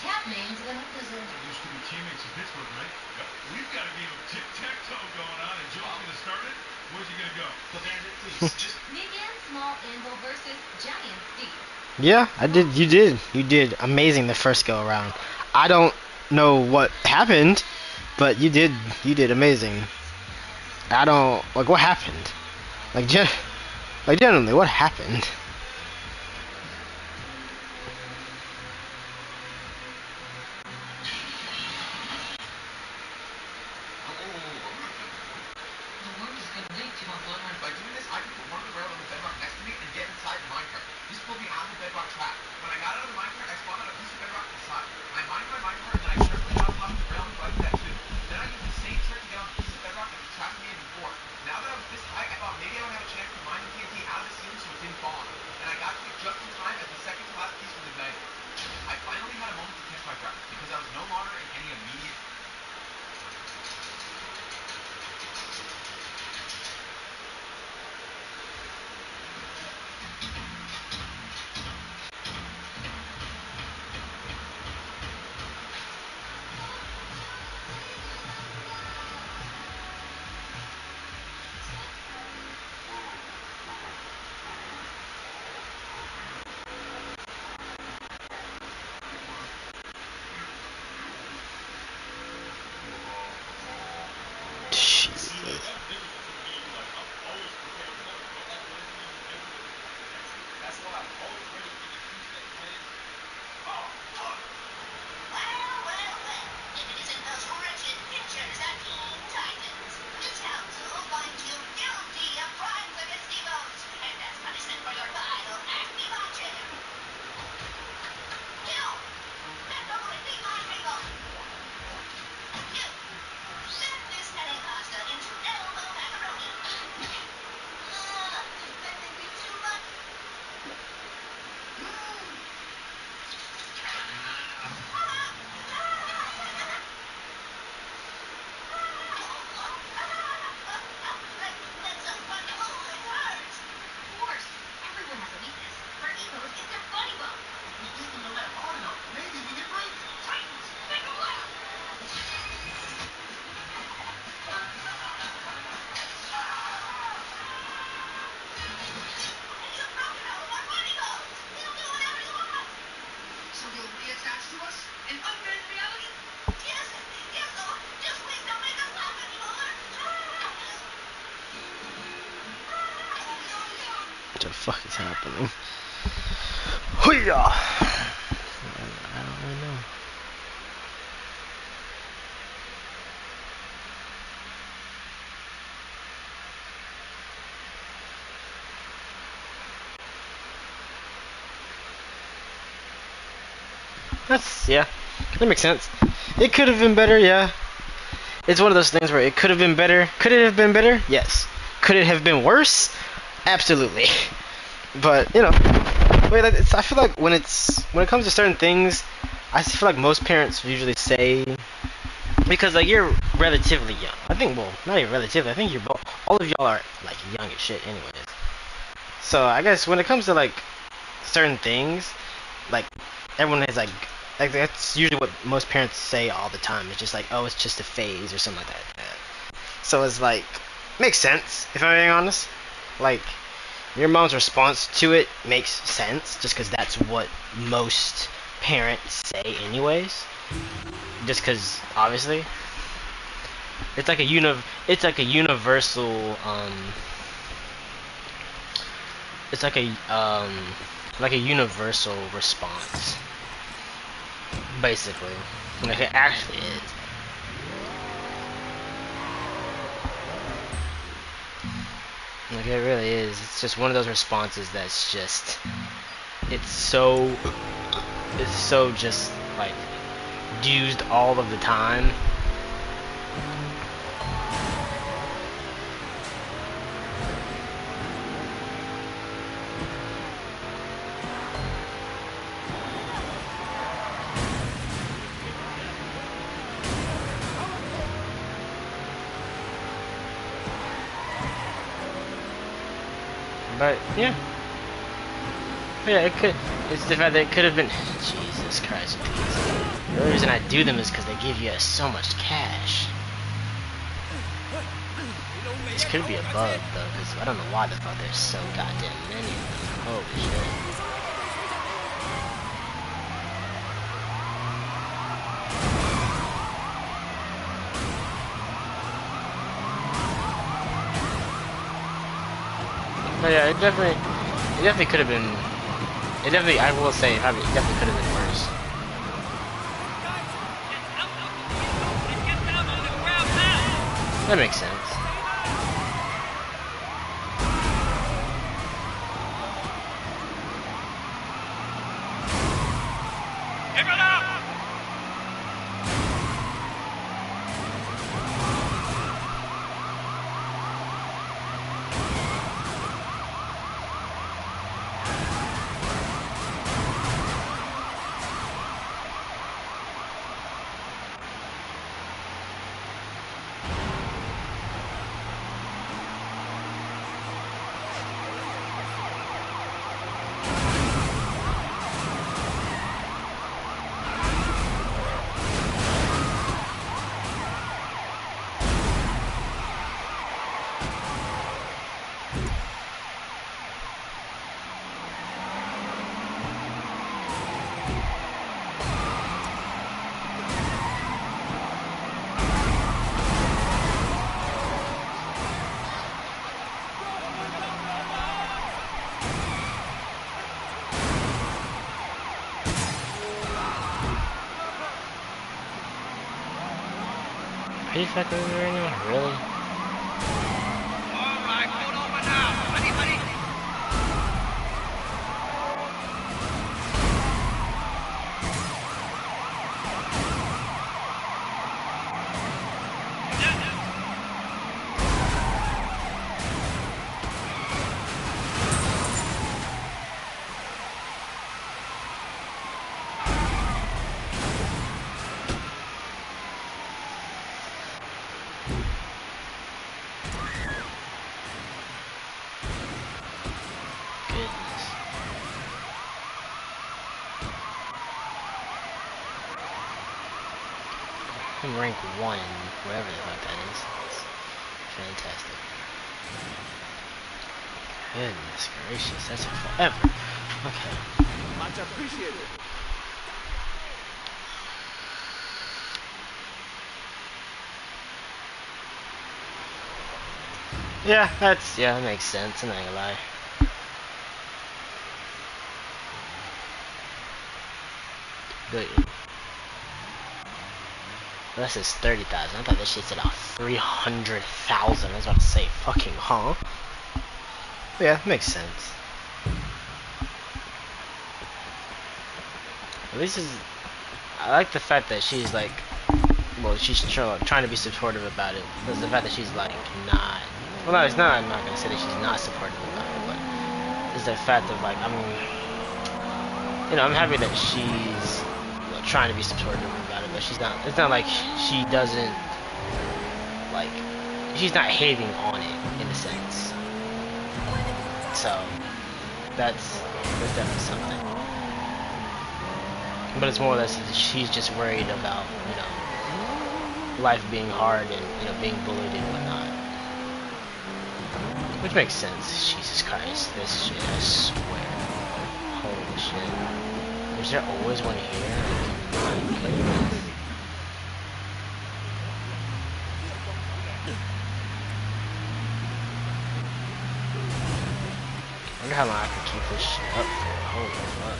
Tap names when it doesn't. Used to be teammates in Pittsburgh, right? Yep. We've got a game of tic-tac-toe going on, and Joe's gonna start it. Where's he gonna go? But Bandit, please, just... Big and small anvil versus giant steel. Yeah, I did. You did amazing the first go around. I don't know what happened, but you did amazing. I don't like what happened. Like genuinely, what happened? The worm is gonna leak. Do you want blood? By doing this, I can put one of the rails on the bedrock next to me and get inside the minecart. This pulled me out of the bedrock trap. When I got out of the minecart, I spawned on a piece of bedrock to the side. I mined my minecart and then I carefully got on top of the rail and collected that too. Then I used the same trick to get on the piece of bedrock that was trapping me in before. Now that I was this high, I thought maybe I would have a chance to mine the TNT out of the ceiling so it didn't fall on me. And I got to it just in time as the second to last piece was ignited. I finally had a moment to catch my breath because I was no longer in any immediate... What the fuck is happening? Hoo-yah! I don't really know. Yeah, that makes sense. It could have been better, yeah. It's one of those things where it could have been better. Could it have been better? Yes. Could it have been worse? Absolutely. But you know, I feel like when it comes to certain things, I feel like most parents usually say, because like you're relatively young. I think, well, not even relatively. I think you're both. All of y'all are like young as shit, anyways. So I guess when it comes to like certain things, like everyone is like that's usually what most parents say all the time. It's just like, oh, it's just a phase or something like that. So it's like makes sense if I'm being honest. Like your mom's response to it makes sense just because that's what most parents say anyways. Just because obviously it's like a universal it's like a universal response basically. Like it actually is. Like it really is. It's just one of those responses that's just it's so just like used all of the time. But yeah. Yeah, it could. It's the fact that it could have been. Jesus Christ, please. The only reason I do them is because they give you so much cash. This could be a bug, though, because I don't know why the fuck there's so goddamn many of them. Holy shit. But yeah, it definitely could have been. I will say, it definitely could have been worse. That makes sense. Are you fucking with me right now? Really? I'm rank 1, whatever the fuck that is. It's fantastic. Goodness gracious, that's forever. Okay. Much appreciated. Yeah, that makes sense, I'm not gonna lie. billion. This is 30,000. I thought this shit said 300,000. I was about to say fucking huh? But yeah, makes sense. At least I like the fact that she's like, well, she's trying to be supportive about it. There's the fact that she's like not. Well, no, it's not. I'm not gonna say that she's not supportive about it, but it's the fact of like I'm happy that she's trying to be supportive about it, but she's not. It's not like she doesn't like. She's not hating on it in a sense. So that's definitely something. But it's more or less she's just worried about life being hard and being bullied and whatnot, which makes sense. Jesus Christ, this shit! I swear, holy shit! Was there always one here? My goodness. I wonder how long I can keep this shit up for. Holy fuck.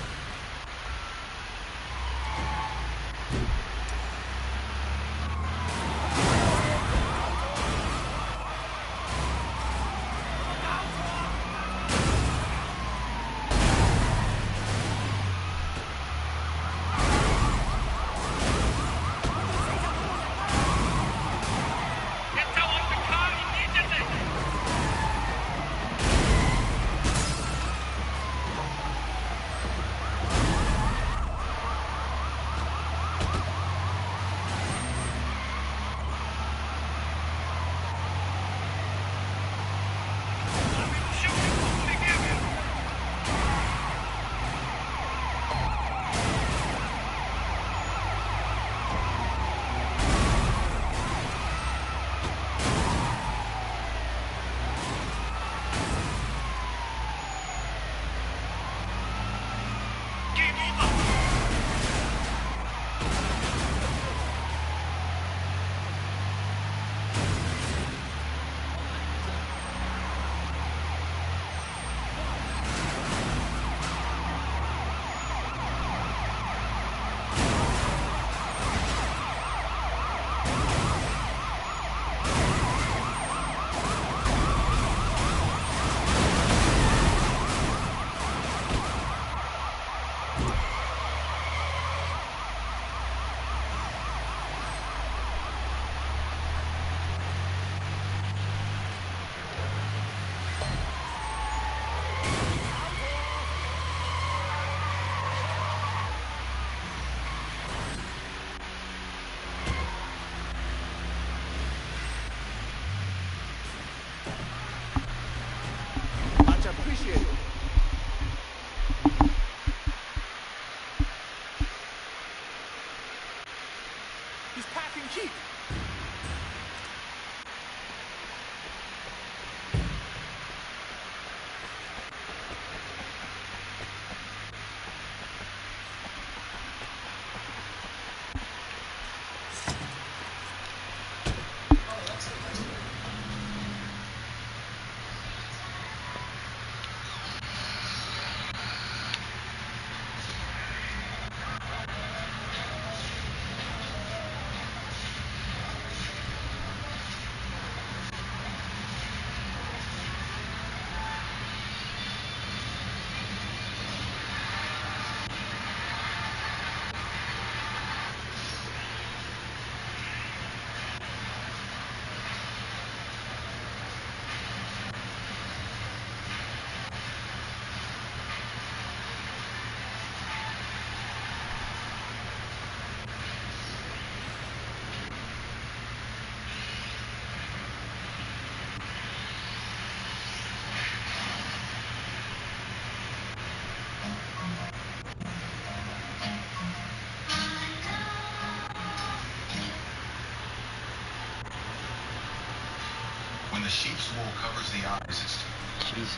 When the sheep's wool covers the eyes, it's... Jesus.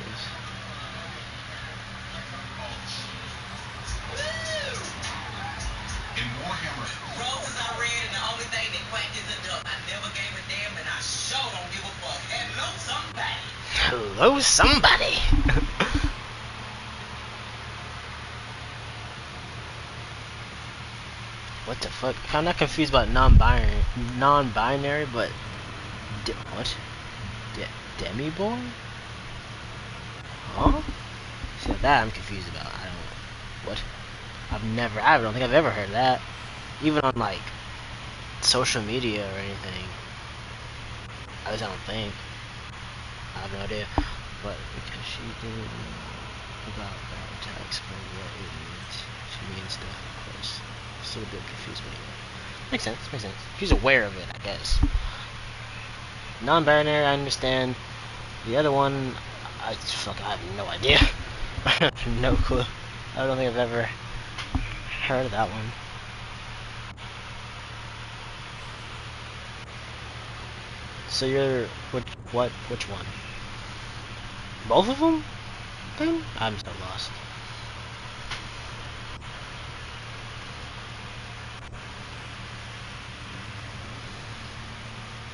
In Warhammer... Roses I read, and the only thing that quacked is a duck. I never gave a damn, and I sure don't give a fuck. Hello, somebody. Hello, somebody. What the fuck? I'm not confused about non-binary, but what? Demi boy? Huh? So that I'm confused about. I don't. What? I don't think I've ever heard that. Even on like social media or anything. At least I don't think. I have no idea. But because she did about that to explain what it means. She means that, of course. Still a bit confused, but anyway. Makes sense, makes sense. She's aware of it, I guess. Non-binary, I understand. The other one, I have no idea. I have no clue. I don't think I've ever heard of that one. So you're which one? Both of them? Then I'm so lost.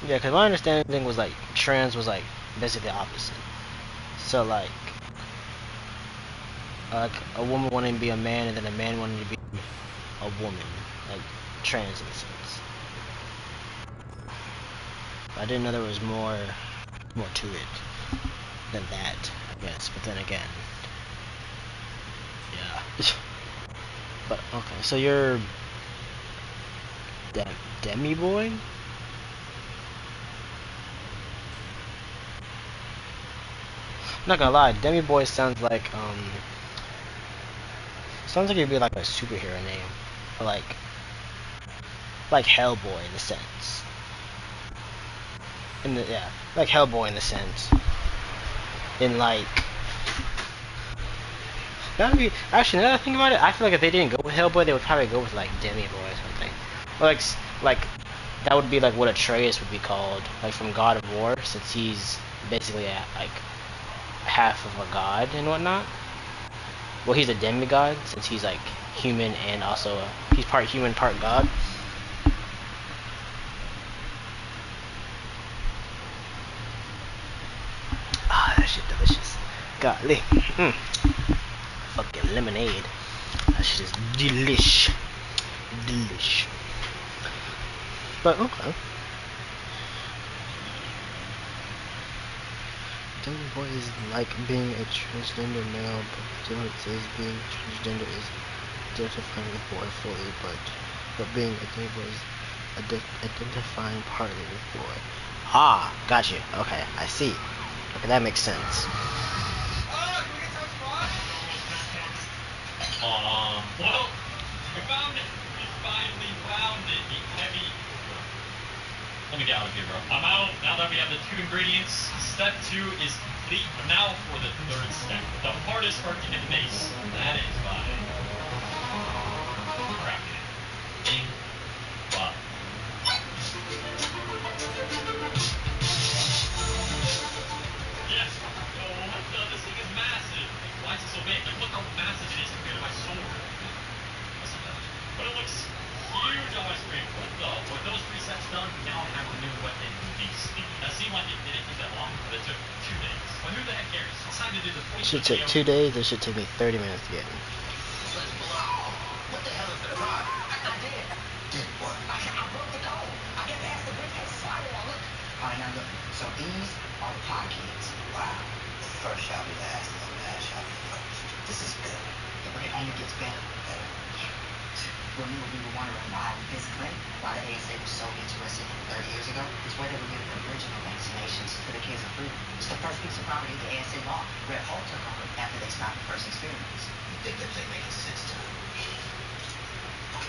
Yeah, because my understanding was like trans was like basically the opposite. So like a woman wanting to be a man and then a man wanting to be a woman, like trans in a sense. I didn't know there was more to it than that, I guess. But then again, yeah. But okay, so you're Demi boy. Not gonna lie, Demi boy sounds like it'd be like a superhero name, or like Hellboy in a sense. Yeah, like Hellboy in a sense. In like, that'd be actually now that I think about it, I feel like if they didn't go with Hellboy, they would probably go with like Demi boy or something. Or like that would be like what Atreus would be called, like from God of War, since he's basically like half of a god and whatnot. Well, he's a demigod since he's like human and also he's part human, part god. Ah, that shit delicious. Golly. Fucking lemonade. That shit is delish. Delish. But okay. Demi boy is like being a transgender male, but the difference is being transgender is identifying with boy fully, but being a demi boy is identifying partly with boy. Ah, gotcha. Okay, I see. Okay, that makes sense. Well, we found it. We finally found it. The heavy. Let me get out of here, bro. I'm out. Now that we have the 2 ingredients, step 2 is complete. Now for the 3rd step. The hardest part to get the mace. That is by cracking it. Bing. Wow. Yes. Oh, what the? This thing is massive. Why is it so big? Like, look how massive it is compared to my sword. That's not that. But it looks huge on my screen. What the? With those 3 sets done, we now have a new weapon, Beastie. That seemed like it didn't take that long, but it took 2 days. But who the heck cares? It's time to do the It should take 2 days. It should take me 30 minutes to get. What the hell is the problem? I did. Did what? I broke the code. I get past the briefcase. Firewall, look. All right, now look. So these are the pod kids. Wow. First shall be last, and last shall be first. This is good. Yeah, but it only gets better. Better. Remember we were wondering why we physically, why the ASA was so interested in 30 years ago? It's where they were giving original vaccinations to the kids of freedom. It's the first piece of property the ASA bought. Red Hall took over after they stopped the first experiments. You think that thing making sense to them?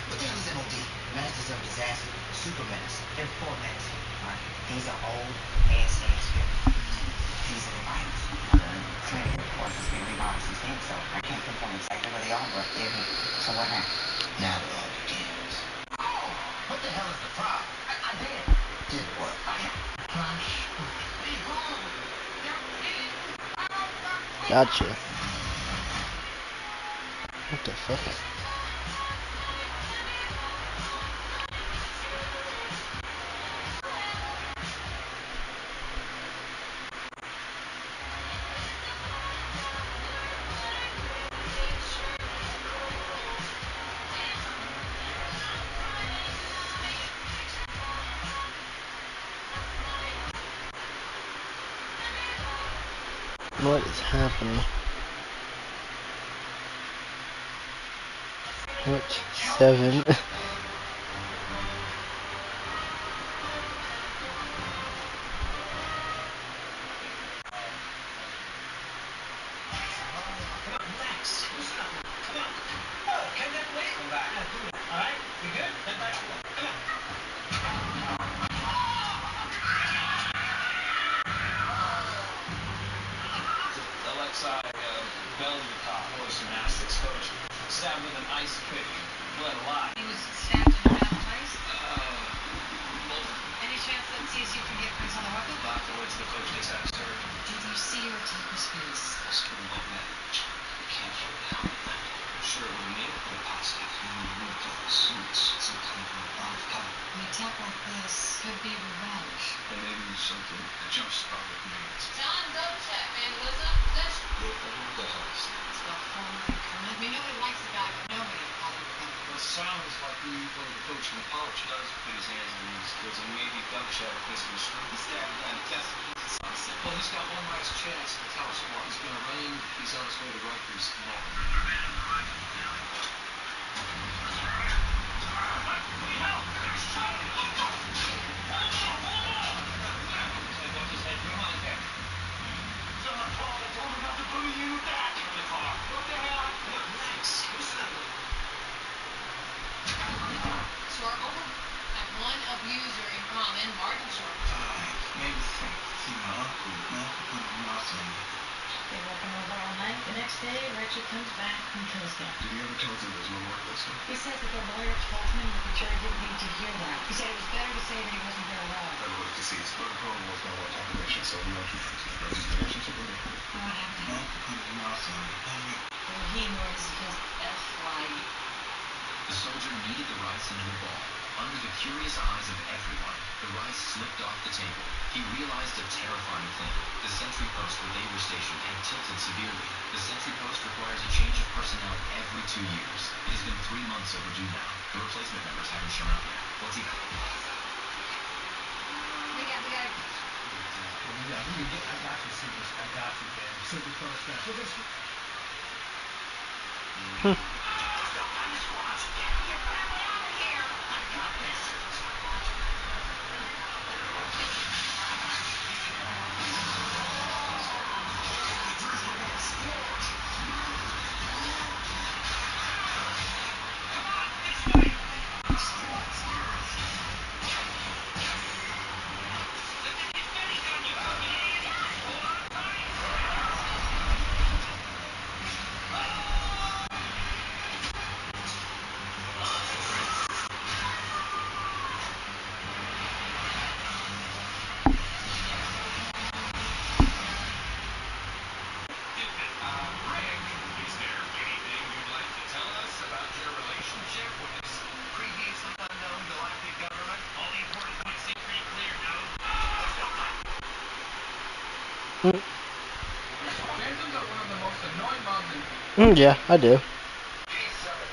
What the hell is MOD? Masters of Disaster. Super Menace. They're 4 menace. Right? These are old ASA experiments. These are the virus. Clearly, of course, it's been remodeled since then, so I can't pinpoint exactly where they are, but they're here. So what now? Now it all begins. Oh! What the hell is the problem? I did. Did what? Flash. Behold! Your king of the... Gotcha. What the fuck? What is happening? What? 7? Lex, loosen up. Come on. Oh, can that wait? Come back. Yeah, do that. All right? You good? Head back to work. Come on. LXI, Bellevue cop, boys gymnastics coach, stabbed with an ice pick. Bled a lot. He was stabbed in the back twice. Multiple. Any chance that CSU could get prints on the weapon? Not to wait till the coach gets out of surgery. Did you see or take his face? I was killed like that. You can't kill that with that. Sure, what do you mean? The pops have moved on the suits. Some kind of round cover. An attack like this could be revenge. And maybe something that jump-started things. John, double check, man. What's up? Possession. What the hell is that? It's about former increment. I mean, nobody likes the guy, but nobody called him a Well, it sounds like we owe the coach an apology. Does put his hands on these kids and maybe dump chat a piece of the street. He stabbed a guy in the chest. Sunset. Well, he's got one last chance to tell us what. He's gonna run. He's on his way to Rikers now. So our over have one abuser in common, Martin Short. Made me think. See, my uncle, man, put a mouth on me. They work him over all night. The next day, Richard comes back and kills them. Did he ever tell them there's no more of that stuff? He says that the lawyer told him that the jury didn't need to hear that. He said it was better to say that he wasn't very well. I know it's deceased, but the problem was not one combination, so we don't keep things. Is his relationship with him? What happened? Man, put a mouth on me. Well, he was just FYE. The soldier kneaded the rice into a ball. Under the curious eyes of everyone, the rice slipped off the table. He realized a terrifying thing. The sentry post where they were stationed had tilted severely. The sentry post requires a change of personnel every 2 years. It has been 3 months overdue now. The replacement members haven't shown up yet. What's he got? We got I got you, Super. I got you, man. Super Post. Rick, is there anything you'd like to tell us about your relationship with this previously unknown galactic government? All the important points seem pretty clear, no? Phantoms are one of the most annoying mobs in... Yeah, I do. P7,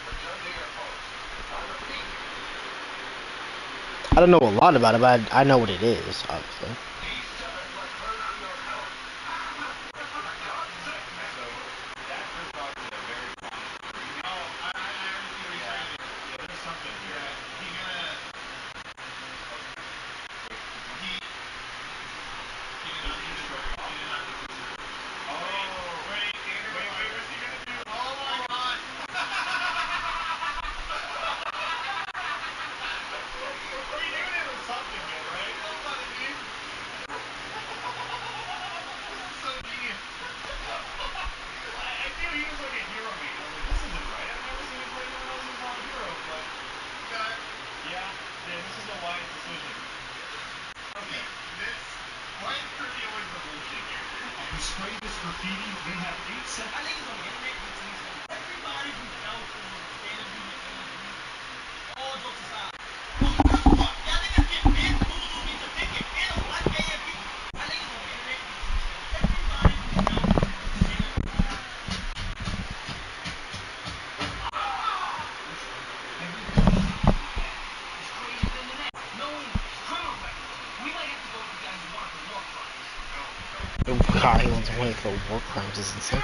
return to your post. I repeat. I don't know a lot about it, but I know what it is, obviously. P7, return to your post. For God's sake, man. So, that first off is a very common theory. Oh, I already see what he's trying to do. Yeah, there's something here. He gonna... He did not do this very well. He did not do this very well. Oh. Wait, what's he gonna do? Oh my God. We knew there was something there, right? You know what I mean? This is so genius. I knew he was like a hero man. I was like, this isn't right. I've never seen him play anyone else who's not a hero, but yeah, this is a wise decision. Okay. Why is Kirby always the bullshit character? You spray this graffiti, they have 8 seconds. I think it's on the internet, but everybody who fell for Phantom Unit AMV, all jokes aside, y'all niggas get bent, Lulu get to pick it, and like AMV. I think it's on the internet, but everybody who fell for Phantom Stranger than the next. Known criminal record. We might have to go with the guy who wanted the war crimes. Oh, God, he wants Wait for war crimes is insane.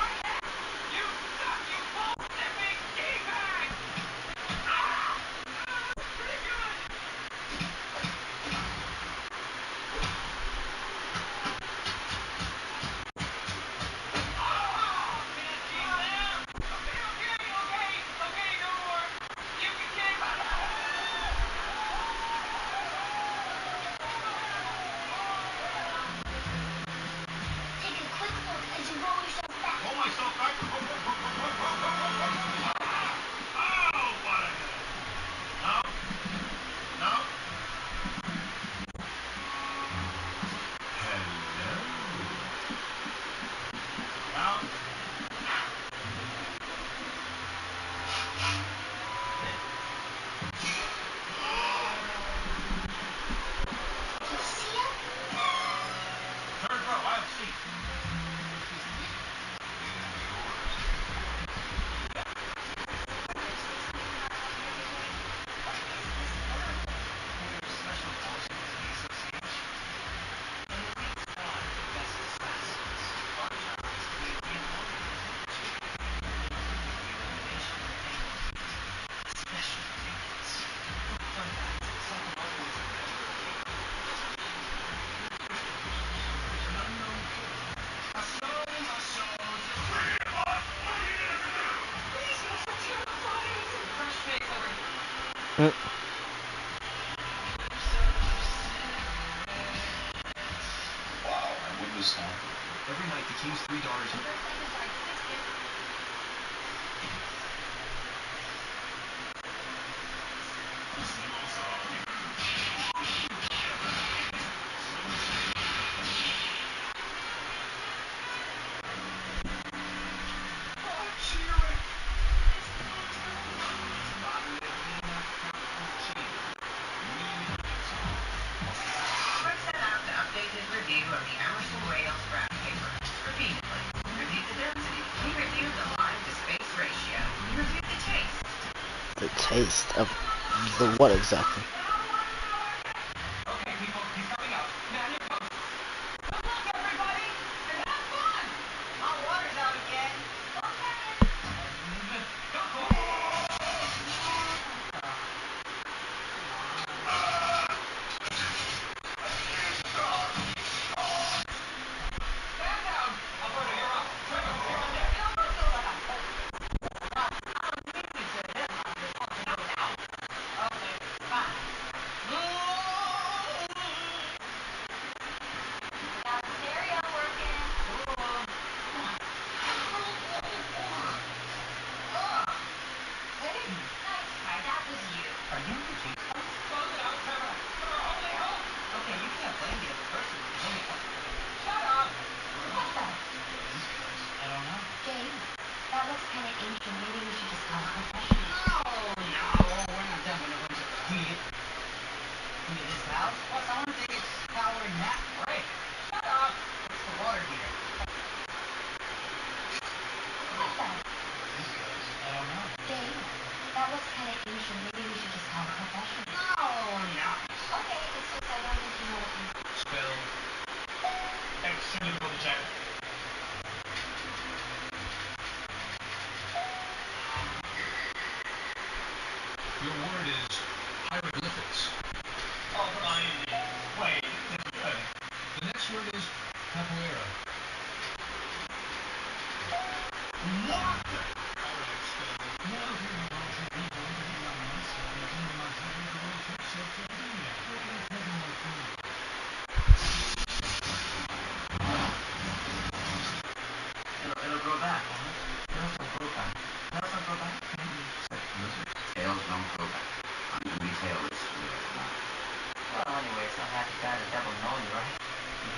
Take a quick look as you roll yourself back. Roll myself back. Oh, what a head. No. No. Hello. Now. Do you see him? Third row, I'll see. Mm. Wow, I witnessed that. Every night, the king's 3 daughters. Rick set out to update his review of the Emerson Rail scrap paper. Repeatedly. He reviewed the density. He reviewed the line-to-space ratio. He reviewed the taste. The taste of the what exactly? Okay, people, he's coming up. Man your post. Good luck, everybody, and have fun! Hot water's out again. Stand down! Alberto, you're up. Trevor, you're on deck. Okay, fine. Got stereo working. Hey, Nice try. That was you. are you on vacation? Close it out, Trevor. Trevor, only hope. Okay, you can't blame the other person. Shut up! What the? I don't know. Dave, that looks kind of ancient. Maybe we should just call a professional. No, we're not done with a bunch of who need his pals. Plus, I want to take his powering nap break. Shut up! What's the water heater? What the? These guys. I don't know. Dave, that looks kind of ancient. Maybe we should just call a professional. No. Okay, it's just I don't think you know what you... Spill. Hey, send him to the check. Your word is hieroglyphics. Oh, come on, easy. Wait, this is good. The next word is capoeira. What? It'll grow back, won't it? Nails don't grow back. Nails don't grow back? Lizards' tails don't grow back. I'm gonna be tailless for now. Well, anyway, it's not half as bad as Devil Knowing, right?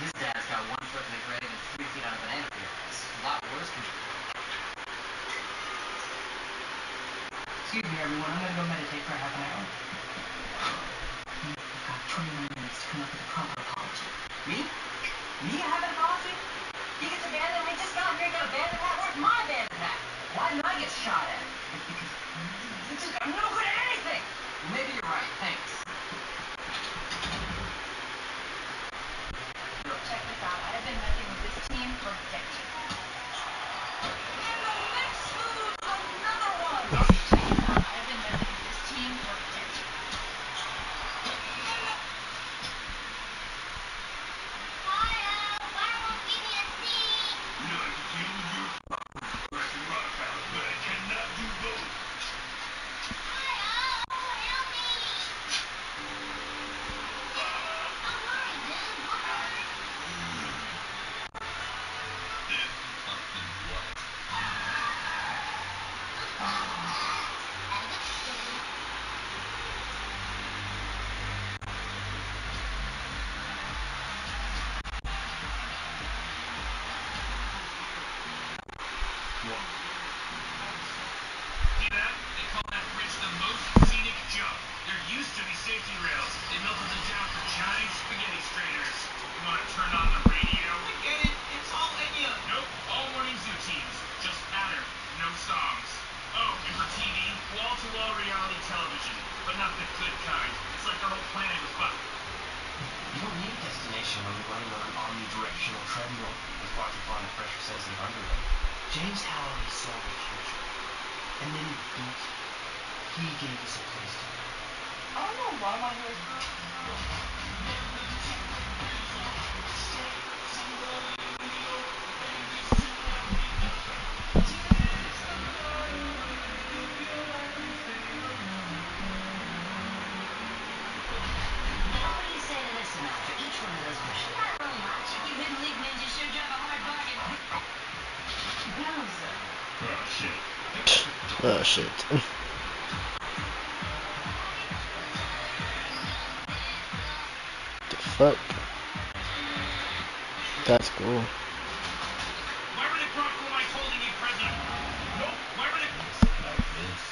His dad's got 1 foot in the grave and 3 feet on a banana peel. It's a lot worse than... Excuse me, everyone. I'm gonna go meditate for half an hour. You've got 29 minutes to come up with a proper apology. Me? Me have an apology? He gets abandoned. We just got here and got abandoned. Where's my abandoned hat? Why didn't I get shot at? It's because I'm no good at anything. Well, maybe you're right. Thanks. Check this out. I've been messing with this team for decades. See that? They call that bridge the most scenic jump. There used to be safety rails. They melted them down for giant spaghetti strainers. You want to turn on the radio? I get it. It's all Enya. Nope. All morning zoo teams. Just pattern. No songs. Oh, and for TV, wall-to-wall reality television. But not the good kind. It's like the whole planet was fucked. You don't need a destination when you're running on an omnidirectional treadmill with quadrifon and pressure-sensitive underlay. James Howard saw the future, and then he built it. He gave us a place to live. I don't know why my hair is... What do you say to this amount for each one of those brushes? Not real much. You hidden league ninjas sure drive a hard bargain. Wowza. Oh, shit. Oh shit. The fuck? That's cool. Why were they proclamized holding you prisoner? Nope. Why were they... Like this.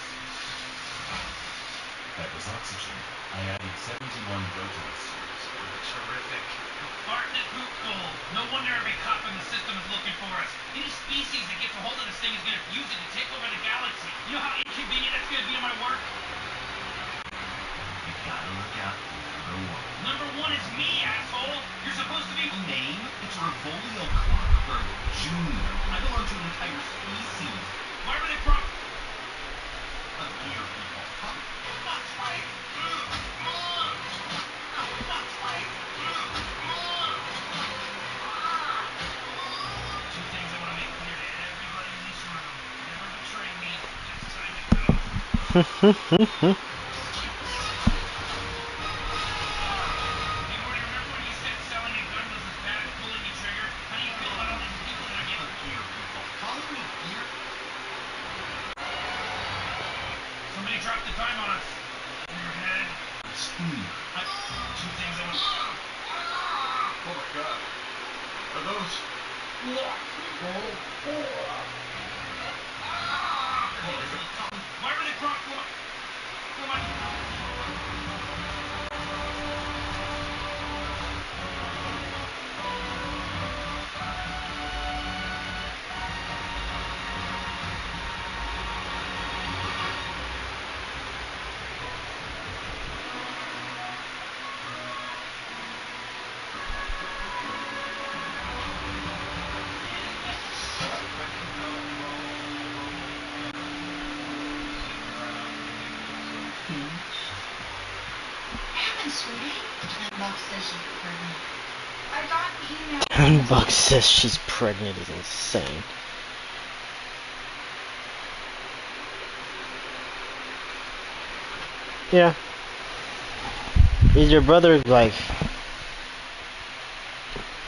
That was oxygen. I added 71 rotates to it. Terrific. Farting at poop full. No wonder every cop in the system is looking for us. Any species that gets a hold of this thing is gonna use it to take over the galaxy. You know how inconvenient that's gonna be in my work? You gotta look out for number one. Number one is me, asshole. You're supposed to be... Name? It's Revolio Clockberg Jr. I belong to an entire species Why were they of gear people. Huh? Not twice. Not twice. Two things I want to make clear to everybody in this room. Never betray me. It's time to go. Hey, Morty, remember when you said selling a gun was as bad as pulling the trigger? How do you feel about all these people that are getting... Gear people. Calling me gear? Somebody dropped the dime on us. In your head. Steve. Two things I want... Oh my god. Are those... Why were they Heaven, sweetie. That box says she's pregnant. I got an email. Buck says she's pregnant is insane. Yeah. Is your brother like...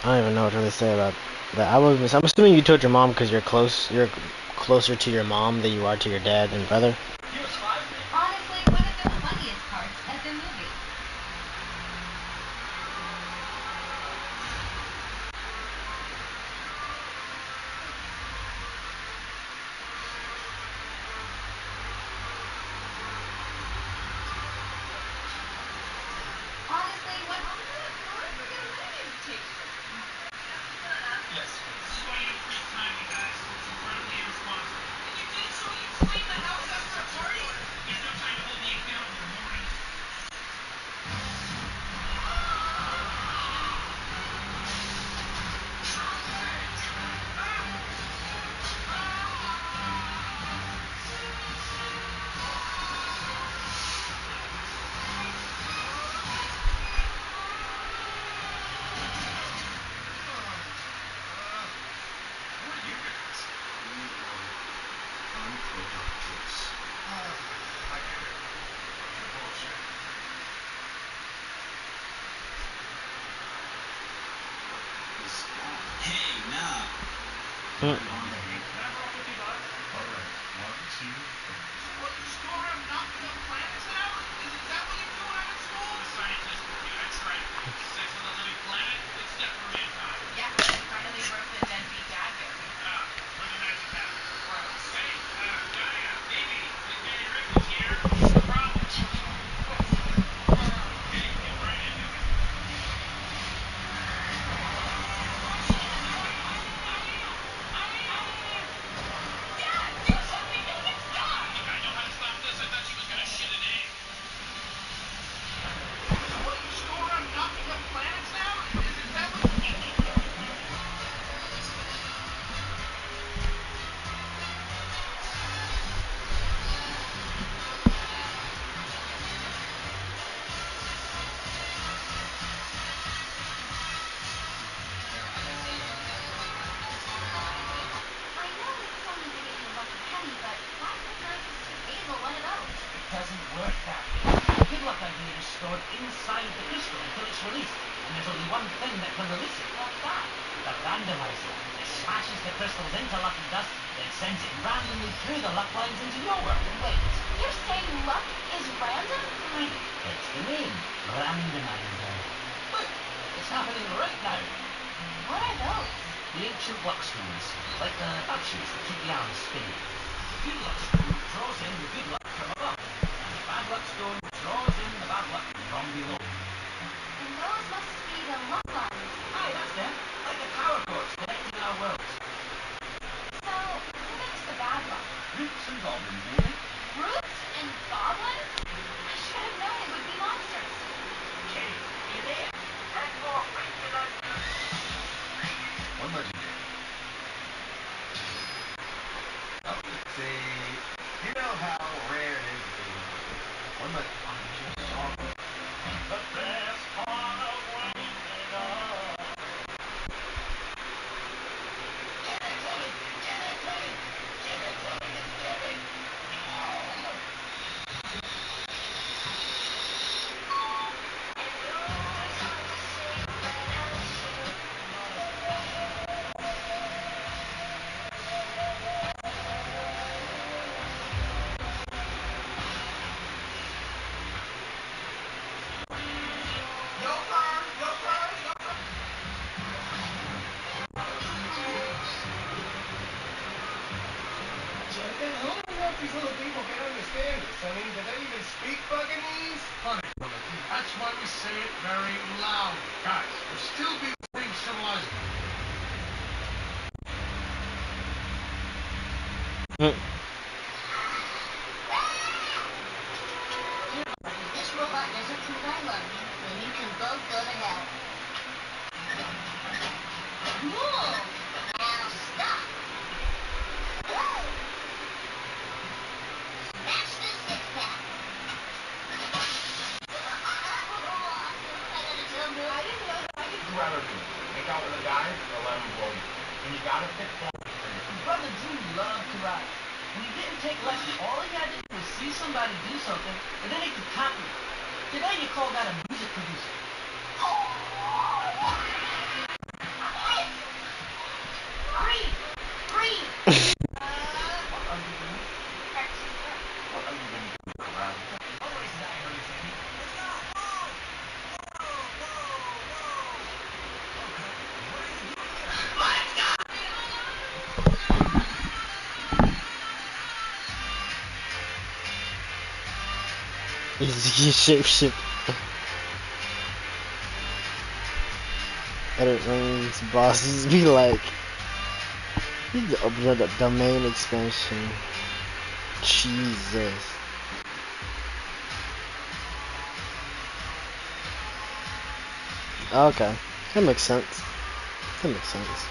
I don't even know what to really say about that. I'm assuming you told your mom because you're closer to your mom than you are to your dad and brother. Honestly, one of the funniest parts of the movie. Honestly, what... Yes. This is why you don't freeze time, you guys. It's incredibly irresponsible. And you did it so you'd clean the house after a party? There's no time to hold me accountable, Morty. Who are you guys? We are unproductives. I get it. Bunch of bullshit. This guy. Hey, nah. Can I borrow $50? Alright, 1, 2, 3. So what, you just go around knocking up planets now? Is that what you do when I'm in school? I'm a scientist, Morty. I tried it. Sex on a living planet? Big step for mankind. Yeah, and finally broke the deadbeat dad barrier. Ah, where'd the magic happen? Well, stored inside the crystal until it's released. And there's only one thing that can release it. What's that? The randomizer. It smashes the crystals into lucky dust, then sends it randomly through the luck lines into your world. Wait, you're saying luck is random? Right. It's the name. Randomizer. Look, it's happening right now. What are those? The ancient luck stones, like the batteries that keep the arms spinning. The good luck stone draws in the good luck from above, and the bad luck stone draws in the bad luck from below. And those must be the luck lines. Aye, that's them. Like the power cords connecting our worlds. So, who makes the bad luck? Roots and goblins, maybe? Roots and goblins? I should have known it would be monsters. Jenny, are you there? One legendary. Oh, let's see. You know how rare it is to see one legendary. I'm just sorry. The best part of waking up. Jonathan, how do we help these little people get understand this? I mean, do they even speak Buccaneese? Funny, that's why we say it very loud. Guys, we're still being civilized. This robot doesn't prove I love you, then you can both go to hell. Whoa! Now stop! Whoa! Smash the six-pack! I gotta tell Bill. I didn't know that I could... Who'd you rather do? Make out with a guy or let him blow you? And you gotta pick both. Brother Drew loved to ride. When he didn't take lessons, all he had to do was see somebody do something, and then he could copy it. Today you call that a music producer. Green! Green! What are you doing? What are you doing around? What race is that, Harry Sammy? Let's go! He's shapeshift. Edit rings, bosses be like, you need to upload a domain expansion. Jesus. Okay, that makes sense. That makes sense.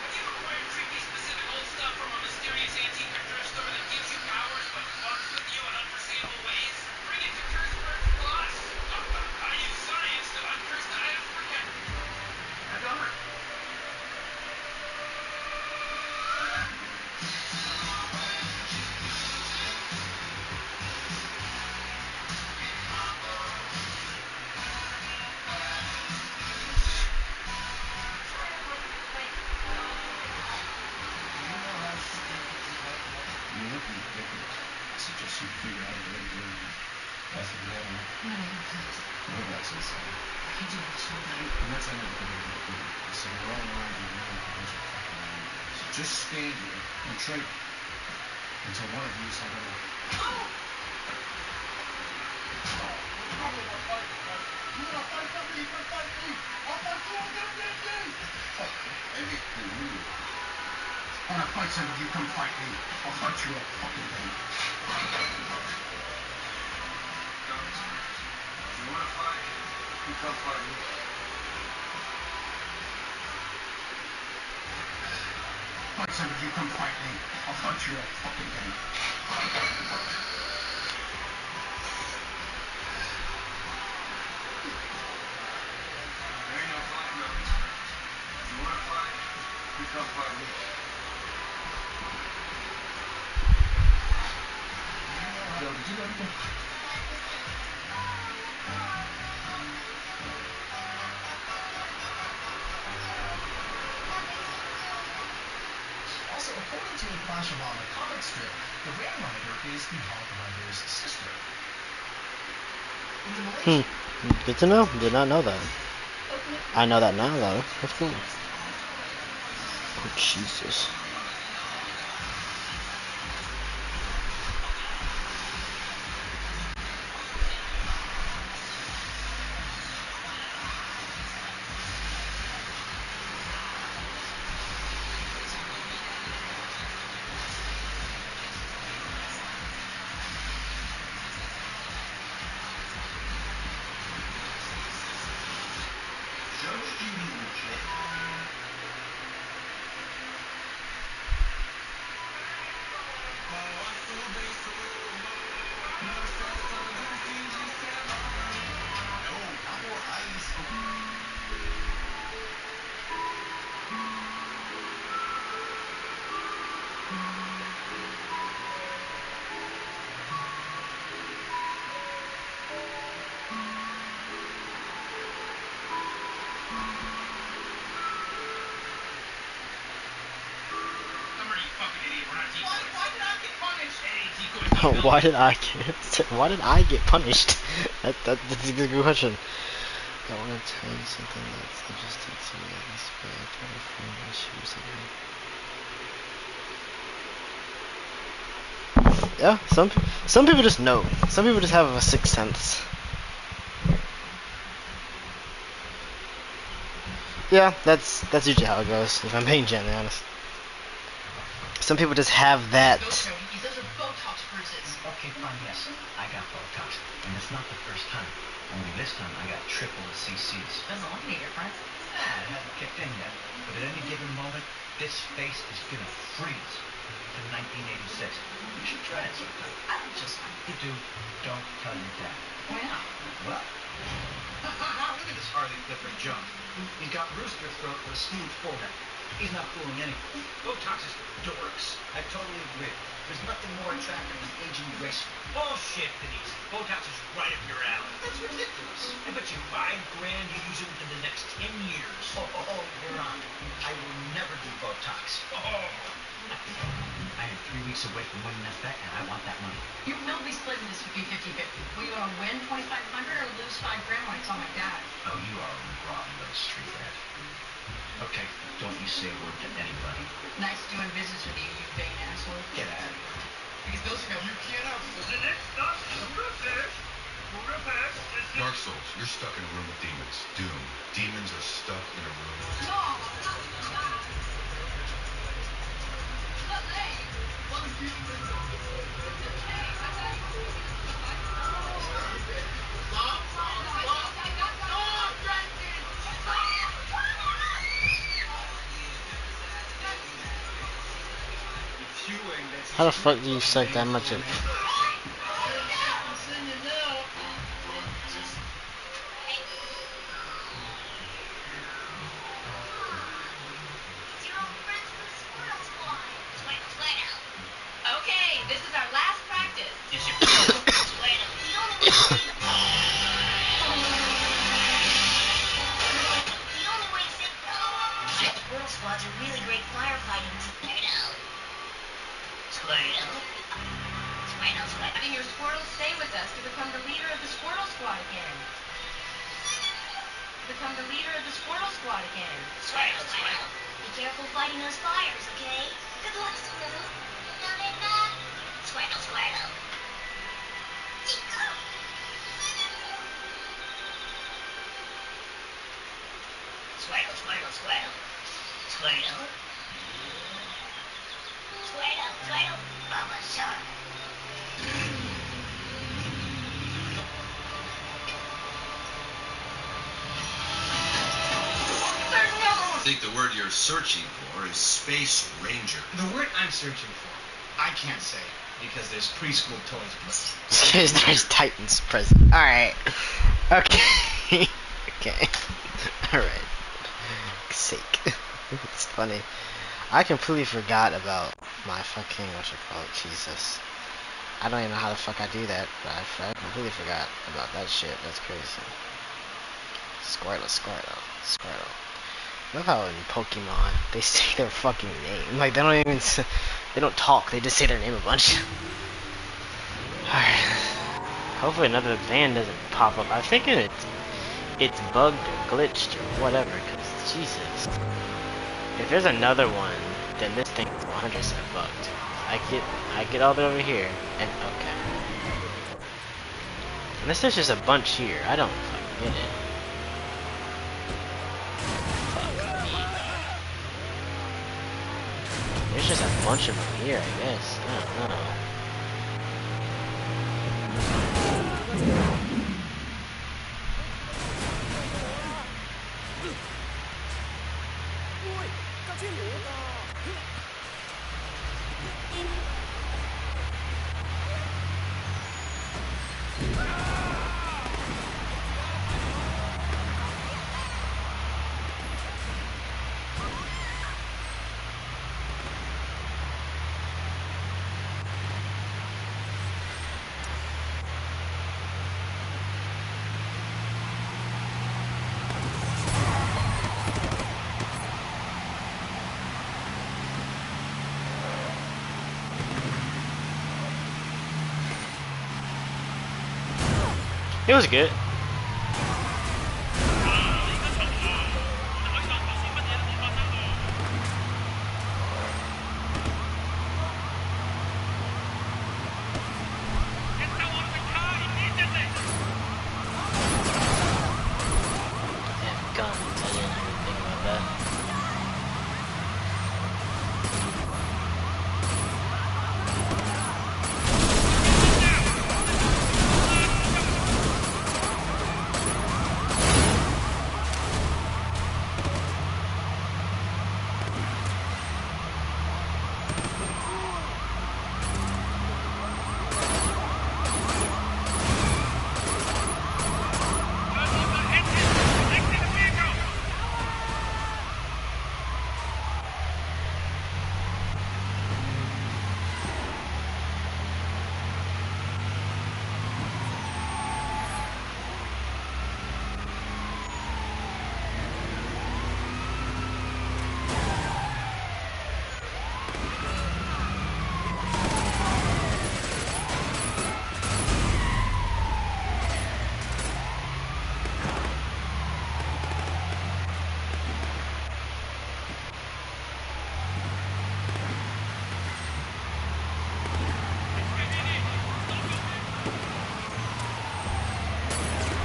Have you acquired creepy specific old stuff from a mysterious antique or thrift store that gives you powers but fucks with you in unforeseeable ways? Bring it to Curseburg Plus! I use science to hunt cursed items for cat. I don't. You're looking ridiculous. I suggest you figure out a way to do it. That's what you have. Well, that's insane. I can do it so bad. And that's not what you're going to do. So you're all around you really a bunch of fucking idiots. So just stand here and trade until one of you is like, you wanna fight somebody, you can fight me. I'll fight you, I'll get me. Fuck, baby. Hey, you. Wanna fight somebody, you come fight me. I'll fight you all fucking day. You wanna fight? You come fight me. Fight somebody, you come fight me. I'll fight you all fucking day. There ain't no fight, Milton. Also, according to a Flash-O-Rama comic strip, the Ram Rider is the Hulk Rider's sister. In the Malaysian Good to know. Did not know that. I know that now, though. That's cool. Oh, Jesus. Why did I get punished? That's a good question. I want to tell you something that's interesting to me. This way I try to find issues. Yeah, some people just know. Some people just have a sixth sense. Yeah, that's usually how it goes. If I'm being genuinely honest. Some people just have that. Those are Botox bruises. Okay, fine, yes. I got Botox. And it's not the first time. Only this time I got triple the CCs. Doesn't look any different. It hasn't kicked in yet. But at any given moment, this face is gonna freeze to 1986. You should try it sometime. I don't feel fine. You do. Don't tell your dad. Why not? What? Look at this Harley Clifford junk. He's got rooster throat with a smooth forehead. He's not fooling anyone. Botox is for dorks. I totally agree. There's nothing more attractive than aging gracefully. Bullshit, Denise. Botox is right up your alley. That's ridiculous. I bet you $5,000 you use it within the next 10 years. You're on. I will never do Botox. I am 3 weeks away from winning that bet, and I want that money. You will be splitting this with me 50-50. Will you want to win $2,500 or lose $5,000 when I tell my dad? Oh, you are a rotten little street rat. Okay, don't you say a word to anybody. Nice doing business with you, you vain asshole. Get out of here. Because those are You can't have the next stop, Budapest. Budapest. Dark Souls, you're stuck in a room with demons. Doom, demons are stuck in a room. No, not God. But hey, what was you doing? Hey, I thought you were doing this stuff. How the fuck do you suck that much of? Okay, this is our last practice. Squirrel squads are really great firefighting. Squirtle. Having your squirrel stay with us to become the leader of the squirrel squad again. Become the leader of the squirrel squad again. Squirtle. Be careful fighting those fires, okay? Good luck, Squirtle. Squirtle. Chico. Squirtle. Bubba Shark. I think the word you're searching for is Space Ranger. The word I'm searching for, I can't say, because there's preschool toys. There's Titans present. Alright. Okay. Okay. Alright. Sake. It's funny. I completely forgot about my fucking, whatchamacallit, Jesus. I don't even know how the fuck I do that, but I completely forgot about that shit. That's crazy. Squirtle, Squirtle, Squirtle. I love how in Pokemon they say their fucking name. Like they don't even they don't talk. They just say their name a bunch. Alright. Hopefully another van doesn't pop up. I'm thinking it's bugged or glitched or whatever. Cause Jesus, if there's another one, then this thing is 100% bugged. I get all the way over here and okay. Unless there's just a bunch here, I don't fucking get it. There's just a bunch of them here, I guess. I don't know. It was good.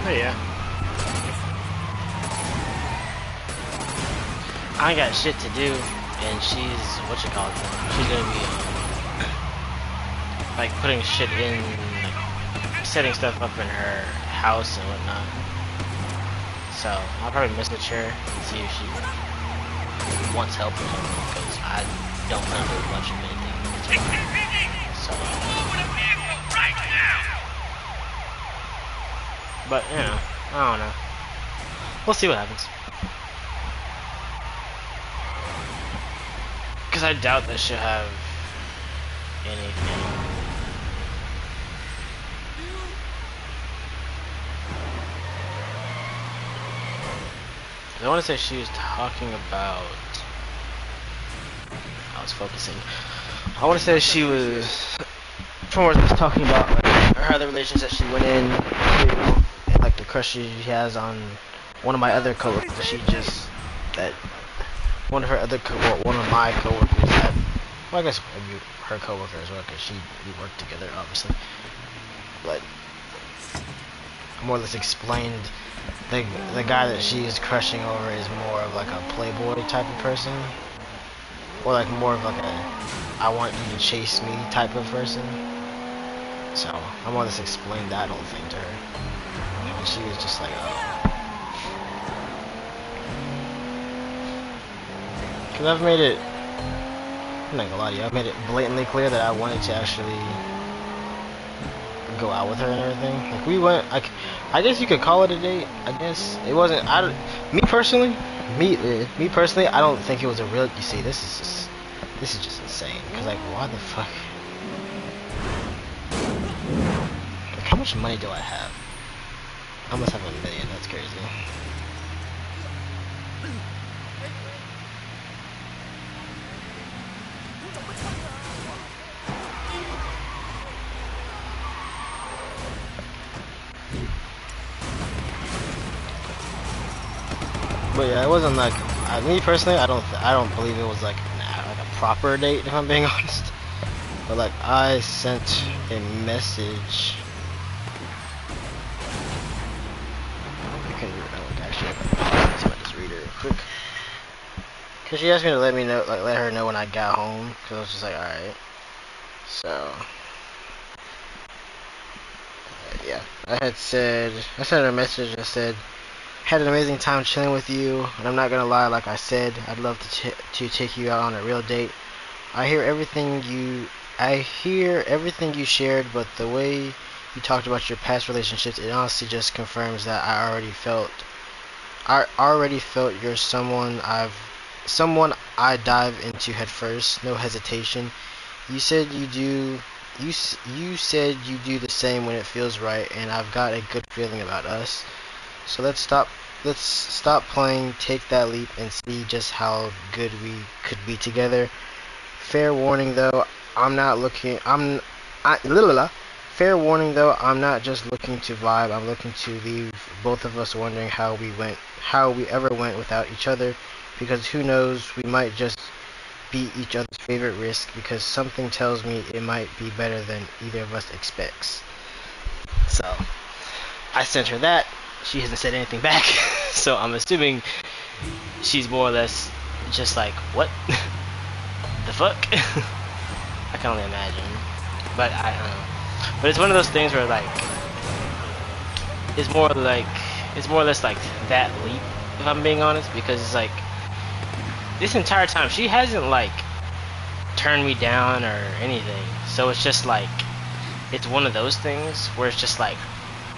Oh yeah. I ain't got shit to do, and she's she's gonna be like putting shit in, like setting stuff up in her house and whatnot. So I'll probably message her and see if she wants help or something, because I don't plan on doing much of anything. So. But, you know, I don't know. We'll see what happens. Because I doubt that she'll have anything. I want to say she was talking about... I was focusing. I want to say she was... From what I was talking about, like, her other relations that she went in to, and like the crush she has on one of my other coworkers. One of my coworkers that, well, I guess maybe her coworker as well, because we worked together, obviously. But more or less explained the guy that she is crushing over is more of like a playboy type of person, or like more of like a I want you to chase me type of person. So I more or less explained that whole thing to her, and she was just like, oh. Because I've made it, I'm not gonna lie to you, I've made it blatantly clear that I wanted to actually go out with her and everything. Like, we went, like, I guess you could call it a date, I guess. It wasn't, me personally, I don't think it was a real, you see, this is just insane. Because, like, why the fuck? much money do I have? I must have $1 million. That's crazy. But yeah, it wasn't like me personally. I don't believe it was like like a proper date, if I'm being honest. But like I sent a message. I can actually just read it real quick. Cause she asked me to let me know, like let her know when I got home. Cause I was just like, all right. So yeah, I sent her a message that said, had an amazing time chilling with you, and I'm not gonna lie, like I said, I'd love to take you out on a real date. I hear everything you shared, but the way you talked about your past relationships, it honestly just confirms that I already felt you're someone I dive into head first, no hesitation. You said you said you do the same when it feels right, and I've got a good feeling about us. So let's stop playing, take that leap and see just how good we could be together. Fair warning though, I'm not looking I la, la, la. Fair warning though, I'm not just looking to vibe, I'm looking to leave both of us wondering how we ever went without each other, because who knows, we might just be each other's favorite risk, because something tells me it might be better than either of us expects. So I sent her that. She hasn't said anything back, so I'm assuming she's more or less just like, what the fuck? I can only imagine. But I don't know. But it's one of those things where like it's more or less like that leap, if I'm being honest, because it's like this entire time she hasn't like turned me down or anything. So it's just like it's one of those things where it's just like,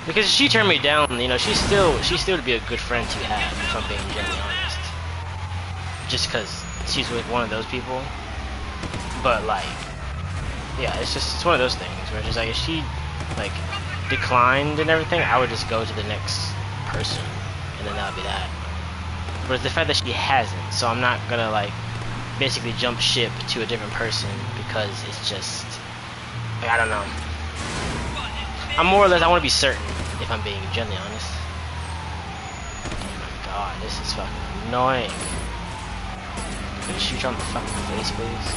because if she turned me down, you know, she's still would be a good friend to have, if I'm being genuinely honest. Just because she's with one of those people. But like, yeah, it's one of those things where it's just like if she like declined and everything, I would just go to the next person, and then that would be that. But it's the fact that she hasn't, so I'm not gonna like basically jump ship to a different person because it's just like, I don't know. I'm more or less, I want to be certain, if I'm being genuinely honest. Oh my god, this is fucking annoying. Can you shoot her on the fucking face, please?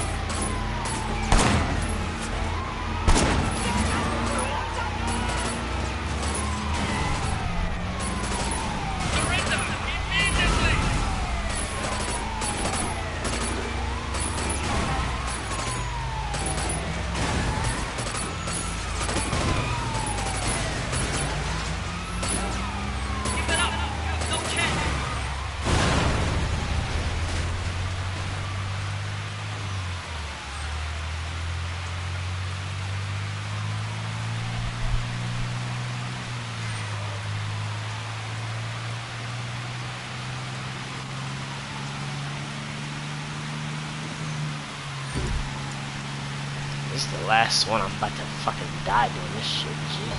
This is the last one. I'm about to fucking die doing this shit. Jesus.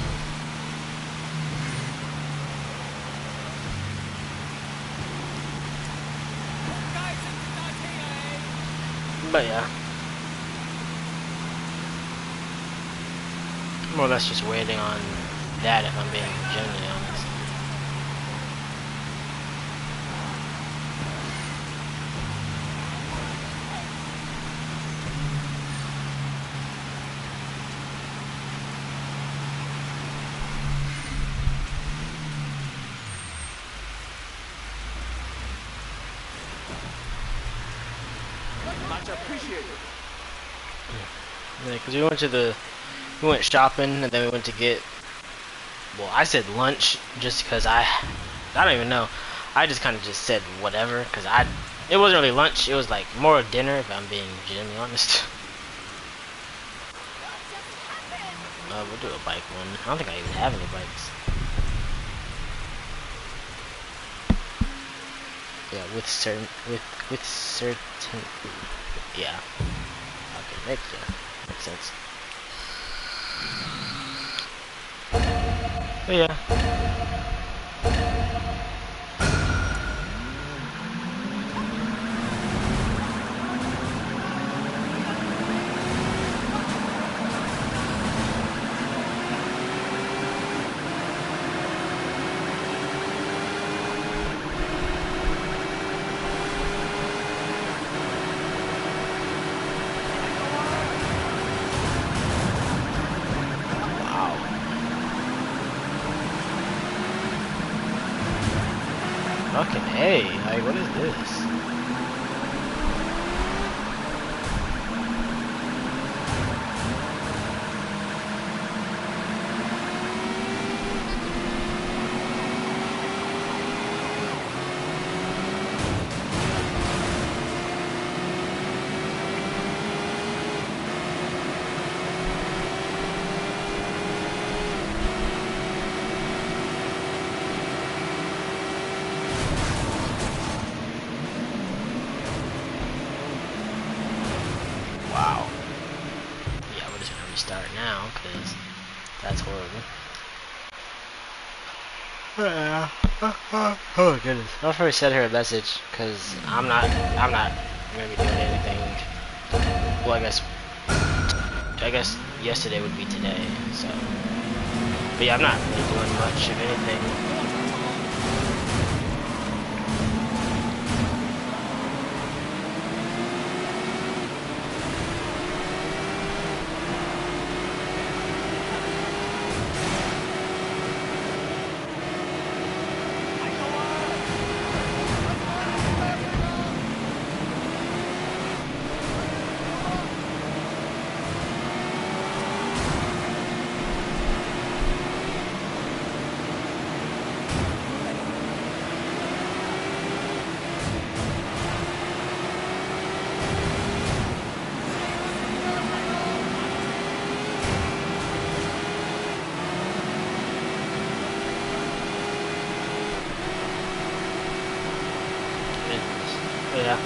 But yeah. More or less just waiting on that, if I'm being genuinely honest. Much appreciated. Yeah, because we went shopping and then we went to get, well, I said lunch just because I don't even know. I just kind of just said whatever because it wasn't really lunch. It was like more of dinner, if I'm being genuinely honest. We'll do a bike one. I don't think I even have any bikes. Yeah, with certain, yeah. Okay, makes sense. But yeah. Fucking A, like what is this? Wow. Yeah, we're just gonna restart now, because that's horrible. Yeah. Oh goodness. I'll probably send her a message, because I'm not gonna be doing anything. Well, I guess yesterday would be today, so. But yeah, I'm not really doing much of anything. Yeah,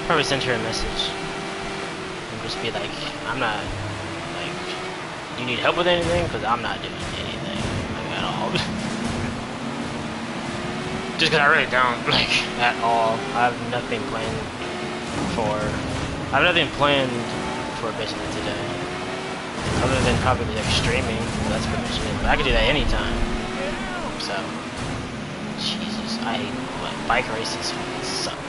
probably send her a message and just be like, I'm not, like, you need help with anything? Because I'm not doing anything, like, at all. Just because I really don't, like, at all. I have nothing planned for basically today. Other than probably like streaming, that's pretty much it. But I can do that anytime. So, Jesus, I hate bike races fucking suck.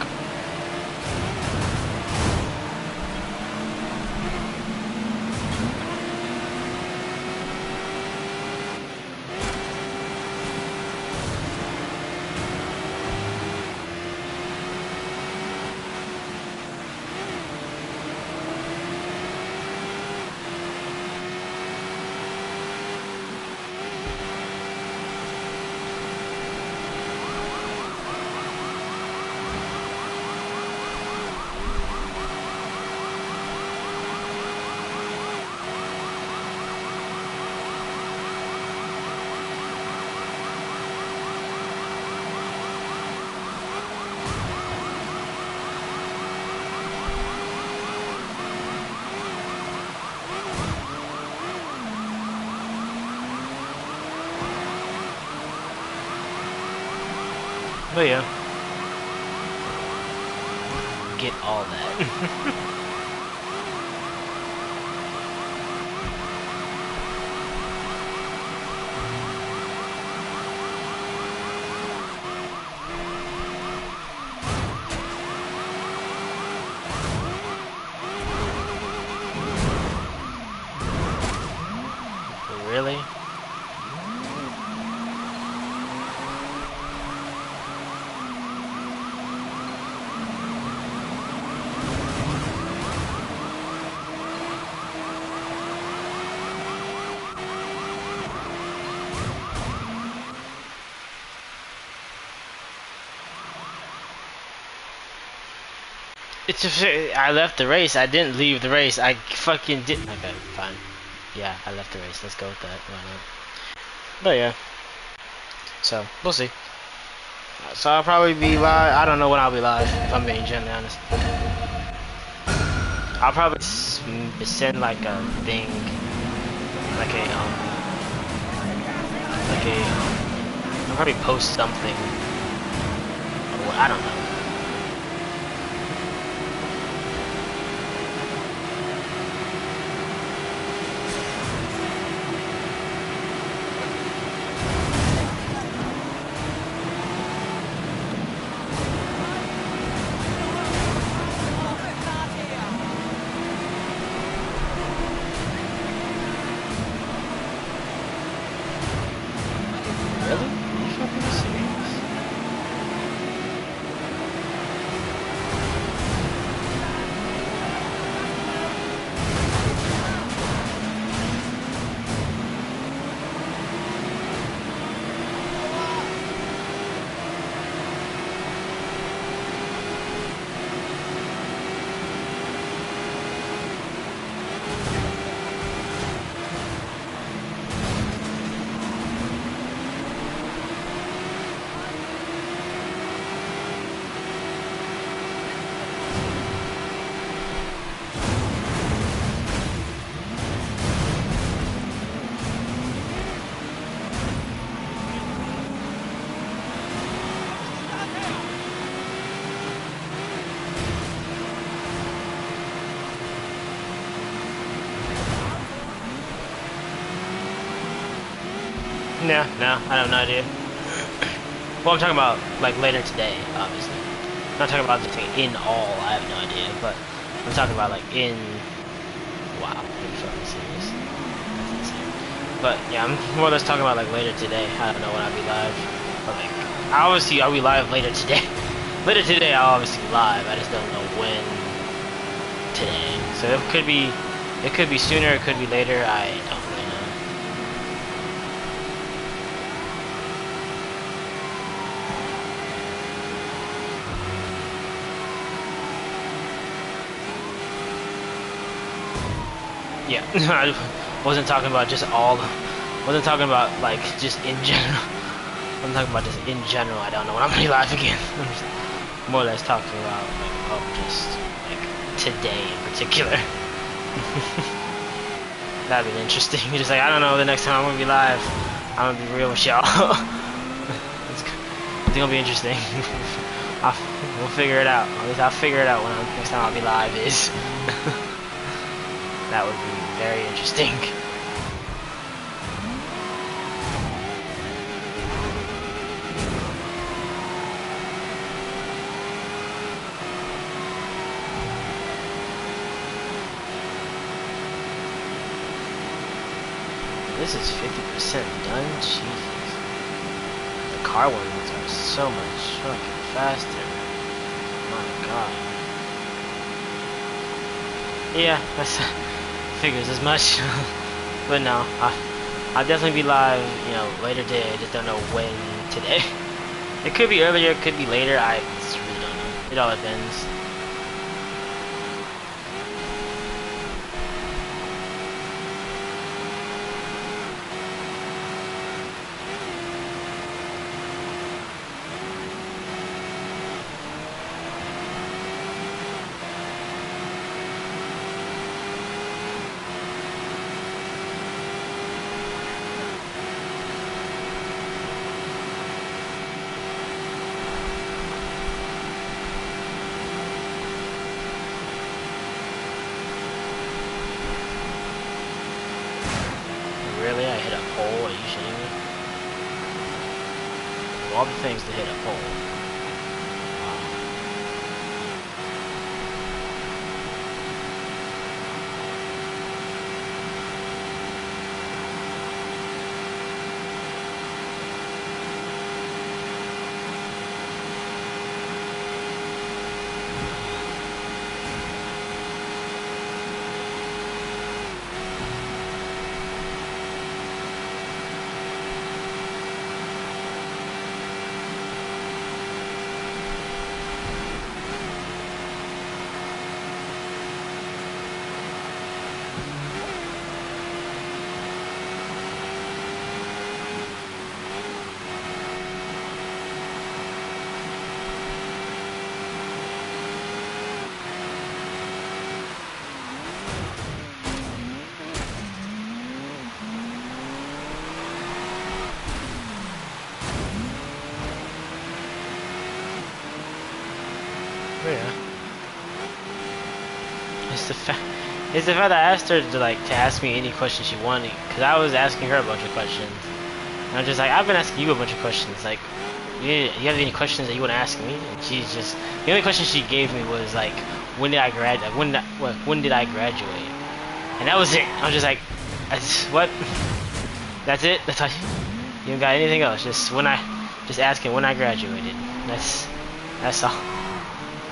But yeah, get all that. Really? It's just, I left the race. I didn't leave the race. I fucking did. Okay, fine. Yeah, I left the race. Let's go with that. Why not? But yeah. So, we'll see. So I'll probably be live. I don't know when I'll be live, if I'm being genuinely honest. I'll probably send like a thing, like a a, I'll probably post something. Or I don't know. Really? Are you fucking serious? No, I have no idea. Well, I'm talking about like later today, obviously. I'm not talking about the thing in all. I have no idea, but I'm talking about like in. Wow, are you fucking serious? That's insane. But yeah, I'm more or less talking about like later today. I don't know when I'll be live, but like obviously I'll be live later today. Later today I'll obviously be live. I just don't know when today. So it could be sooner. It could be later. I don't really know. Yeah, I wasn't talking about just all. Wasn't talking about like just in general. I'm talking about just in general. I don't know when I'm gonna be live again. I'm just more or less talking about like just like today in particular. That'd be interesting. You're just like I don't know the next time I'm gonna be live. I'm gonna be real with y'all. I think it'll be interesting. We'll figure it out. At least I'll figure it out when next time I'll be live is. That would be very interesting. This is 50% done? Jesus. The car ones are so much fucking faster. My god. Yeah, that's figures as much. But no, I'll definitely be live, you know, later today. I just don't know when today. It could be earlier, it could be later. I just really don't know. It all depends. Really? I hit a pole? Are you shitting me? Of all the things to hit a pole. It's the fact. It's the fact that I asked her to like to ask me any questions she wanted, because I was asking her a bunch of questions. And I'm just like, I've been asking you a bunch of questions. Like, you have any questions that you want to ask me? And she's just the only question she gave me was like, when did I graduate? When did I graduate? And that was it. I was just like, what? That's it. That's all. You don't got anything else? Just asking when I graduated. That's all.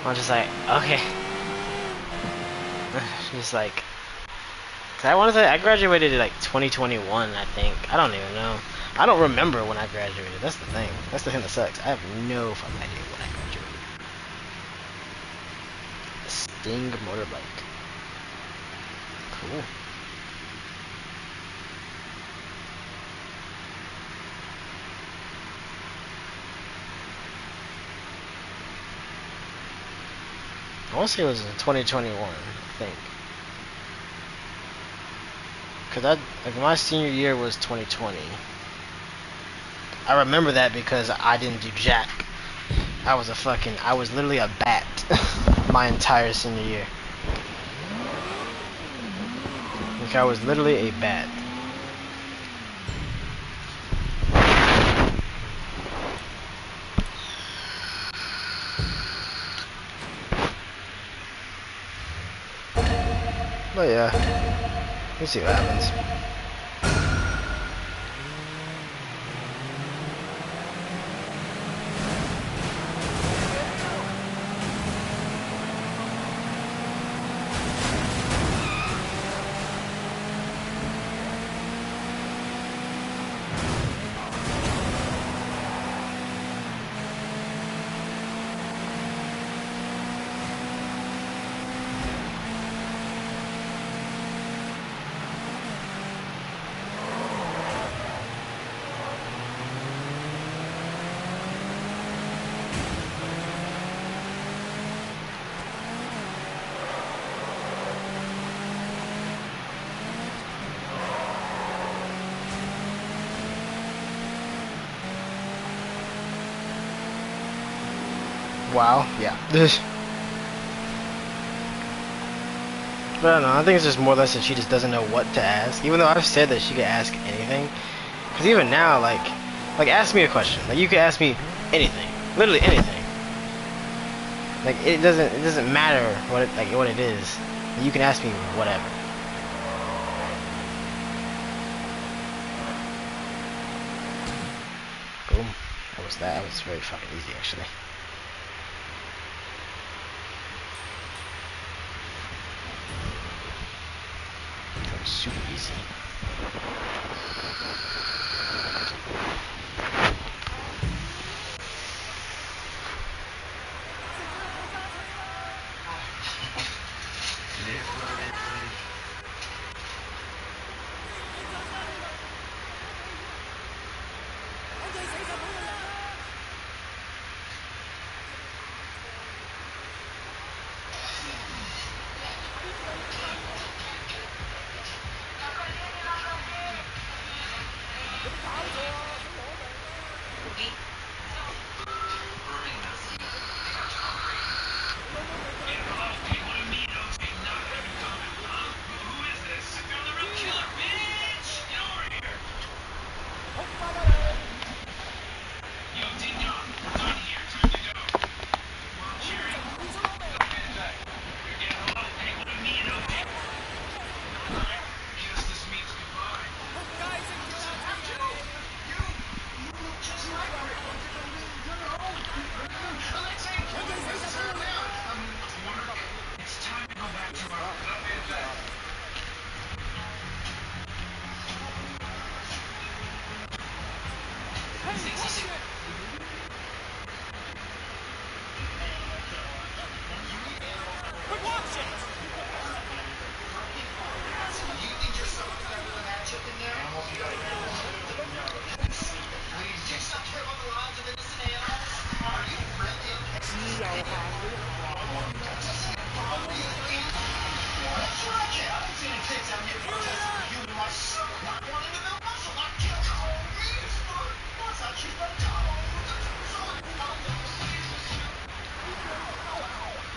I'm just like, okay. Just like, cause I graduated in like 2021, I think. I don't even know. I don't remember when I graduated. That's the thing. That's the thing that sucks. I have no fucking idea when I graduated. Sting motorbike. Cool. I want to say it was in 2021, I think. Cause like my senior year was 2020. I remember that because I didn't do jack. I was literally a bat my entire senior year. Like I was literally a bat. But yeah, we'll see what happens. Wow, yeah. But I don't know, I think it's just more or less that she just doesn't know what to ask. Even though I've said that she could ask anything. Because even now, like ask me a question. Like, you could ask me anything. Literally anything. Like, it doesn't matter what it is. You can ask me whatever. Boom. That was that. That was very fucking easy, actually. That was super easy.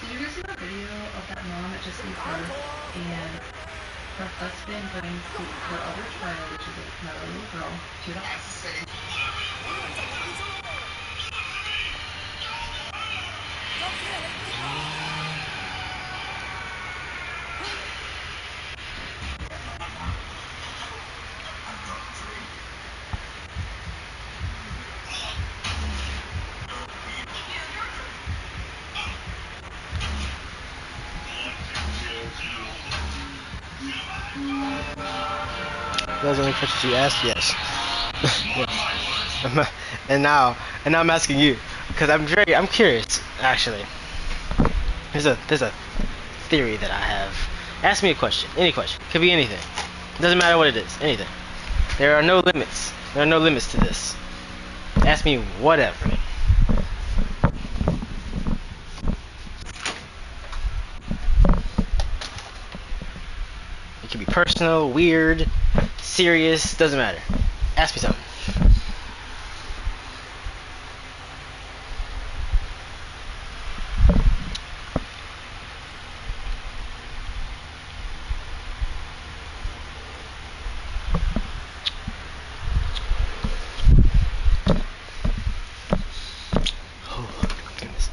Did you guys see that video of about that mom that just gave birth, and her husband brings her other child, which is another little girl, to the house. Those are the only questions you asked? Yes. Yes. And now I'm asking you because I'm curious actually. There's a theory that I have. Ask me a question, any question, could be anything. It doesn't matter what it is, anything. There are no limits. There are no limits to this. Ask me whatever. It can be personal, weird, serious, doesn't matter. Ask me something. Oh, goodness.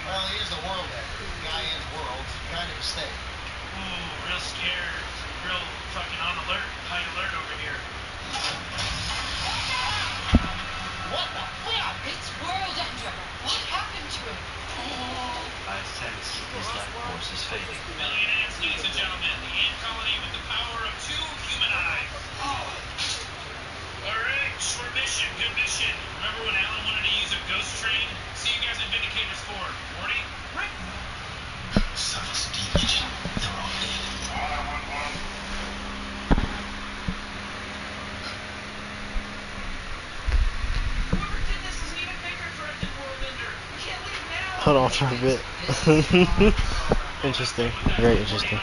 Well, he is the world editor. The guy in worlds. Kind of a mistake. Ooh, real scared. Real fucking on alert. High alert over here. What the fuck? It's World Ender. What happened to him? I sense his life force is fading. Million ants, ladies and gentlemen. The ant colony with the power of 2 human eyes. Alright, short mission. Good mission. Remember when Alan wanted to use a ghost train? See you guys in Vindicators 4. Morty? Right. Whoever did this is an even bigger threat than World Ender. We can't leave now. Hold on for a bit. Interesting. Very interesting.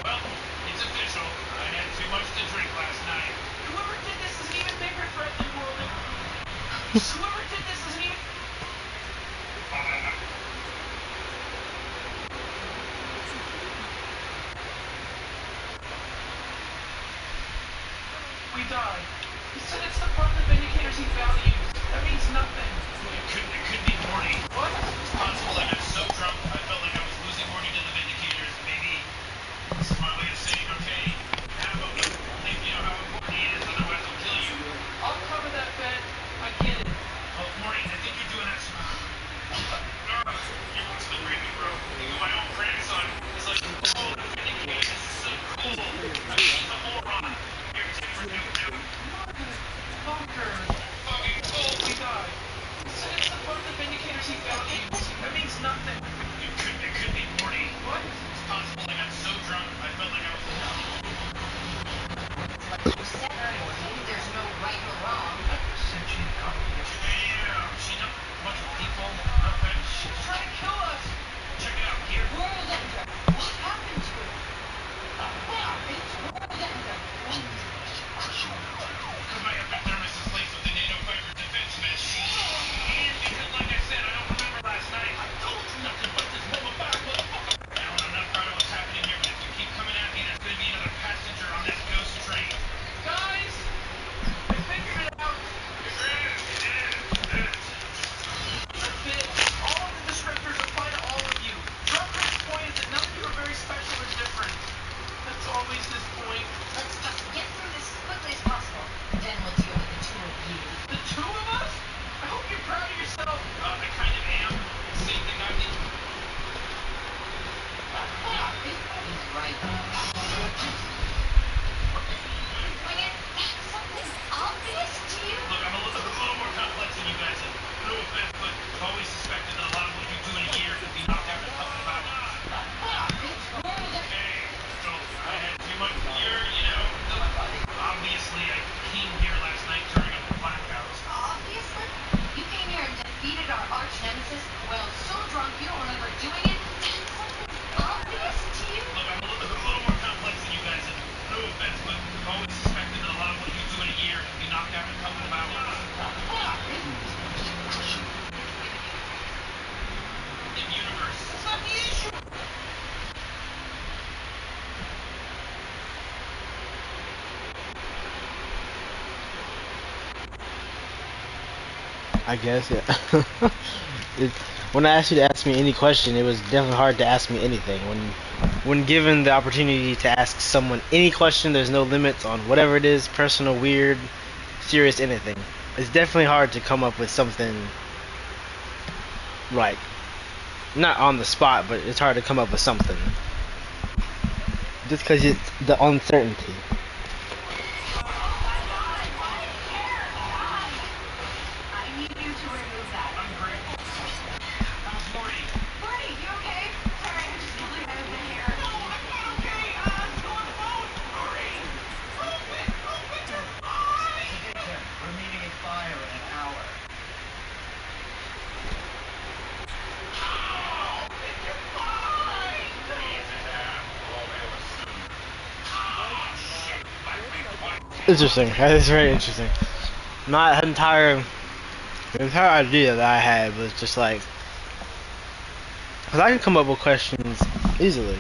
Well, it's official. I had too much to drink last night. Whoever did this is an even bigger threat than World Ender. Whoever did this is an even... We died. He said it's the part of the Vindicators he values. That means nothing. It could be Morty. What? It's possible I got so drunk I felt like I was losing Morty to the Vindicators. Maybe this is my way of saying, okay, have him, but only if you know how important he is, otherwise I'll kill you. I'll cover that bet. I get it. Oh, Morty, I think you're doing that. You must have me, bro. My own grandson is like, oh, the Vindicators is so cool. I mean, he's a moron. Here, take for Duke. Bunker. Fucking cool. We died. He said it's the part of the Vindicators he values. That means nothing. You I guess, yeah. it, when I asked you to ask me any question, it was definitely hard to ask me anything. When given the opportunity to ask someone any question, there's no limits on whatever it is, personal, weird, serious, anything. It's definitely hard to come up with something like, not on the spot, but it's hard to come up with something. Just because it's the uncertainty. I need you to remove that. Ungrateful. How's Morty? Morty, you okay? Sorry, I'm just pulling out of the hair. No, I'm not okay. I'm going phone. Hurry! Move it! Move it! You're fine! Victor, we're meeting at fire in an hour. Oh, Victor, fine! Please, all they ever see. Oh, shit! I think one. Interesting. That is very interesting. Not the entire idea that I had was just like, because I can come up with questions easily.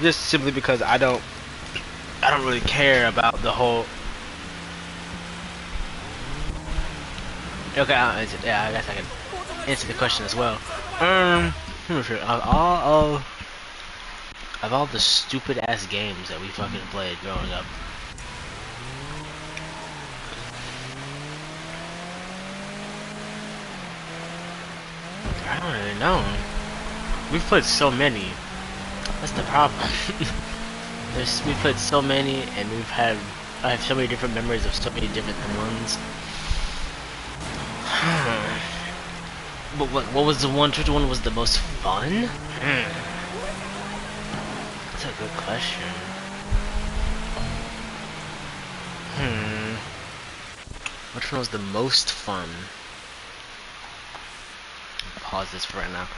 Just simply because I don't really care about the whole. Okay, yeah, I guess I can answer the question as well. Sure. Of all the stupid ass games that we fucking played growing up, I don't really know. We've played so many. That's the problem. We've played so many, and I have so many different memories of so many different ones. But what was the one? Which one was the most fun? That's a good question. Which one was the most fun? Pause this for right now.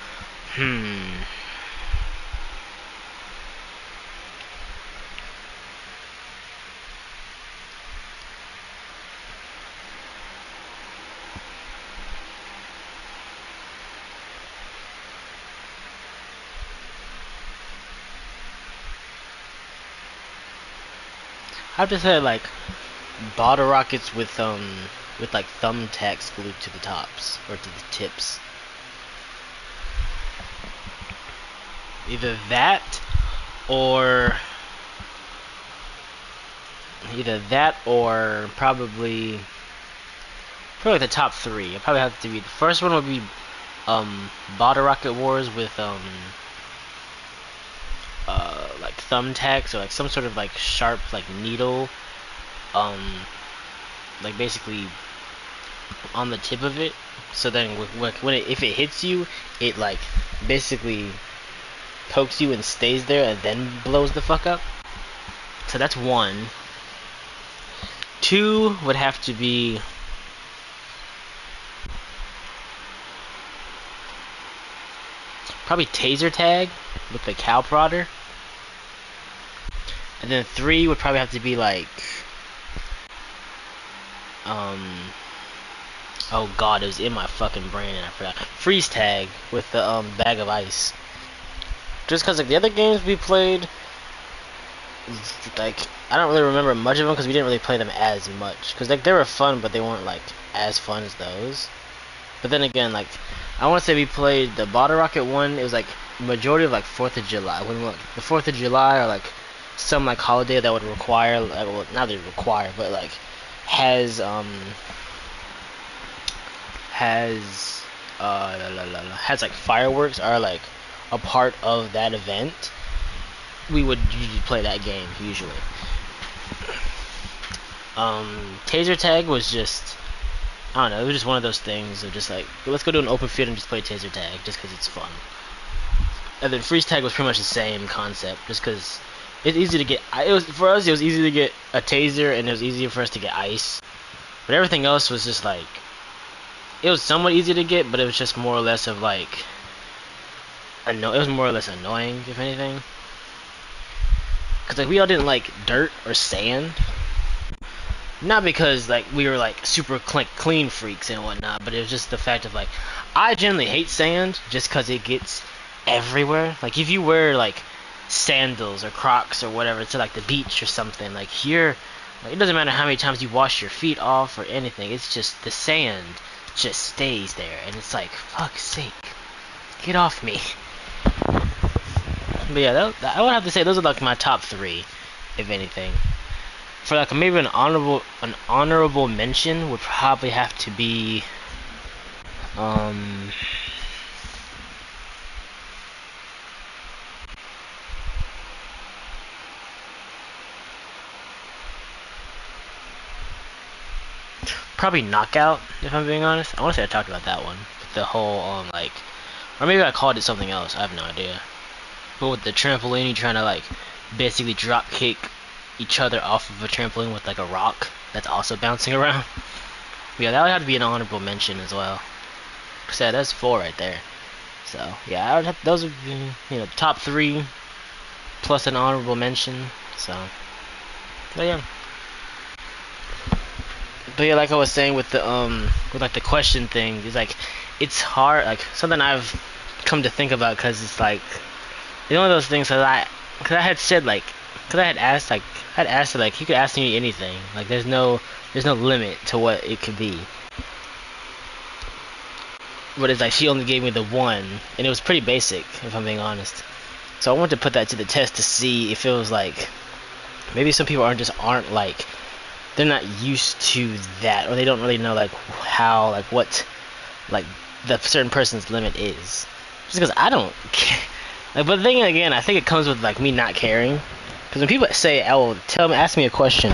I have to say, like, bottle rockets with like thumbtacks glued to the tops or to the tips. Either that or probably the top three. It probably have to be the first one would be bottle rocket wars with like thumbtacks or like some sort of like sharp like needle like basically on the tip of it, so then if it hits you, it like basically pokes you and stays there and then blows the fuck up. So that's one. Two would have to be probably taser tag with the cow prodder. And then three would probably have to be like oh god, it was in my fucking brain and I forgot. Freeze tag with the bag of ice. Just because like the other games we played, like I don't really remember much of them because we didn't really play them as much. Because like they were fun, but they weren't like as fun as those. But then again, like I want to say we played the bottle rocket one. It was like majority of like 4th of July. When like the 4th of July or like some like holiday that would require like, well, not that require, but like has has like fireworks are like a part of that event. We would usually play that game usually. Taser tag was just, I don't know, it was just one of those things of just like, let's go to an open field and just play taser tag just because it's fun. And then freeze tag was pretty much the same concept, just because it's easy to get. For us, it was easy to get a taser, and it was easier for us to get ice. But everything else was just like, it was somewhat easy to get, but it was just more or less of like, it was more or less annoying, if anything. Cause like we all didn't like dirt or sand. Not because like we were like super clean freaks and whatnot, but it was just the fact of like I generally hate sand just because it gets everywhere. Like if you wear like sandals or Crocs or whatever to like the beach or something. Like here, like, it doesn't matter how many times you wash your feet off or anything. It's just the sand just stays there, and it's like, fuck's sake, get off me. But yeah, I would have to say those are like my top three, if anything. For like maybe an honorable mention would probably have to be probably Knockout, if I'm being honest. I want to say I talked about that one. With the whole like, or maybe I called it something else. I have no idea. But with the trampoline, you trying to like basically drop kick each other off of a trampoline with like a rock that's also bouncing around. But yeah, that would have to be an honorable mention as well. So yeah, that's 4 right there. So yeah, I would have, those would be, you know, top 3 plus an honorable mention. So, but yeah. But yeah, like I was saying with the with like the question thing, it's like it's hard, like something I've come to think about, because it's like it's one of those things that I had said like, because I had asked like he could ask me anything, like there's no limit to what it could be. But it's like she only gave me the one, and it was pretty basic, if I'm being honest. So I wanted to put that to the test to see if it was like maybe some people aren't like, they're not used to that, or they don't really know like how, like what, like the certain person's limit is. Just because I don't care. Like, but the thing again, I think it comes with like me not caring. Because when people say, "Oh, ask me a question,"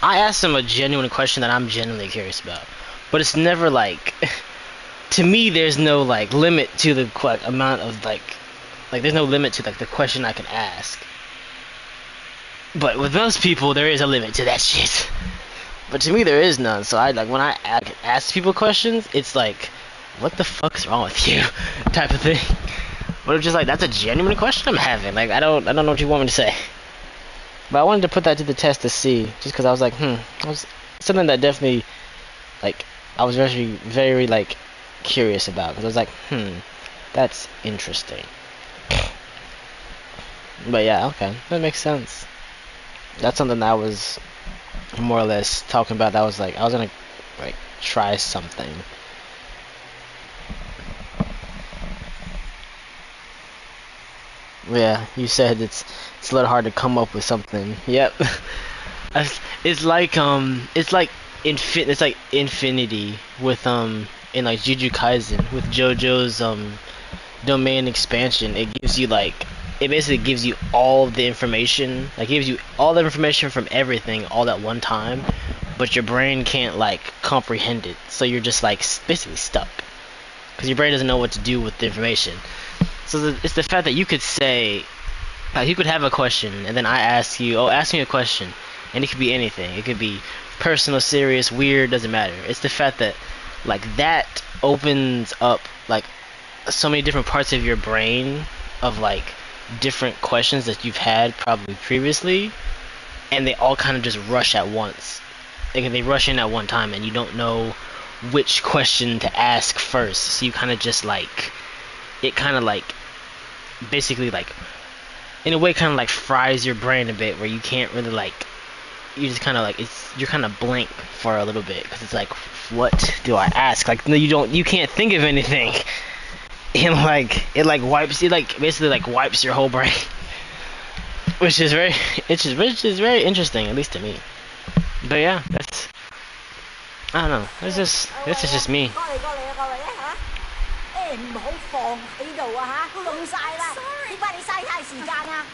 I ask them a genuine question that I'm genuinely curious about. But it's never like, to me, there's no like limit to the amount of like there's no limit to like the question I can ask. But with most people, there is a limit to that shit. But to me, there is none. So I like when I ask people questions, it's like, what the fuck's wrong with you, type of thing. But it's just like, that's a genuine question I'm having. Like I don't know what you want me to say. But I wanted to put that to the test to see, just because I was like, it was something that definitely, like, I was very like curious about, because I was like, that's interesting. But yeah, okay, that makes sense. That's something that I was more or less talking about. That was like, I was gonna like try something. Yeah, you said it's a little hard to come up with something. Yep. It's like it's like infinity with in like Jujutsu Kaisen with JoJo's domain expansion. It gives you like, it basically gives you all the information, like gives you all the information from everything all at one time, but your brain can't like comprehend it, so you're just like basically stuck because your brain doesn't know what to do with the information. So it's the fact that you could say, like, you could have a question and then I ask you, oh, ask me a question, and it could be anything. It could be personal, serious, weird, doesn't matter. It's the fact that like that opens up like so many different parts of your brain of like different questions that you've had probably previously, and they all kind of just rush at once. They rush in at one time, and you don't know which question to ask first. So you kind of just like, it kind of like basically like in a way kind of like fries your brain a bit, where you can't really like, you just kind of like, you're kind of blank for a little bit, because it's like, what do I ask? Like, no, you can't think of anything. And like it like wipes, it like basically like wipes your whole brain. which is very very interesting, at least to me. But yeah, that's, I don't know, this is just me. 唔好放喺度啊嚇，凍晒啦！點解你嘥太時間啊？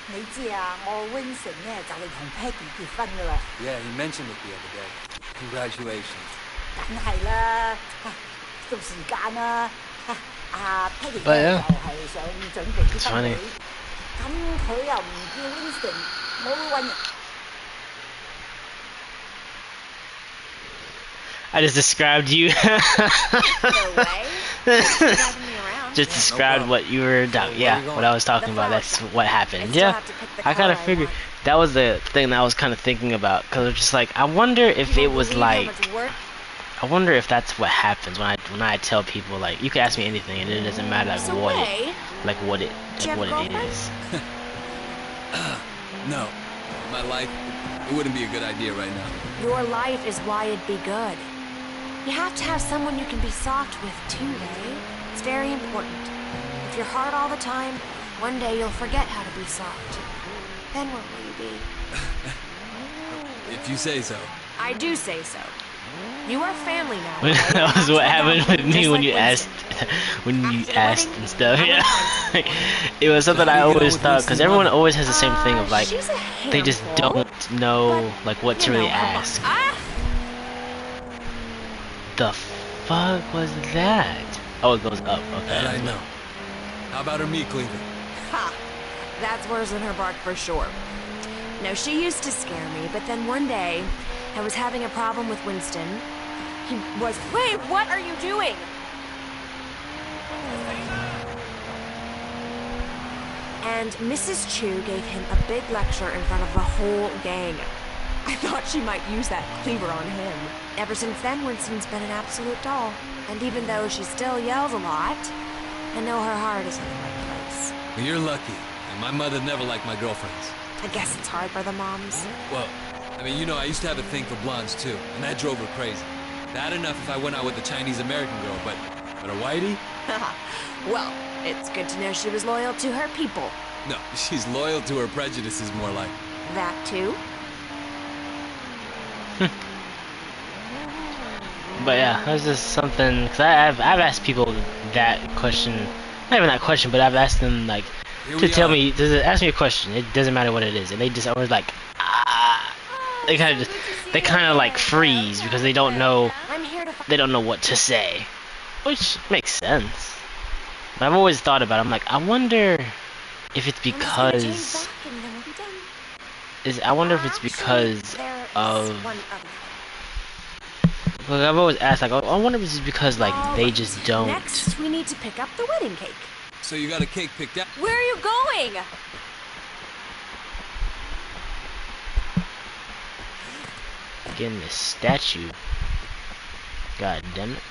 你知啊，我 Winston 咧就嚟同 Peggy 結婚噶啦。Yeah, he mentioned it the other day. Congratulations. 梗係啦，到時間啦。阿 Peggy 就 But yeah, 係想準備啲 it's 婚禮， funny. 咁佢又唔叫 Winston，我會揾。I just described you. No way. Thanks for having me around. Just described what you were yeah, what I was talking about. That's what happened. Yeah, I kind of figured that was the thing that I was kind of thinking about, because it's just like, I wonder if it was like, I wonder if that's what happens when I tell people like, you can ask me anything and it doesn't matter like what it is. No. My life, it wouldn't be a good idea right now. Your life is why it'd be good. You have to have someone you can be soft with too, Ray. It's very important. If you're hard all the time, one day you'll forget how to be soft. Then what will you be? If you say so. I do say so. You are family now. That was what happened with me when you Winston. asked, and stuff. Yeah, it was something I always thought, because everyone always has the same thing of like, She's a they just handful, don't know like what to you know, really her mom- ask. Ah! The fuck was that? Oh, it goes up. Okay. That I know. How about her meat cleaver? Ha! That's worse than her bark for sure. No, she used to scare me, but then one day, I was having a problem with Winston. He was... Wait, what are you doing? And Mrs. Chu gave him a big lecture in front of the whole gang. I thought she might use that cleaver on him. Ever since then, Winston's been an absolute doll. And even though she still yells a lot, I know her heart is in the right place. Well, you're lucky. And my mother never liked my girlfriends. I guess it's hard for the moms. Well, I mean, you know, I used to have a thing for blondes too, and that drove her crazy. Bad enough if I went out with a Chinese-American girl, but a whitey? Well, it's good to know she was loyal to her people. No, she's loyal to her prejudices more like. That too? But yeah, that's just something, because I've asked people that question, not even that question, but I've asked them like to tell me, ask me a question, it doesn't matter what it is, and they just always like, they kind of like freeze because they don't know what to say, which makes sense. But I've always thought about it, I'm like, I wonder if it's because of, like, I've always asked, like, I wonder if it's because like they just don't. Next, we need to pick up the wedding cake. So you got a cake picked out? Where are you going? Getting this statue. God damn it.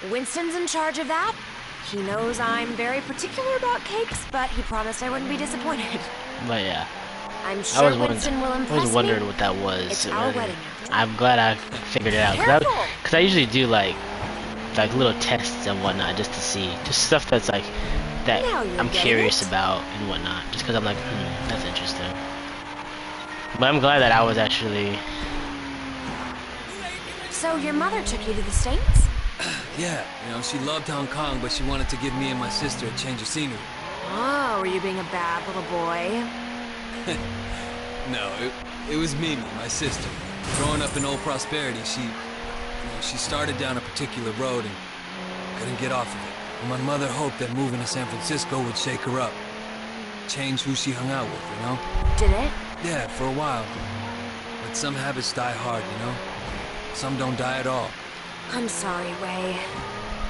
Winston's in charge of that. He knows I'm very particular about cakes, but he promised I wouldn't be disappointed. But yeah. I'm sure Winston will impress me. I was wondering what that was. It's our wedding. I'm glad I figured it out. Because I usually do like little tests and whatnot just to see. Just stuff that's like, that I'm curious about and whatnot. Just because I'm like, that's interesting. But I'm glad that I was actually... So your mother took you to the States? Yeah, you know, she loved Hong Kong, but she wanted to give me and my sister a change of scenery. Oh, were you being a bad little boy? No, it was Mimi, my sister. Growing up in old prosperity, she started down a particular road and couldn't get off of it. And my mother hoped that moving to San Francisco would shake her up. Change who she hung out with, you know? Did it? Yeah, for a while. But some habits die hard, you know? Some don't die at all. I'm sorry, Ray.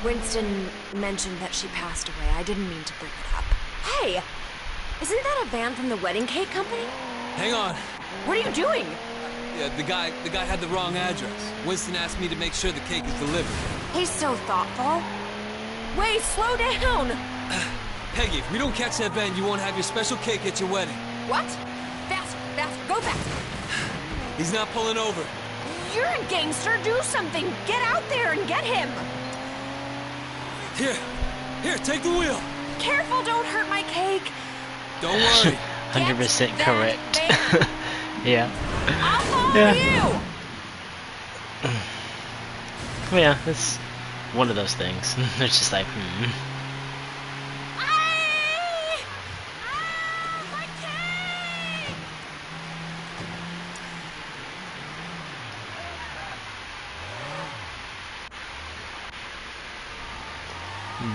Winston mentioned that she passed away. I didn't mean to bring it up. Hey! Isn't that a van from the wedding cake company? Hang on. What are you doing? Yeah, the guy had the wrong address. Winston asked me to make sure the cake is delivered. He's so thoughtful. Wait, slow down! Peggy, if we don't catch that van, you won't have your special cake at your wedding. What? Faster, faster, go faster! He's not pulling over. You're a gangster, do something! Get out there and get him! Here, take the wheel! Careful, don't hurt my cake! Don't worry. 100% correct. Yeah. I'll follow you! Yeah, it's one of those things. It's just like,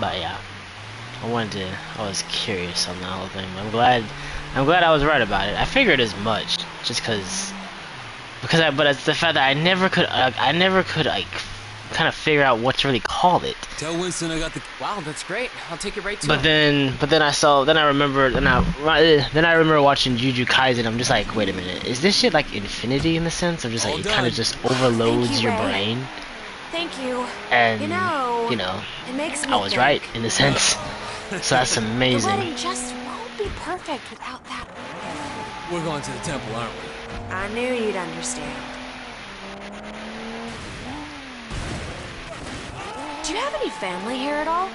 But yeah, I was curious on the whole thing. But I'm glad I was right about it. I figured as much, just but it's the fact that I never could like kind of figure out what to really call it. Tell Winston I got the... Wow, that's great. I'll take it right to But then I remember watching Jujutsu Kaisen. I'm just like, wait a minute, is this shit like infinity in the sense of just like it kind of just overloads your brain? Thank you. And you know, it makes me I was right in a sense. So that's amazing. The wedding just won't be perfect without that We're going to the temple, aren't we? I knew you'd understand. Do you have any family here at all?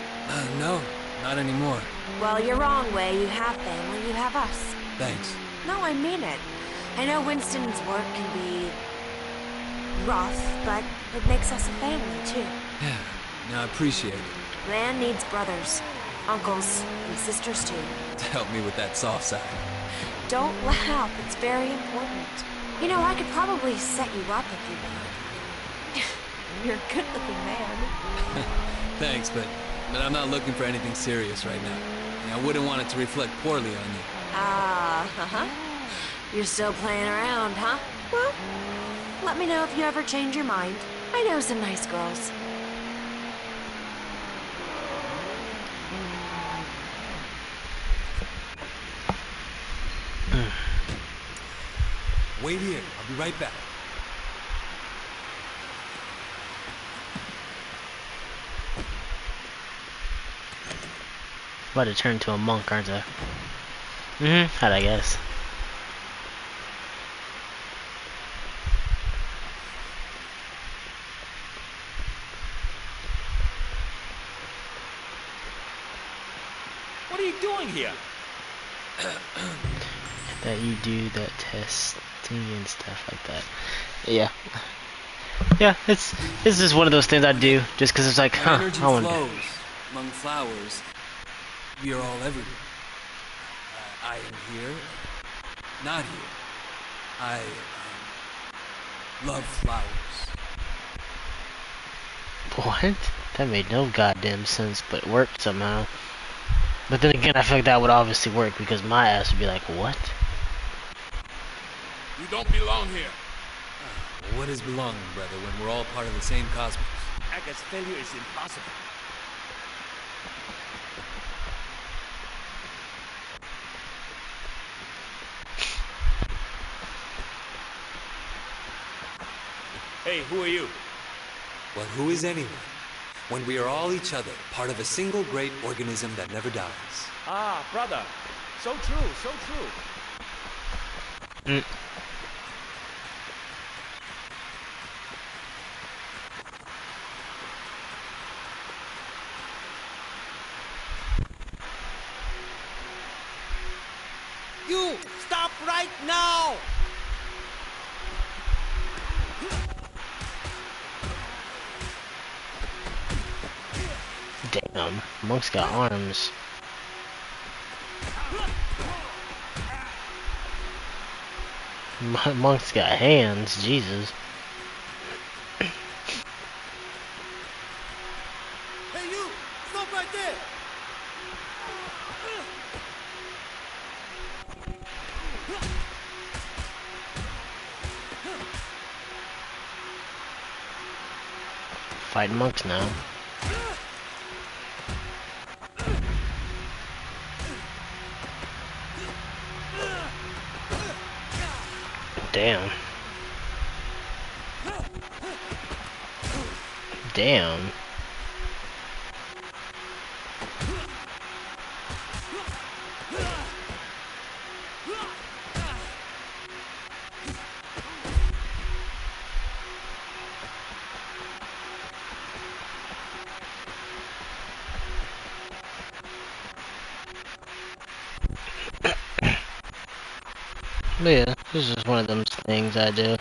No, not anymore. Well, you're wrong, Way. You have family, you have us. Thanks. No, I mean it. I know Winston's work can be rough, but it makes us a family, too. Yeah, no, I appreciate it. Man needs brothers, uncles, and sisters, too. To help me with that soft side. Don't laugh, it's very important. You know, I could probably set you up if you want. You're a good-looking man. Thanks, but I'm not looking for anything serious right now. I wouldn't want it to reflect poorly on you. Uh-huh. You're still playing around, huh? Well, let me know if you ever change your mind. I know some nice girls. Wait here. I'll be right back. About to turn into a monk, aren't I? How'd I guess? What are you doing here? That you do that testing and stuff like that. Yeah. Yeah, it's just one of those things I do just because it's like, Our huh, energy I want to. flows among flowers. We are all everywhere. I am here, not here. I love flowers. What? That made no goddamn sense, but it worked somehow. But then again, I feel like that would obviously work because my ass would be like, what? You don't belong here. What is belonging, brother, when we're all part of the same cosmos? I guess failure is impossible. Hey, who are you? Well, who is anyone? When we are all each other, part of a single great organism that never dies. Ah, brother. So true, so true. You stop right now! Damn, Monk's got arms. Monk's got hands, Jesus. Hey you! Stop right there! Fighting monks now. Damn. Damn. But yeah, this is one of them things I do.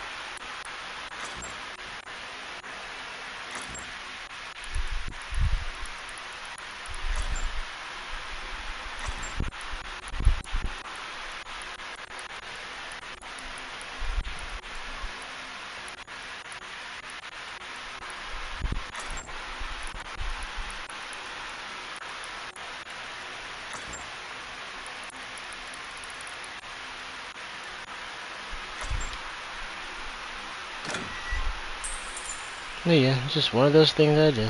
But yeah, it's just one of those things I do.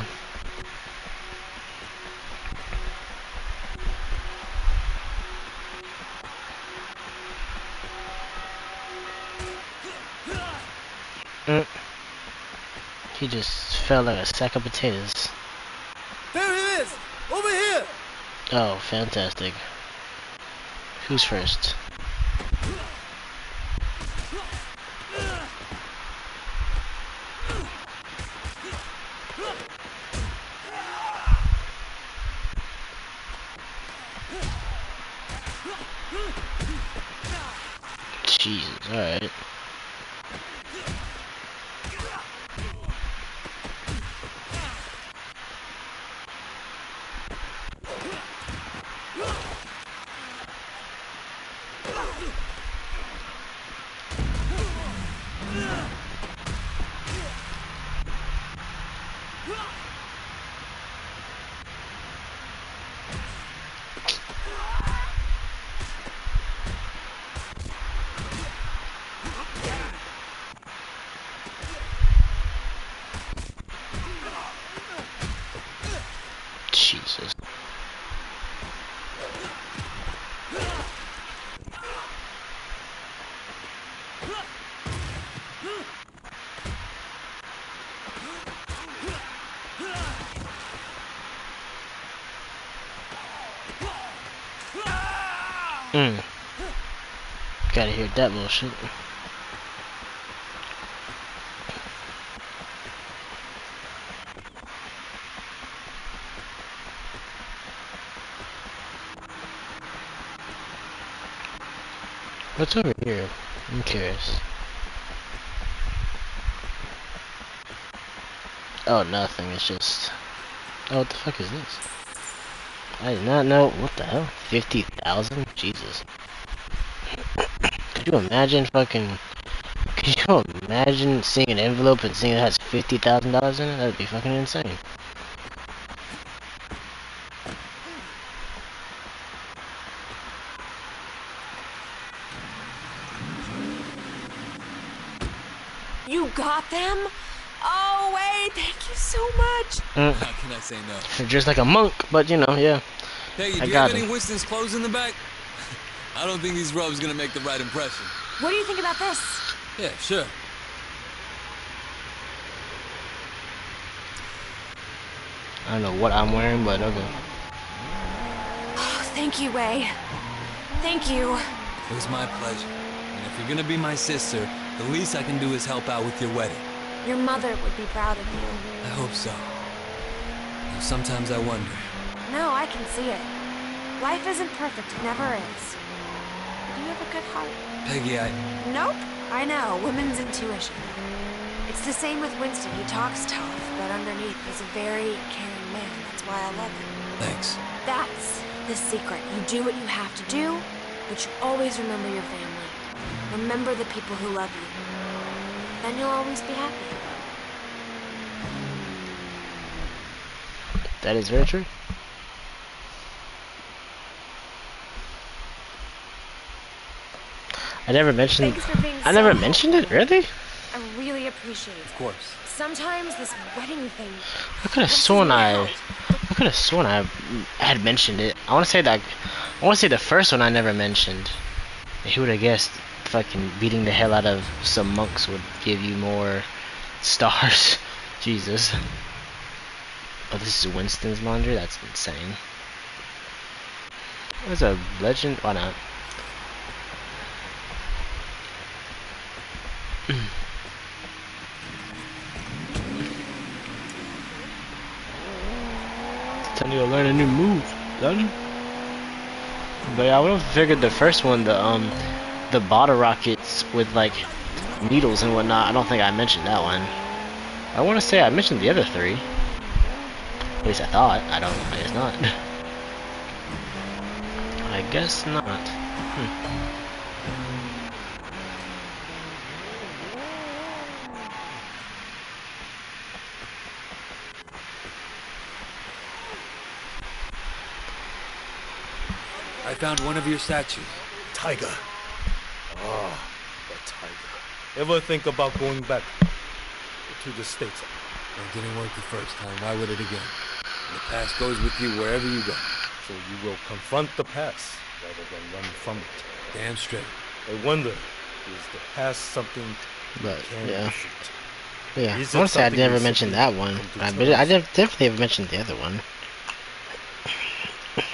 He just fell like a sack of potatoes. There he is! Over here! Oh, fantastic. Who's first? Jesus, alright. Jesus. Gotta hear that bullshit. What's over here? I'm curious. Oh, nothing. It's just... Oh, what the fuck is this? I did not know. What the hell? 50,000? Jesus. Could you imagine fucking... Could you imagine seeing an envelope and seeing it has $50,000 in it? That'd be fucking insane. You got them? Oh, wait, thank you so much. How can I say no? You're just like a monk, but you know, yeah. Hey, I do you got have any him. Winston's clothes in the back? I don't think these robes gonna make the right impression. What do you think about this? Yeah, sure. I don't know what I'm wearing, but okay. Oh, thank you, Wei. Thank you. It was my pleasure. And if you're gonna be my sister, the least I can do is help out with your wedding. Your mother would be proud of you. I hope so. Though sometimes I wonder. No, I can see it. Life isn't perfect, it never is. But you have a good heart. Peggy, Nope, I know, women's intuition. It's the same with Winston. He talks tough, but underneath he's a very caring man. That's why I love him. Thanks. That's the secret. You do what you have to do, but you always remember your family. Remember the people who love you. Then you'll always be happy. That is very true. I never mentioned. Thanks for being I never so mentioned it, really? I really appreciate it. Of course. Sometimes this wedding thing. I could have sworn I had mentioned it. I want to say that. I want to say the first one I never mentioned. Who would have guessed? Fucking beating the hell out of some monks would give you more stars. Jesus. Oh, this is Winston's laundry? That's insane. There's a legend. Why not? Time to go learn a new move, done. But yeah, I would have figured the first one, the bottle rockets with like needles and whatnot. I don't think I mentioned that one. I want to say I mentioned the other three. At least I thought. I don't. I guess not. I guess not. I found one of your statues. Tiger. Oh, a tiger. Ever think about going back to the States? It didn't work the first time. Why would it again? And the past goes with you wherever you go. So you will confront the past rather than run from it. Damn straight. I wonder, is the past something But you can yeah. defeat? Yeah, Is I it want to say I something never you mentioned simply that one. come to I terms definitely have mentioned the other one.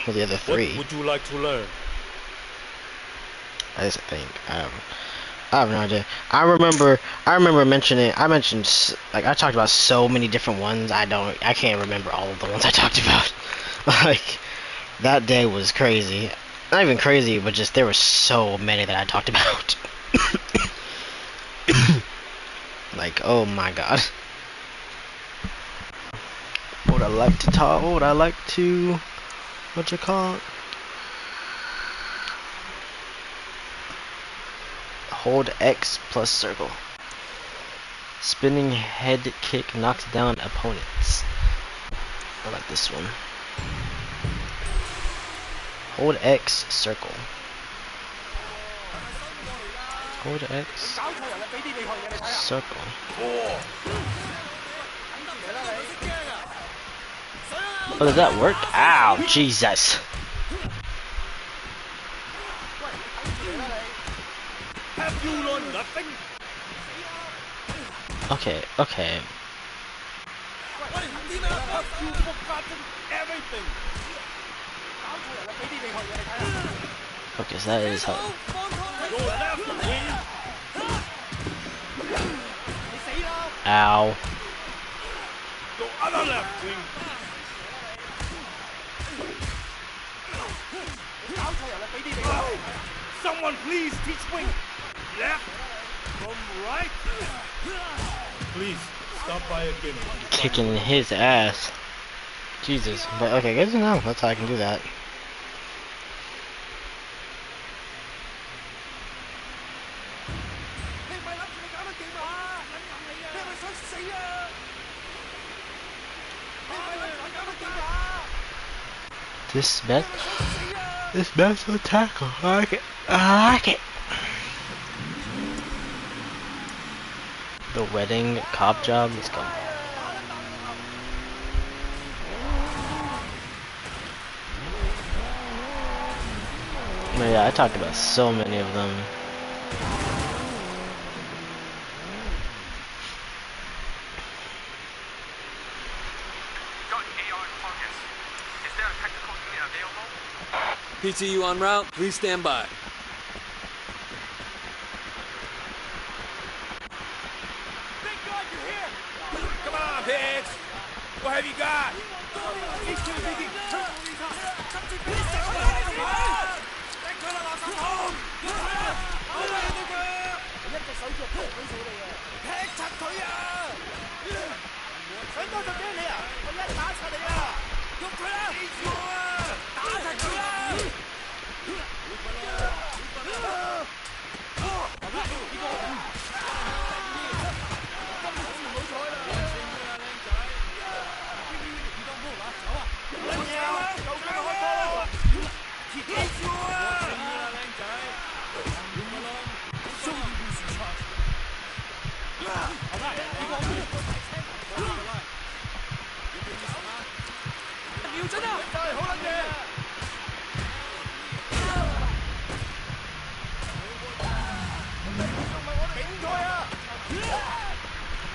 Or the other three. What would you like to learn? I just think I have no idea. I remember mentioning. I mentioned like I talked about so many different ones. I can't remember all of the ones I talked about. Like that day was crazy. Not even crazy, but just there were so many that I talked about. Like, oh my god. What I like to talk, what I like to, what you call it? Hold X plus circle. Spinning head kick knocks down opponents. I like this one. Hold X circle. Hold X circle. Oh, does that work? Ow, Jesus. Have you learned nothing? Okay, okay. Have you forgotten everything? Okay, so that is how. Your left wing. Ow. Your other left wing. Someone please teach Wing. Left from right. Please stop by again. Kicking his ass. Jesus. But okay, good to know. That's how I can do that. This best tackle. I like it. I like it. The wedding cop job. Let's go. But yeah, I talked about so many of them. PTU en route, please stand by. Thank God you're here. Come on, pigs. What have you got?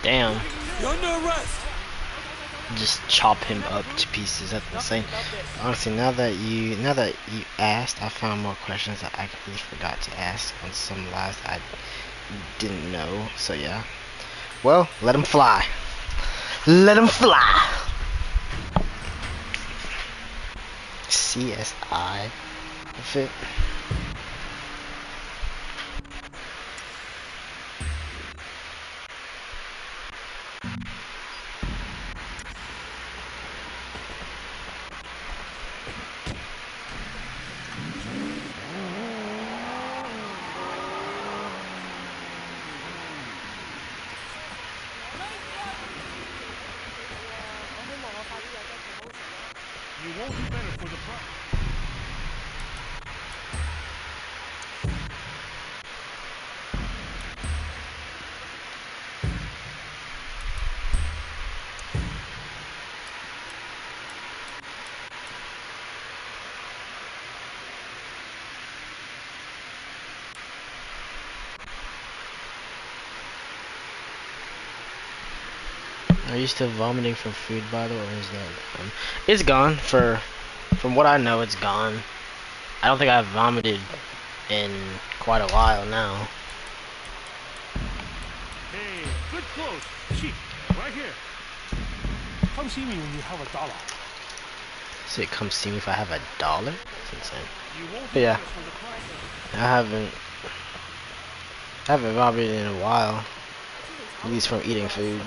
Damn. You're under arrest. Just chop him up to pieces. That's insane. Honestly, now that you asked, I found more questions that I completely forgot to ask on some lives I didn't know. So yeah. Well, let him fly. Let him fly. CSI. Fit. You won't do better for the prize. Are you still vomiting from food bottle, or is that gone? It's gone. From what I know, it's gone. I don't think I've vomited in quite a while now. Hey, good clothes. Cheap. Right here. Come see me when you have $1. So come see me if I have $1? That's insane. You won't But yeah, do better for the prize. I haven't. Haven't vomited in a while. At least from eating food.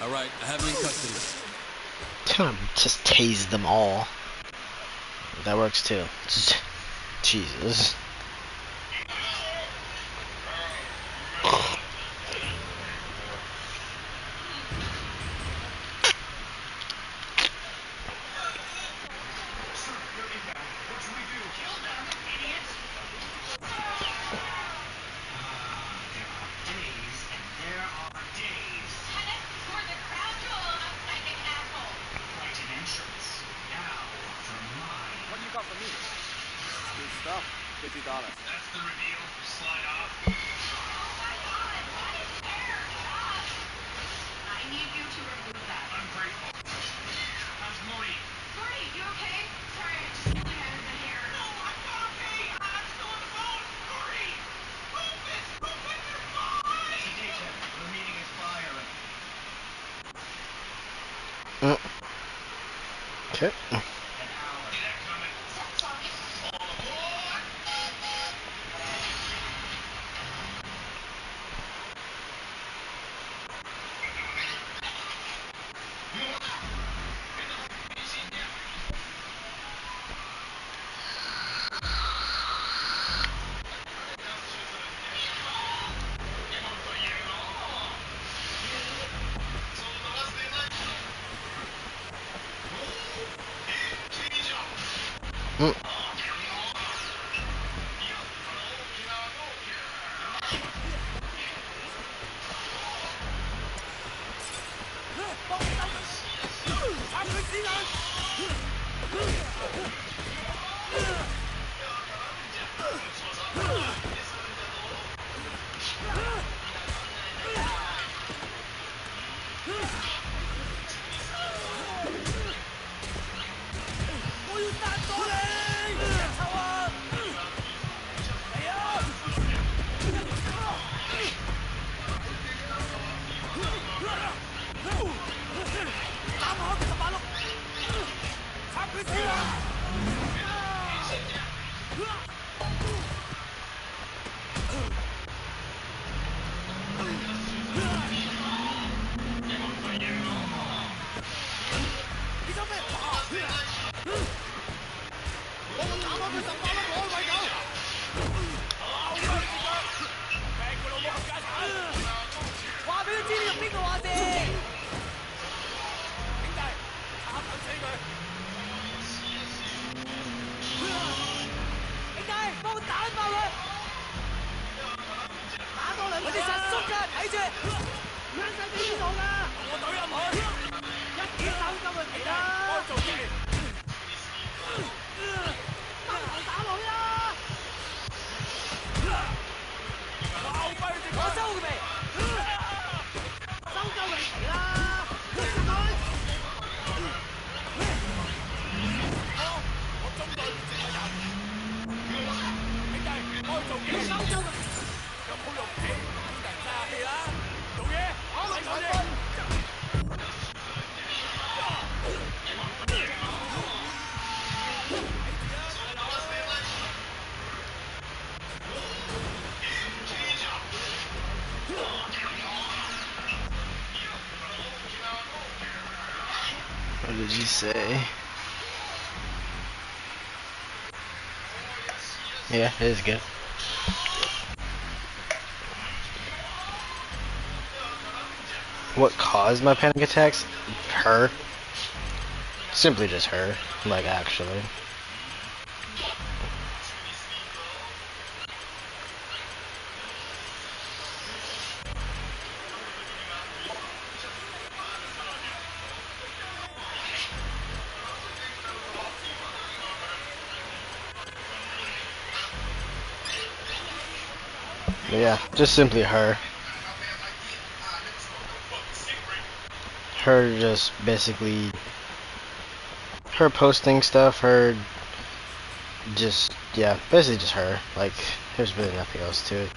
Alright, I have him in custody. Just tase them all. That works too. Jesus. That's the reveal. Slide off. I need you to remove that. Ungrateful. How's Morty? Morty, you okay? Sorry, I just really had the hair. No, I'm not okay. I'm still on the phone. Morty! Rufus! Rufus, you're fine! Sedate him. The meeting is firing. Okay. See that coming? All aboard! say. Yeah, it is good. What caused my panic attacks? Her. Simply just her. Like, actually. But yeah, just simply her. Her just basically, her posting stuff, her just, yeah, basically just her. Like, there's really nothing else to it.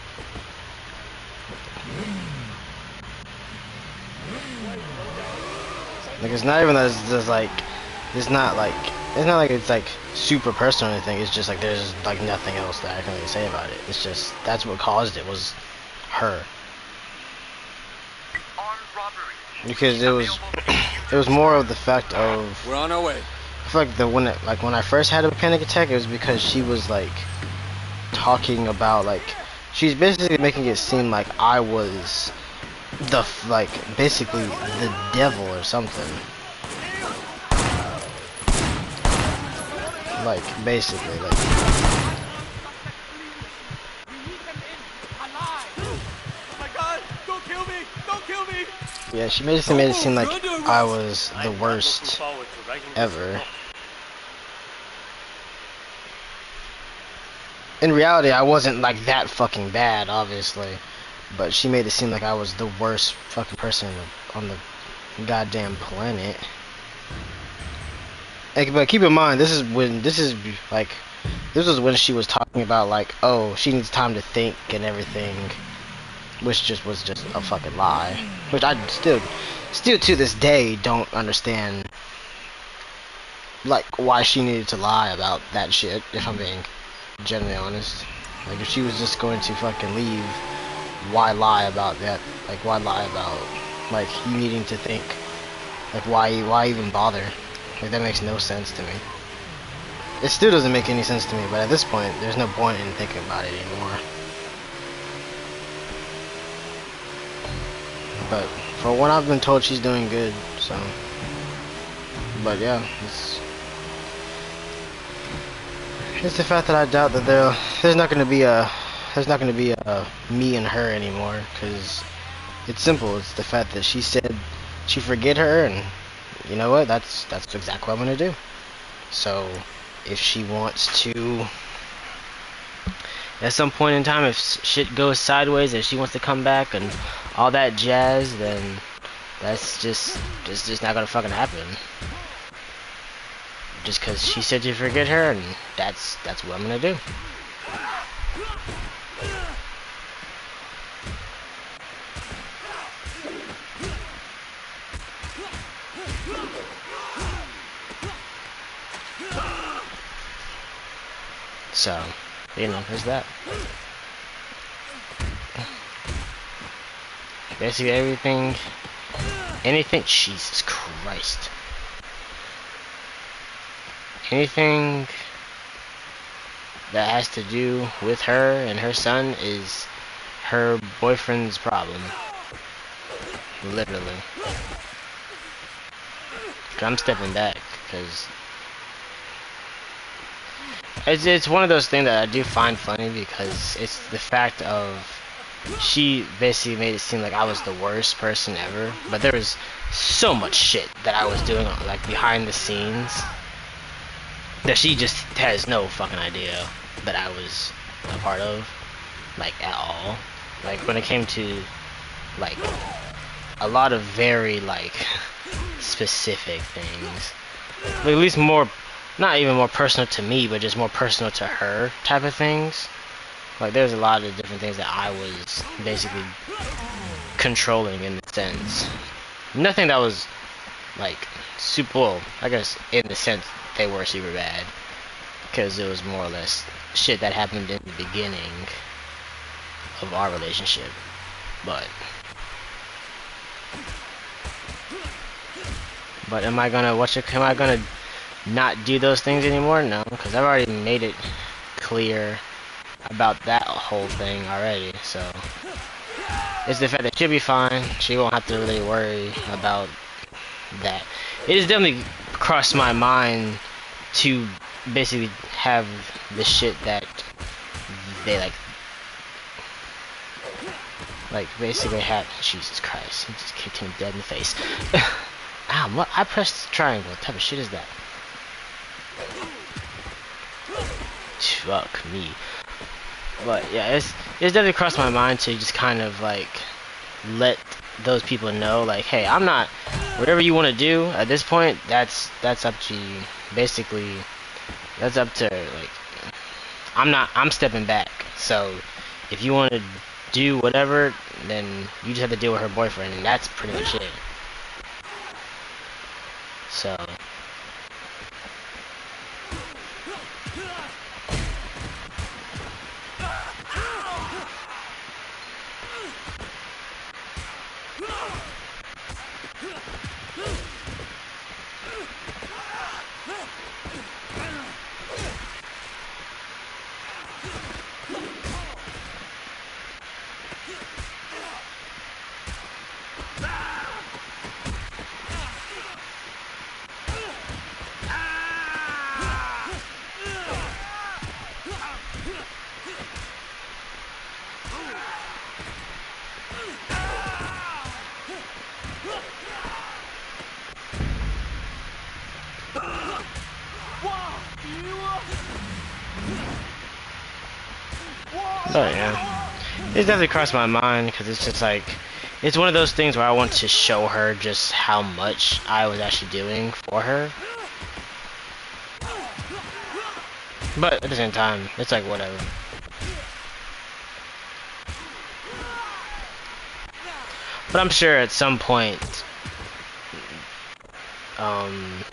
Like, it's not even that it's just like, it's not like it's like super personal or anything. It's just like there's like nothing else that I can really say about it. It's just, that's what caused it, was her. Because it was more of the fact of, we're on our way. I feel like when I first had a panic attack, it was because she was like talking about, like, she's basically making it seem like I was like basically the devil or something. Like, basically, like, yeah, she basically made it seem like I was the worst ever. In reality, I wasn't like that fucking bad, obviously, but she made it seem like I was the worst fucking person on the goddamn planet. But keep in mind, this was when she was talking about, like, oh, she needs time to think and everything, which was just a fucking lie. Which I still to this day don't understand, like, why she needed to lie about that shit, if I'm being genuinely honest. Like, if she was just going to fucking leave, why lie about that? Like, why lie about, like, you needing to think? Like, why even bother? Like, that makes no sense to me. It still doesn't make any sense to me, but at this point, there's no point in thinking about it anymore. But for what I've been told, she's doing good, so. But yeah, it's the fact that I doubt that there's not going to be a me and her anymore, because it's simple. It's the fact that she said she forget her, and you know what? That's exactly what I'm going to do. So if she wants to, at some point in time, if shit goes sideways and she wants to come back and all that jazz, then that's just not gonna fucking happen. Just cause she said to forget her, and that's what I'm gonna do. So, you know, there's that. Basically anything, Jesus Christ. Anything that has to do with her and her son is her boyfriend's problem. Literally. I'm stepping back, because it's one of those things that I do find funny, because it's the fact of, she basically made it seem like I was the worst person ever, but there was so much shit that I was doing, like, behind the scenes, that she just has no fucking idea that I was a part of, like, at all. Like, when it came to, like, a lot of very, like, specific things, like, at least more, not even more personal to me, but just more personal to her type of things. Like, there's a lot of different things that I was basically controlling, in the sense. Nothing that was, like, super, well, I guess in the sense they were super bad, because it was more or less shit that happened in the beginning of our relationship. But But am I gonna am I gonna not do those things anymore? No, because I've already made it clear about that whole thing already. So it's the fact that she'll be fine. She won't have to really worry about that. It has definitely crossed my mind to basically have the shit that they like basically have. Jesus Christ, he just kicked him dead in the face. Ow, what? I pressed triangle. What type of shit is that? Fuck me. But yeah, it's definitely crossed my mind to just kind of like let those people know, like, hey, I'm not, whatever you want to do at this point, that's up to you. Basically, that's up to, like, I'm stepping back. So if you want to do whatever, then you just have to deal with her boyfriend, and that's pretty much it. So but yeah, it's definitely crossed my mind because it's just like, it's one of those things where I want to show her just how much I was actually doing for her. But at the same time, it's like whatever. But I'm sure at some point, I'm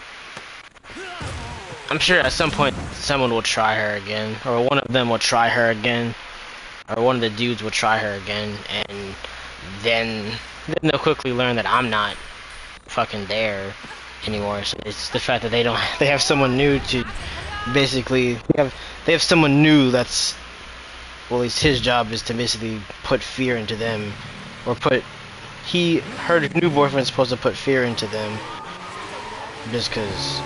sure at some point someone will try her again, or one of them will try her again, or one of the dudes will try her again, and then they'll quickly learn that I'm not fucking there anymore. So it's the fact that they have someone new to basically they have someone new that's, well, at least his job is to basically put fear into them, or her new boyfriend's supposed to put fear into them, just because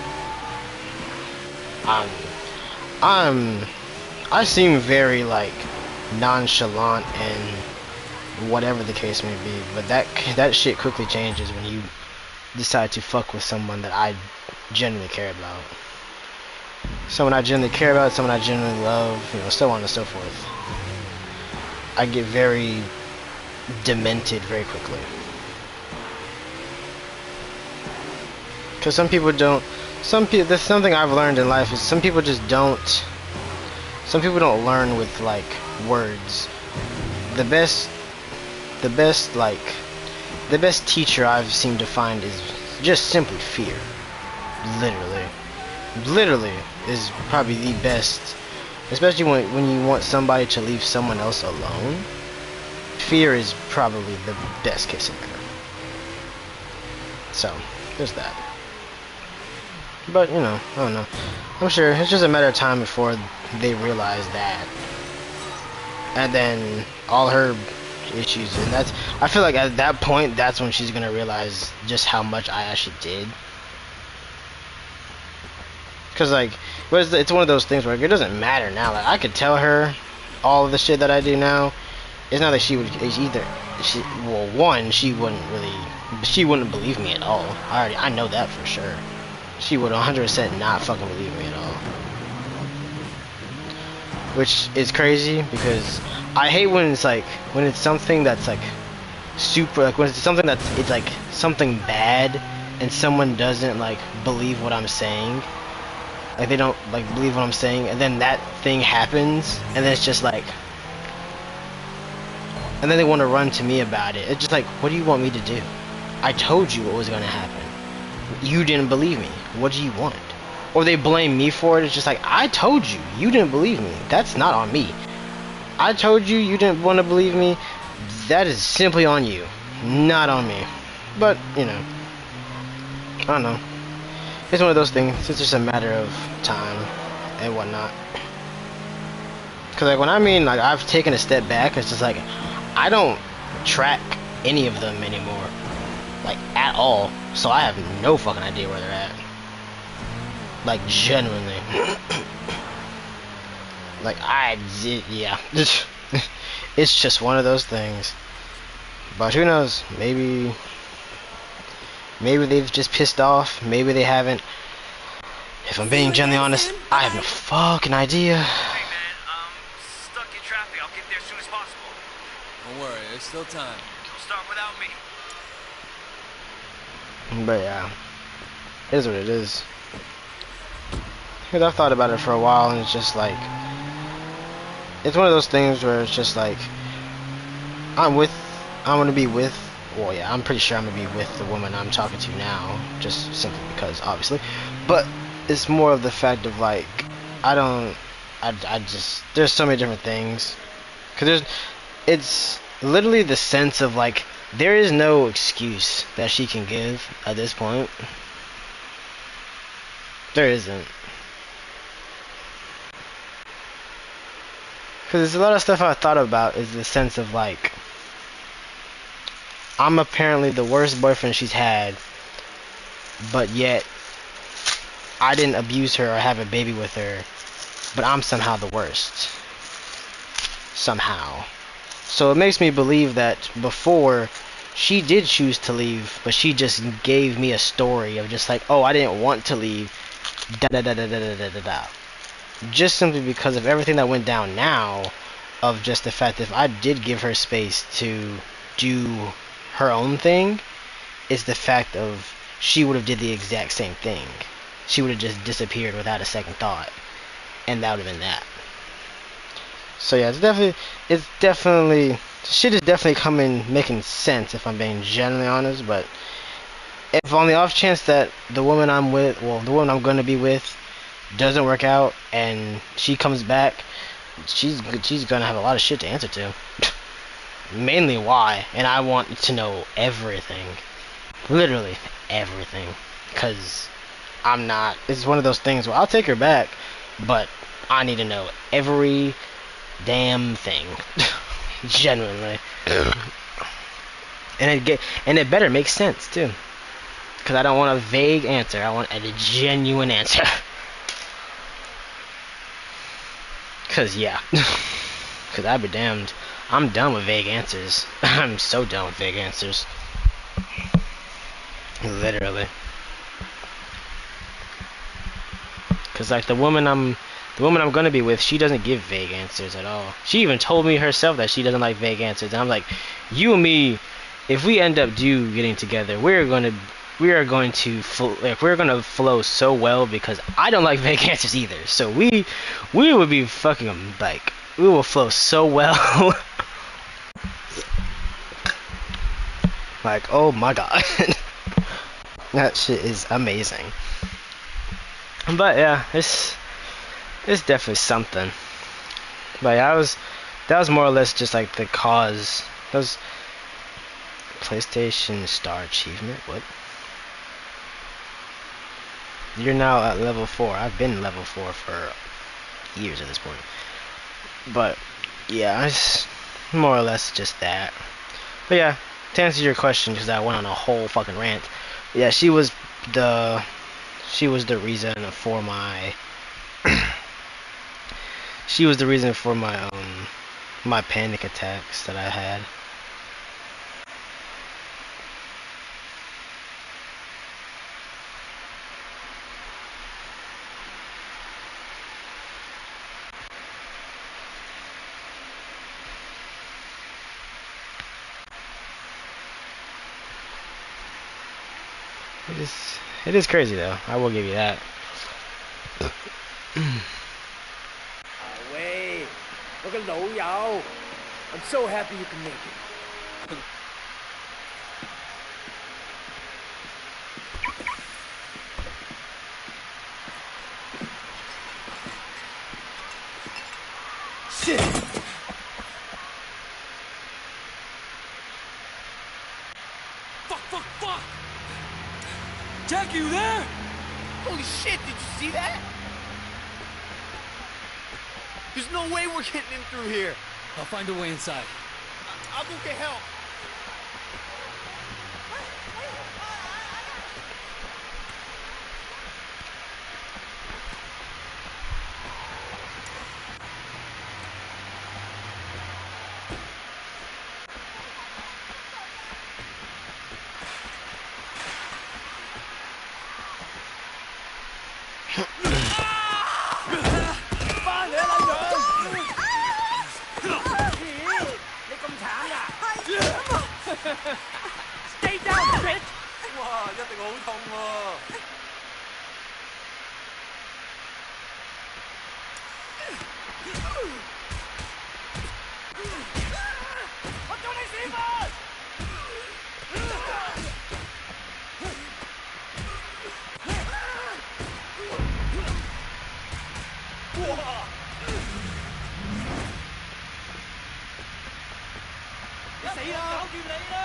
I seem very like nonchalant and whatever the case may be, but that shit quickly changes when you decide to fuck with someone that I genuinely care about. Someone I genuinely care about, someone I genuinely love, you know, so on and so forth. I get very demented very quickly. Because some people don't, there's something I've learned in life is some people don't learn with like words. The best teacher I've seemed to find is just simply fear. Literally is probably the best, especially when you want somebody to leave someone else alone. Fear is probably the best case scenario. So there's that. But, you know, I don't know. I'm sure it's just a matter of time before they realize that. And then all her issues, and I feel like at that point, that's when she's gonna realize just how much I actually did. Because, like, it's one of those things where it doesn't matter now. Like, I could tell her all of the shit that I do now. It's not like she wouldn't believe me at all. I know that for sure. She would 100% not fucking believe me at all. Which is crazy because I hate when it's something that's like super, like when it's something it's like something bad and someone doesn't like believe what I'm saying. Like they don't like believe what I'm saying, and then that thing happens, and then it's just like, and then they want to run to me about it. It's just like, what do you want me to do? I told you what was gonna happen. You didn't believe me. What do you want? Or they blame me for it. It's just like, I told you. You didn't believe me. That's not on me. I told you you didn't want to believe me. That is simply on you, not on me. But, you know, I don't know. It's one of those things. It's just a matter of time and whatnot. Cause like when I mean like I've taken a step back, it's just like I don't track any of them anymore, like at all. So I have no fucking idea where they're at. Like genuinely, like yeah. It's just one of those things. But who knows? Maybe they've just pissed off. Maybe they haven't. If I'm being genuinely honest, I have no fucking idea. Stuck in traffic. I'll get there as soon as possible. Don't worry, there's still time. Don't start without me. But yeah, it is what it is. Because I've thought about it for a while, and it's just like, it's one of those things where it's just like, I'm gonna be with, well yeah, I'm pretty sure I'm gonna be with the woman I'm talking to now, just simply because, obviously. But it's more of the fact of like, I just, there's so many different things. Because it's literally the sense of like, there is no excuse that she can give at this point. There isn't. Because there's a lot of stuff I thought about is the sense of like, I'm apparently the worst boyfriend she's had, but yet I didn't abuse her or have a baby with her, but I'm somehow the worst. Somehow. So it makes me believe that before, she did choose to leave, but she just gave me a story of just like, oh, I didn't want to leave, da da da da da da da da da. Just simply because of everything that went down now, of just the fact that if I did give her space to do her own thing, is the fact of she would have did the exact same thing. She would have just disappeared without a second thought, and that would have been that. So yeah, it's definitely shit is definitely coming making sense if I'm being genuinely honest. But if on the off chance that the woman I'm with, well, the woman I'm gonna be with, doesn't work out and she comes back, she's gonna have a lot of shit to answer to. Mainly why, and I want to know everything, literally everything, because I'm not. It's one of those things where I'll take her back, but I need to know every damn thing, genuinely, and it better make sense too, because I don't want a vague answer. I want a genuine answer. Cause yeah, cause I'd be damned. I'm done with vague answers. I'm so done with vague answers. Literally. Cause like the woman I'm gonna be with, she doesn't give vague answers at all. She even told me herself that she doesn't like vague answers. And I'm like, you and me, if we end up getting together, we're gonna flow so well because I don't like vague answers either. So we would be fucking like, we will flow so well. Like, oh my god. That shit is amazing. But yeah, it's definitely something. But yeah, that was more or less just like the cause. That was PlayStation Star Achievement. What? You're now at level 4. I've been level 4 for years at this point. But yeah, it's more or less just that. But yeah, to answer your question, because I went on a whole fucking rant. Yeah, she was the reason for my she was the reason for my panic attacks that I had. It is crazy though. I will give you that. Wait, look at Lo Yao. I'm so happy you can make it. Shit! Fuck! Jackie, you there? Holy shit, did you see that? There's no way we're getting in through here. I'll find a way inside. I'll go get help. Stay down, bitch！ 哇，一定好痛喎！我做你屎忽！哇！你死啦！搞掂你啦！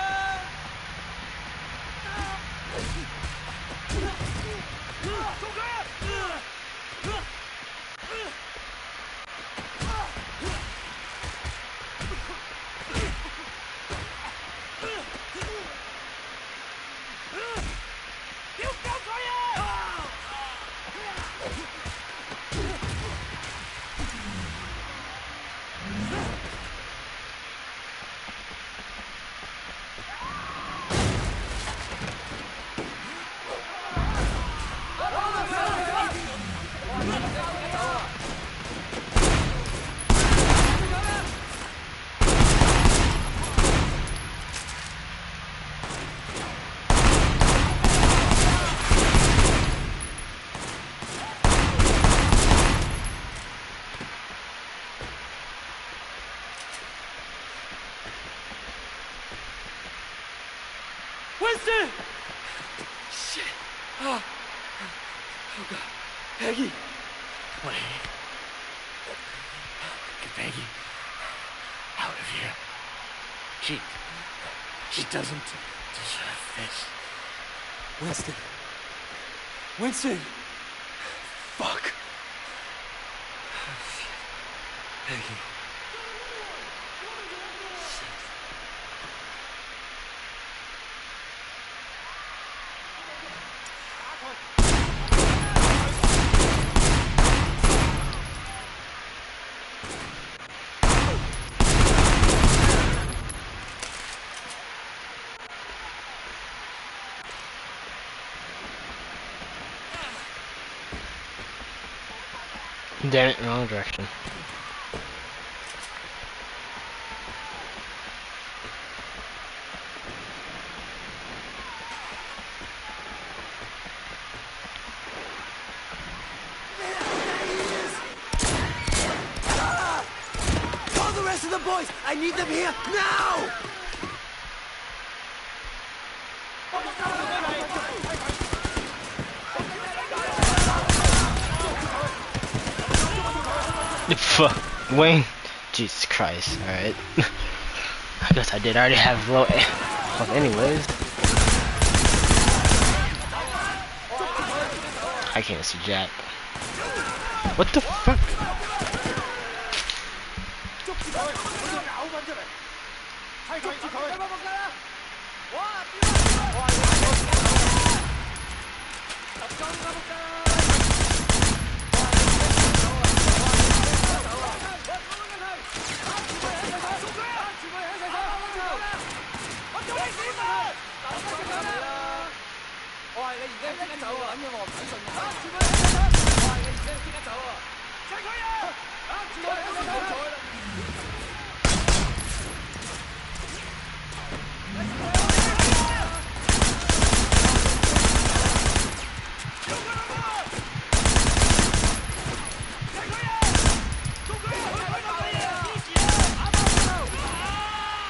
Winston! Shit! Oh God. Peggy! Wait. Get Peggy out of here. She doesn't deserve this. Winston. Winston! Fuck. Peggy. Damn it, wrong direction. Call the rest of the boys! I need them here now! Wayne, Jesus Christ! All right, I guess I did already have low health, anyways. I can't see Jack. What the fuck?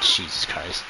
Jesus Christ.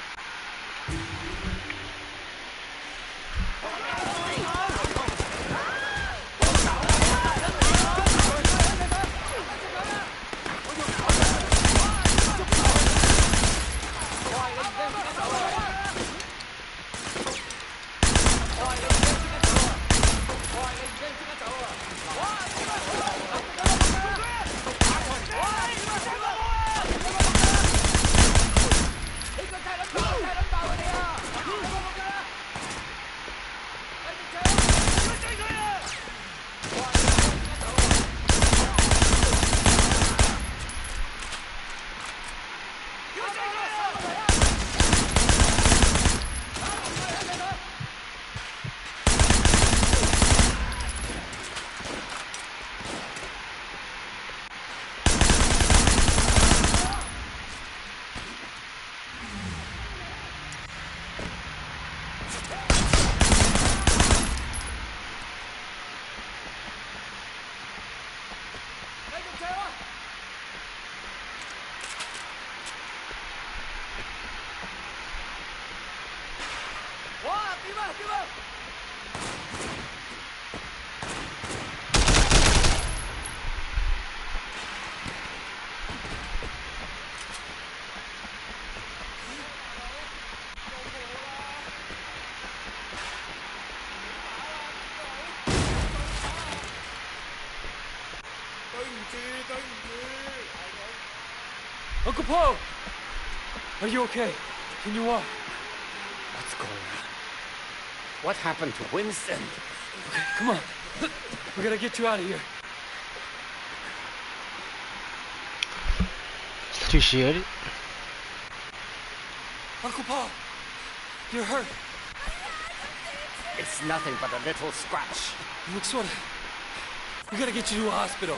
Uncle Paul! Are you okay? Can you walk? What's going on? What happened to Winston? Okay, come on. We gotta get you out of here. Appreciate it. Uncle Paul! You're hurt. It's nothing but a little scratch. You look sort of... We gotta get you to a hospital.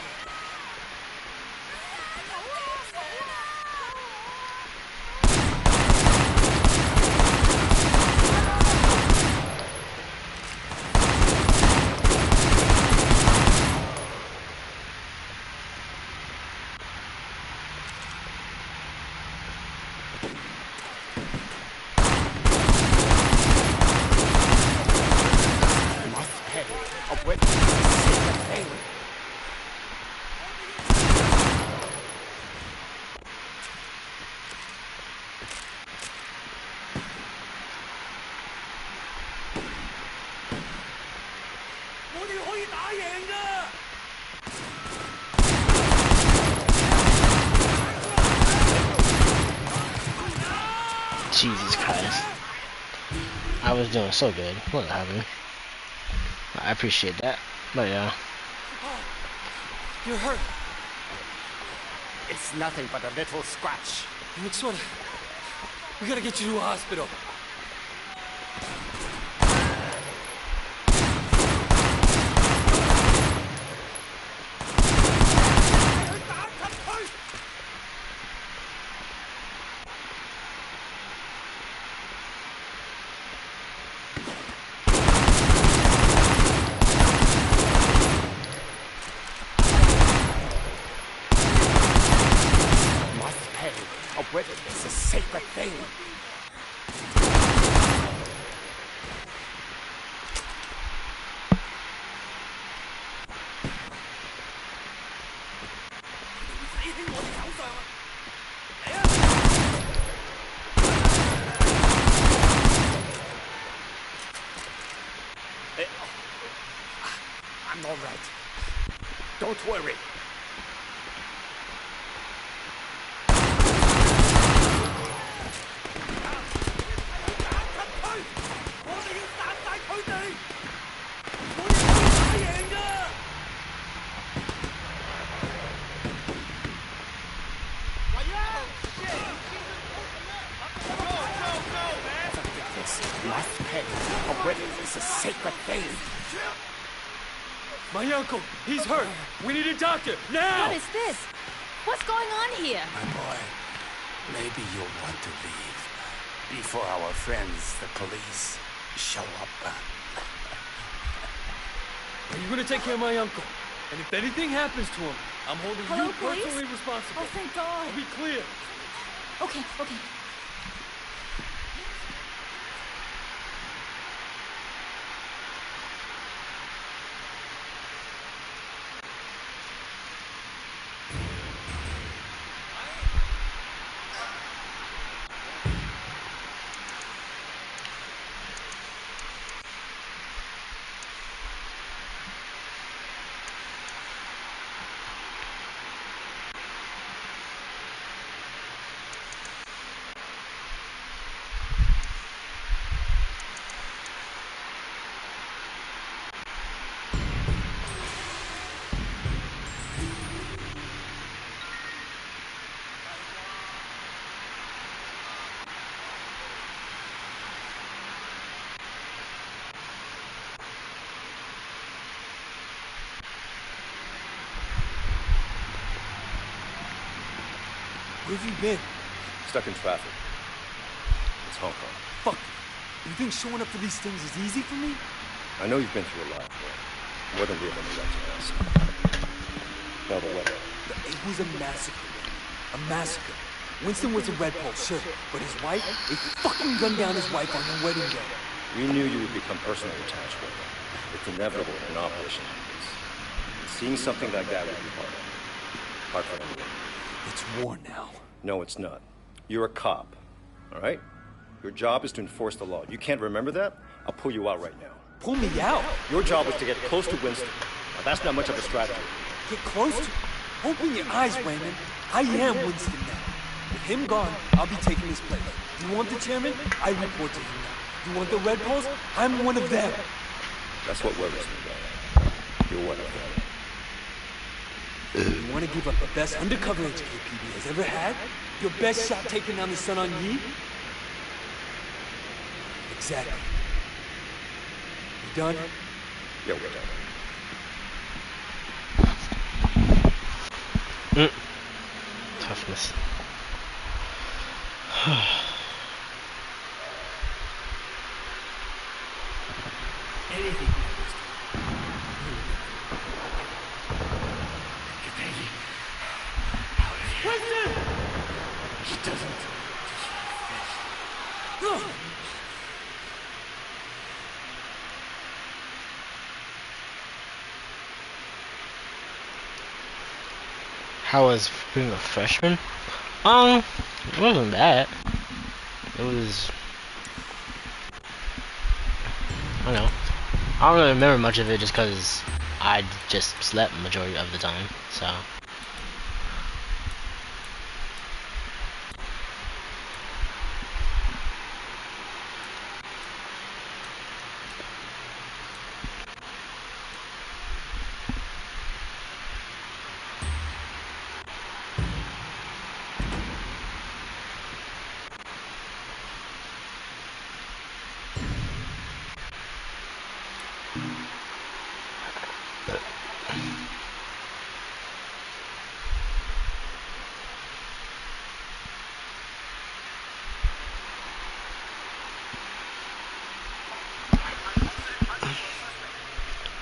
Jesus Christ. I was doing so good. What happened? I appreciate that. But yeah. You're hurt. It's nothing but a little scratch. You look sort of... We gotta get you to a hospital. It's a sacred thing. I'm all right. Don't worry. Must pay. A wedding is a sacred thing. My uncle, he's hurt. We need a doctor, now! What is this? What's going on here? My boy, maybe you'll want to leave before our friends, the police, show up. Are you gonna take care of my uncle? And if anything happens to him, I'm holding you personally responsible. Oh, thank God. I'll be clear. Okay, okay. Where have you been? Stuck in traffic. It's Hong Kong. Fuck. You think showing up for these things is easy for me? I know you've been through a lot, but more than we have any right to ask. Now the weather. It was a massacre. A massacre. Winston was a red pole, sure, but his wife, they fucking gunned down his wife on her wedding day. We knew you would become personally attached with him. It's inevitable in an operation like this. Seeing something like that would be hard. Hard for anyone. It's war now. No, it's not. You're a cop, all right? Your job is to enforce the law. You can't remember that? I'll pull you out right now. Pull me out? Your job was to get close to Winston. Now, that's not much of a strategy. Get close to... Open your eyes, Raymond. I am Winston now. With him gone, I'll be taking his place. You want the chairman? I report to him now. You want the Red Poles? I'm one of them. That's what worries me, Ryan. You're one of them. You want to give up the best undercover HKPD has ever had? Your best shot taking down the Sun on Yi? Exactly. You done? Yeah, we're done. Toughness. Anything. Winston! She doesn't. How was being a freshman? It wasn't bad. It was... I don't know. I don't really remember much of it just because I just slept the majority of the time, so...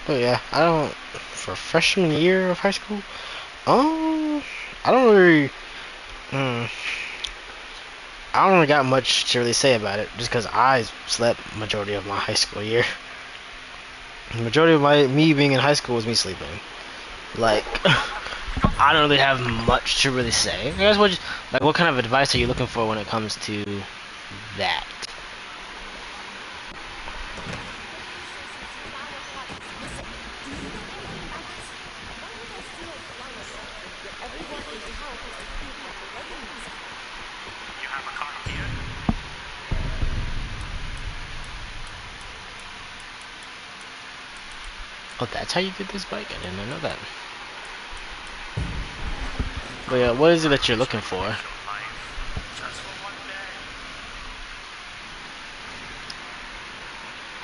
But yeah, I don't... For freshman year of high school, I don't really... I don't really got much to really say about it, just because I slept majority of my high school year. The majority of me being in high school was me sleeping. Like, I don't really have much to really say. I guess what kind of advice are you looking for when it comes to that? Oh, that's how you get this bike? I didn't know that. But yeah, what is it that you're looking for?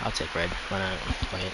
I'll take red. Why not? Wait.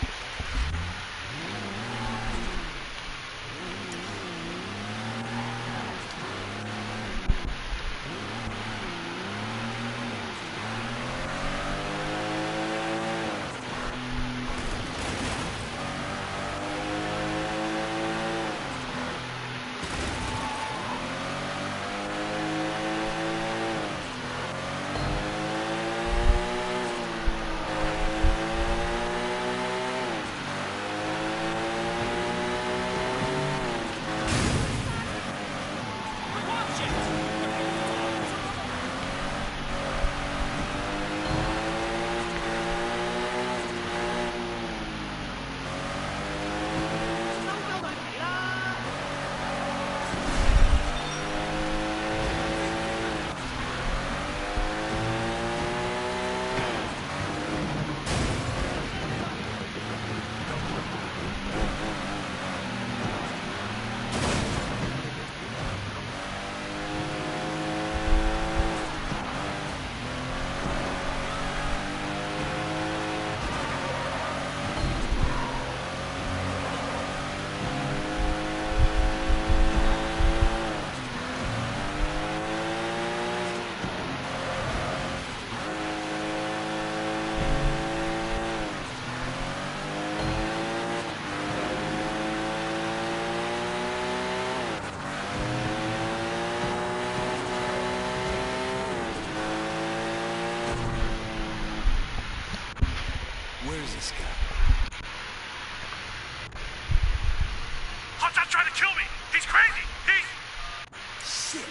this guy. Hotshot's trying to kill me! He's crazy! He's... Shit!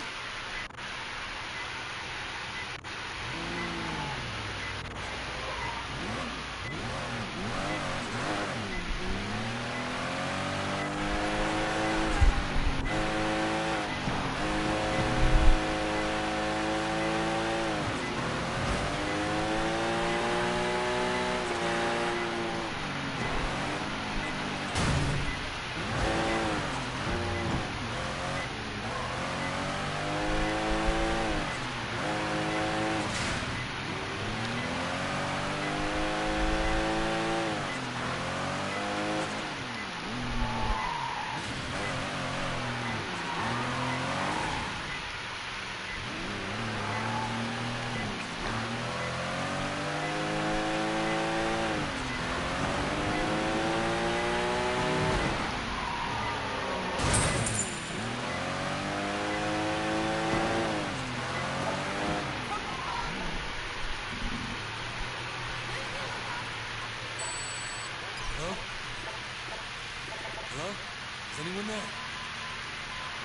Hello? Is anyone there?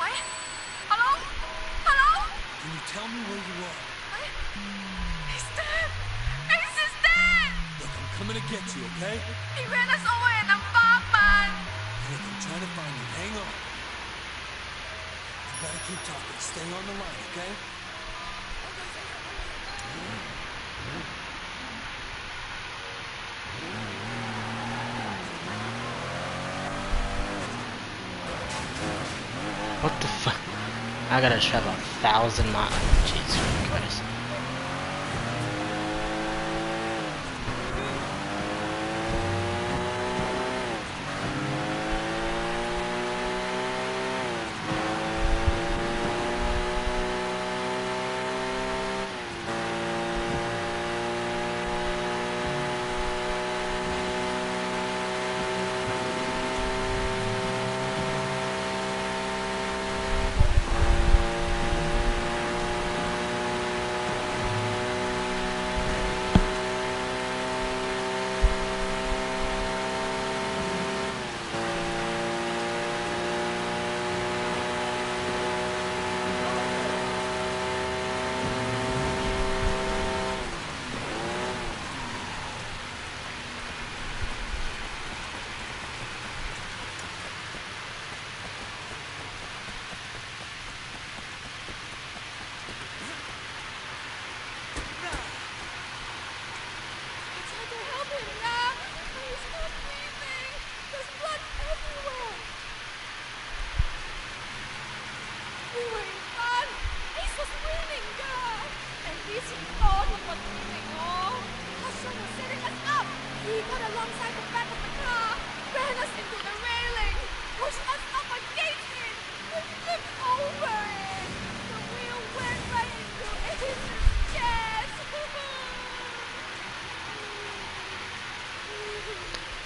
What? Hello? Hello? Can you tell me where you are? What? He's dead! Ace is dead! Look, I'm coming to get you, okay? He ran us over in a bomb. Look, I'm trying to find you. Hang on. You better keep talking. Stay on the line, okay? What the fuck? I gotta travel 1,000 miles. Jesus Christ.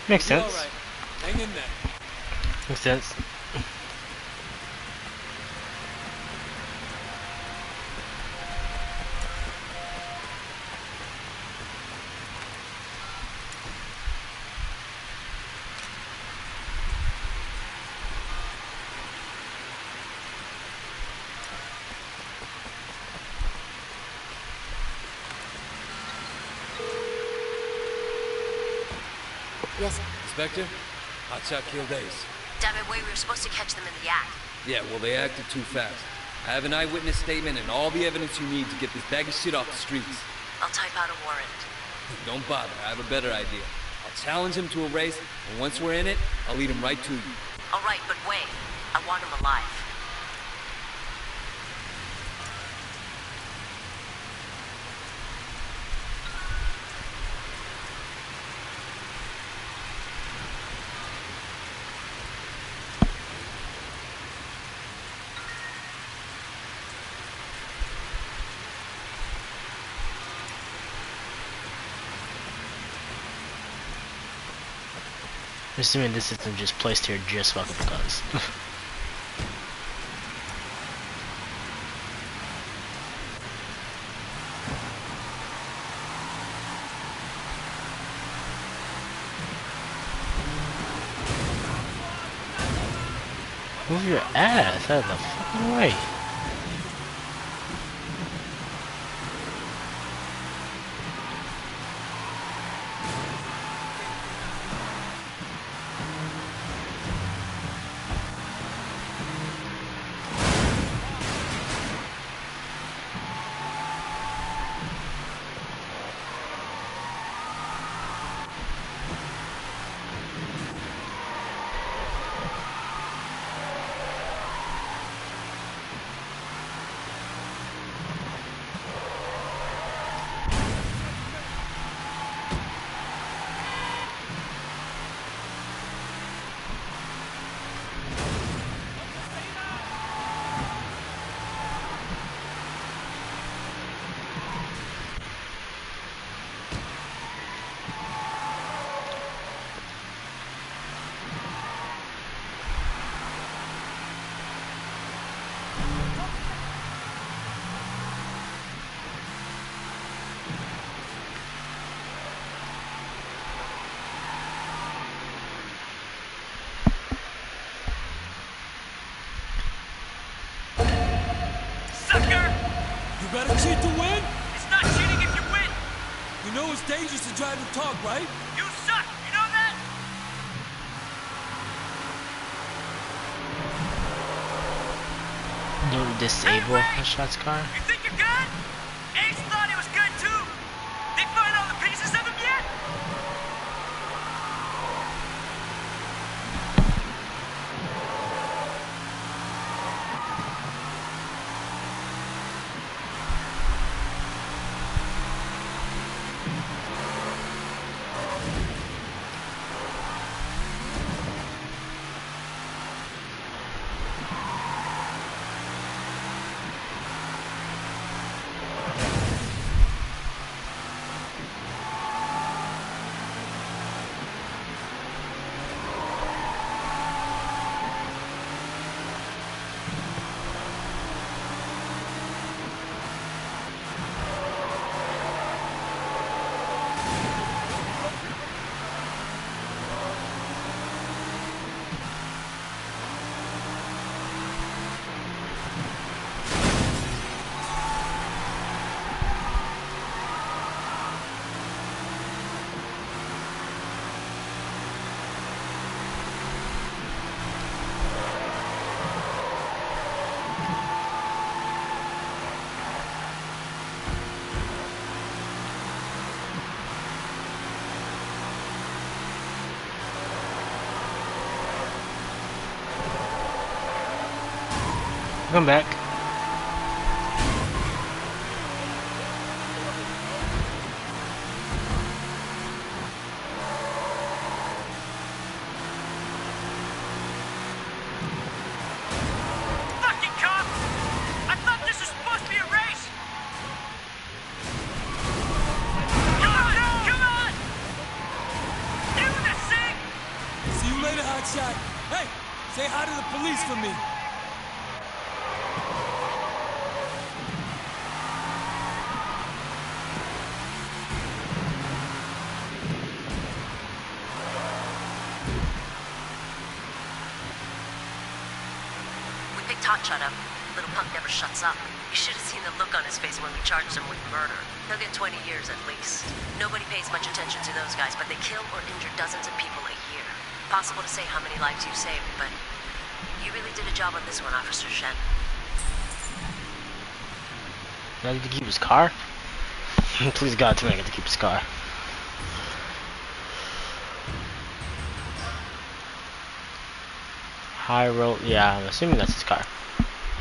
Makes sense. All right. Hang in there. Makes sense. Yes. Inspector, Hotshot killed Ace. Damn it, we were supposed to catch them in the act. Yeah, well, they acted too fast. I have an eyewitness statement and all the evidence you need to get this bag of shit off the streets. I'll type out a warrant. Don't bother, I have a better idea. I'll challenge him to a race, and once we're in it, I'll lead him right to you. All right, but wait. I want him alive. Assuming this isn't just placed here just fucking because. Move your ass out of the fucking way. You better cheat to win? It's not cheating if you win! You know it's dangerous to drive and talk, right? You suck! You know that? Don't disable Hotshot's car. You think you're good? Ace thought he was good too! They find all the pieces of him yet? Come back. Fucking cop! I thought this was supposed to be a race! Come on! Come on! Do the thing! See you later, Hotshot. Hey, say hi to the police for me. Hotshot up. Little punk never shuts up. You should have seen the look on his face when we charged him with murder. He'll get 20 years at least. Nobody pays much attention to those guys, but they kill or injure dozens of people a year. Possible to say how many lives you've saved, but you really did a job on this one, Officer Shen. Do I get to keep his car? Please God, tell me I get to keep his car. High road, yeah, I'm assuming that's his car.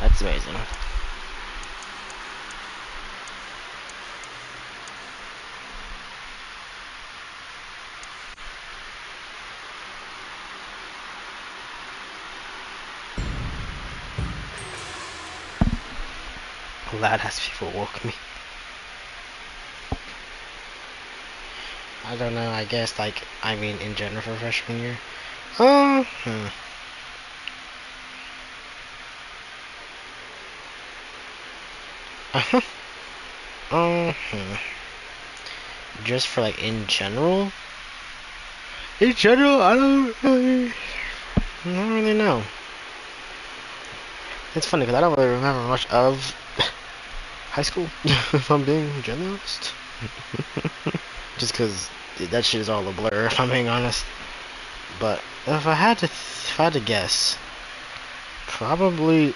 That's amazing. Glad has people woke me. I don't know, I guess like, I mean in general for freshman year. Just for like in general? In general, I don't really know. It's funny because I don't really remember much of high school, if I'm being generous. Just because that shit is all a blur, if I'm being honest. But if I had to guess, probably.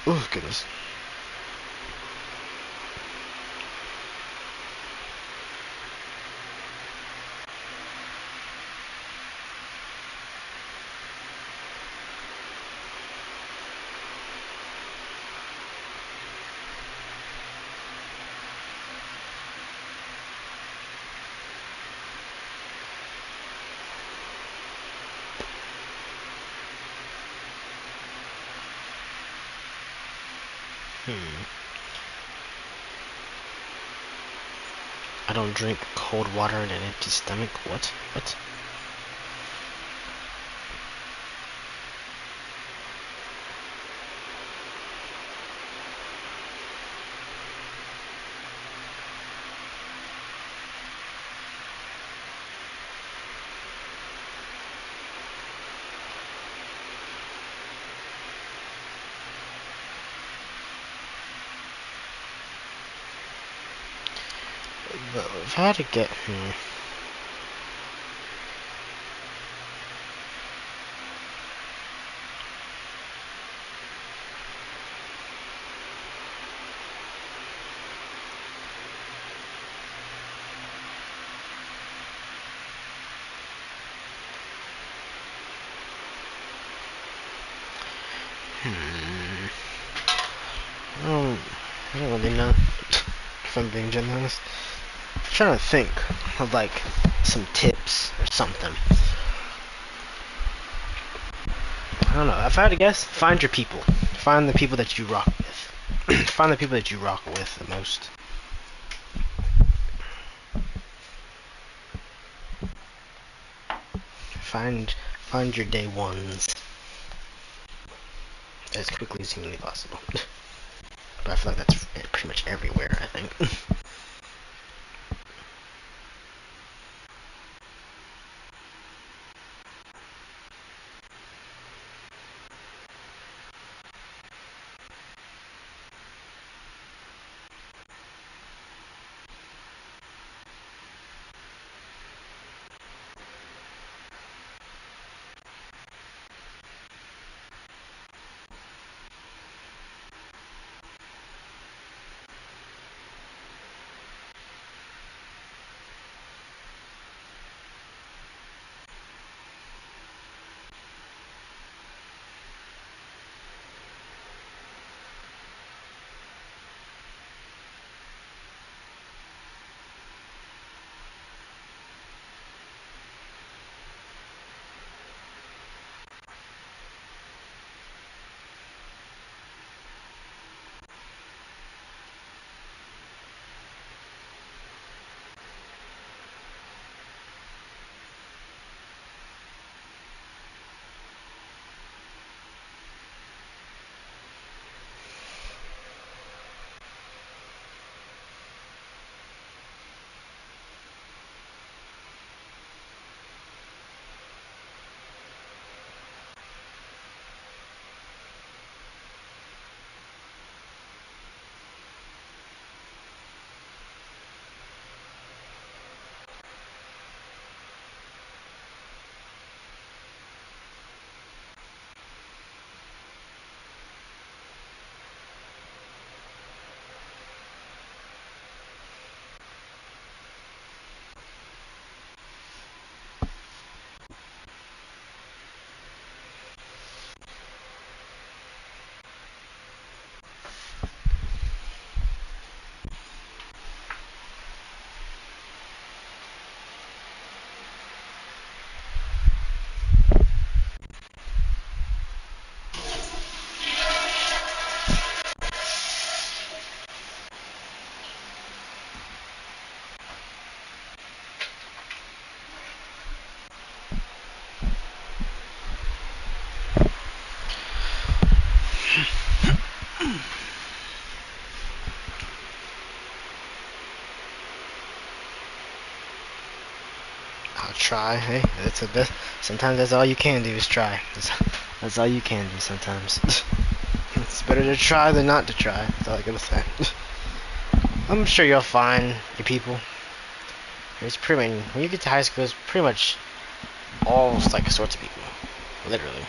Oh goodness. I don't drink cold water in an empty stomach. What? What? But if I had to get. I don't really know. If I'm being generous. I'm trying to think of like some tips or something. I don't know. If I had to guess, find your people. Find the people that you rock with. Find the people that you rock with the most. Find your day ones as quickly as humanly possible. But I feel like that's pretty much everywhere, I think. I'll try. Hey, that's the best. Sometimes that's all you can do is try. That's all you can do sometimes. It's better to try than not to try. That's all I gotta say. I'm sure you'll find your people. It's pretty much, when you get to high school, it's pretty much all like sorts of people, literally.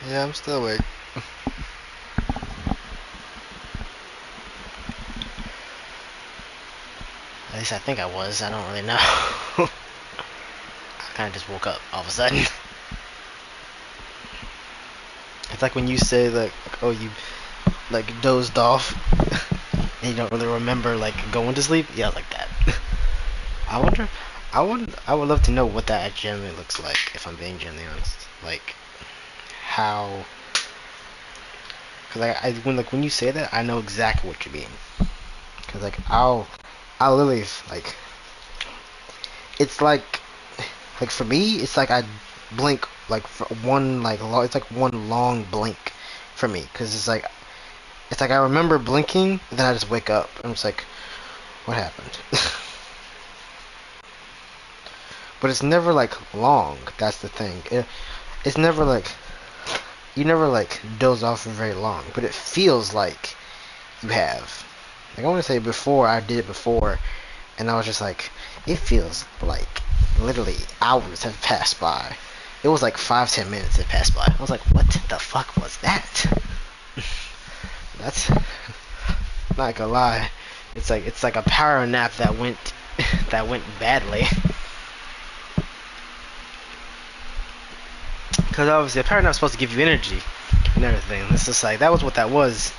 Yeah, I'm still awake. At least I think I was. I don't really know. I kind of just woke up all of a sudden. It's like when you say like, oh, you like dozed off and you don't really remember like going to sleep. Yeah, like that. I wonder. I would love to know what that generally looks like. If I'm being genuinely honest, like how. Cause when you say that, I know exactly what you mean. Cause like I'll literally like it's like for me it's like I blink like for one like it's like one long blink for me. Cause it's like I remember blinking, then I just wake up. I'm just like, what happened? But it's never like long. That's the thing. It's never like you never like doze off for very long, but it feels like you have. Like I want to say before I did it before, and I was just like, it feels like literally hours have passed by. It was like 5-10 minutes had passed by. I was like, what the fuck was that? That's not gonna lie. It's like a power nap that went that went badly. Because obviously a power nap's supposed to give you energy and everything. It's just like that was what that was.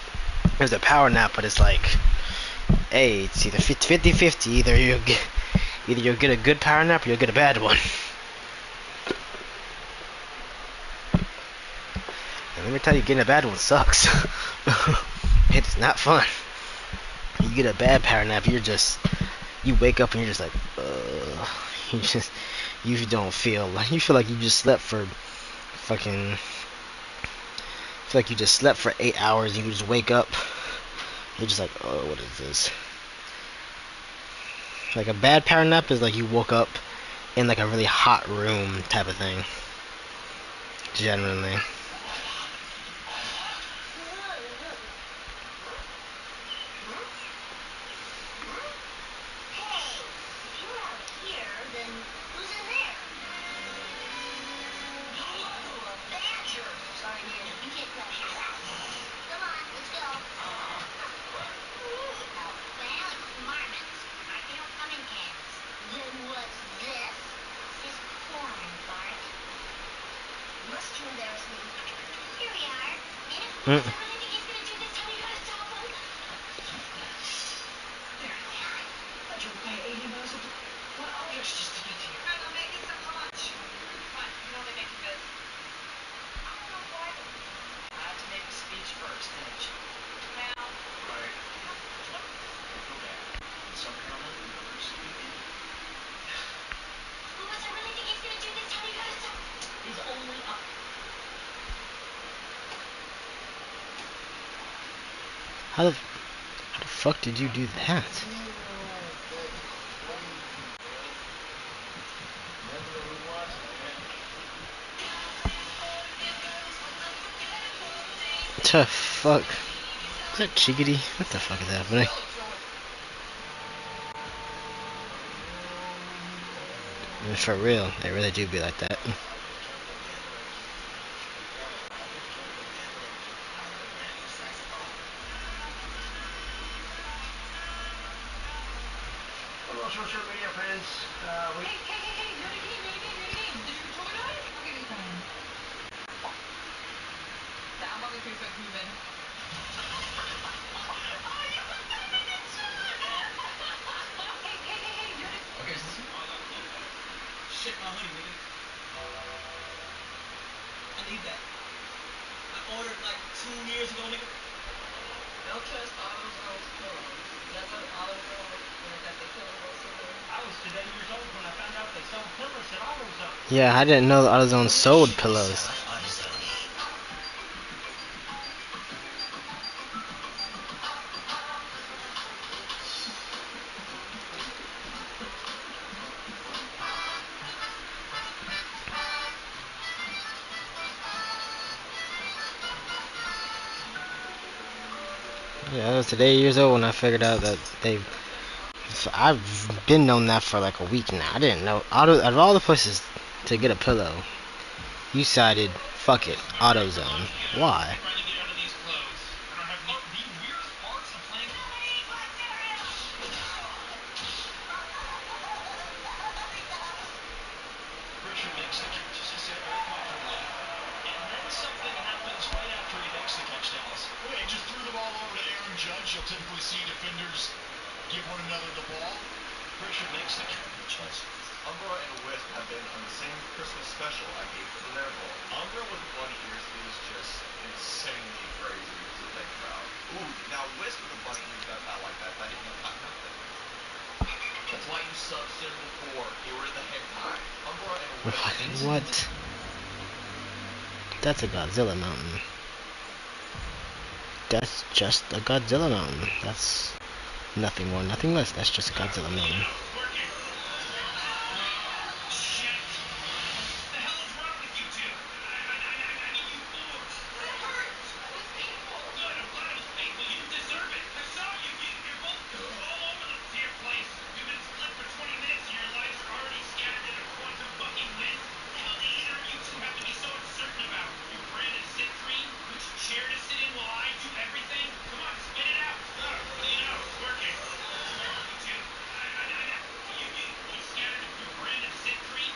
It was a power nap, but it's like, hey, it's either 50-50. Either you'll get a good power nap or you'll get a bad one. And let me tell you, getting a bad one sucks. It's not fun. You get a bad power nap, you wake up and you're just like, you don't feel like, you feel like you just slept for fucking, feel like you just slept for 8 hours and you just wake up, you're just like, oh, what is this? Like a bad power nap is like you woke up in like a really hot room type of thing. Generally. Mm. What objects just to get here? I'm making some lunch. Fine, you can only make a bit. I don't know why. I have to make a speech first, didn't you? Well, right. What? Go back. In some parallel universe, you did. Unless I really think he's gonna do this, tell me you gotta stop. He's only up. How the fuck did you do that? The fuck? Is that chickadee? What the fuck is happening? I mean, for real, they really do be like that. Hello, social media friends. Hey, you're the game. Did your controller die? Okay, it's fine. That mother thinks that's moving. Okay, so shit, my hoodie, nigga. I need that. I ordered like 2 years ago, nigga. Don't trust AutoZone's pillows. That's what AutoZone got their pillow wholesale. I was today years old when I found out they sold pillows at AutoZone. Yeah, I didn't know the AutoZone sold pillows. Yeah, I was today years old when I figured out that I've been known that for like a week now. I didn't know. Out of all the places to get a pillow, you cited Fuck it. AutoZone. Why? Trying to get out of these clothes. I don't have the weirdest parts of playing. Pritchard makes the catch, as he said, very comfortably. And then something happens right after he makes the catch, Dallas. Well, he just threw the ball over to Aaron Judge. You'll typically see defenders give one another the ball. Pritchard makes the catch. Umbra and Wisp have been on the same Christmas special I gave for the Nerd Bowl. Umbra with bunny ears is just insanely crazy to think about. Ooh, now Wisp with a bunny ears got out like that ain't got nothing. That's why you subbed in before. You were in the head time. Umbra and Wisp. What? That's a Godzilla mountain. That's just a Godzilla mountain. That's nothing more, nothing less. That's just a Godzilla mountain. Shit! The hell is wrong with you two? I mean, you fools! It hurts! It was painful! Good, I'm glad it was painful. You deserve it! I saw you! You're both all over the dear place. You've been split for 20 minutes and your lives are already scattered in a quantum fucking wind? What the hell do either of you two have to be so uncertain about? Your branded sit tree? Which chair to sit in while I do everything? Come on, spit it out! What do you know? It's working. You two, you scattered your branded sit tree?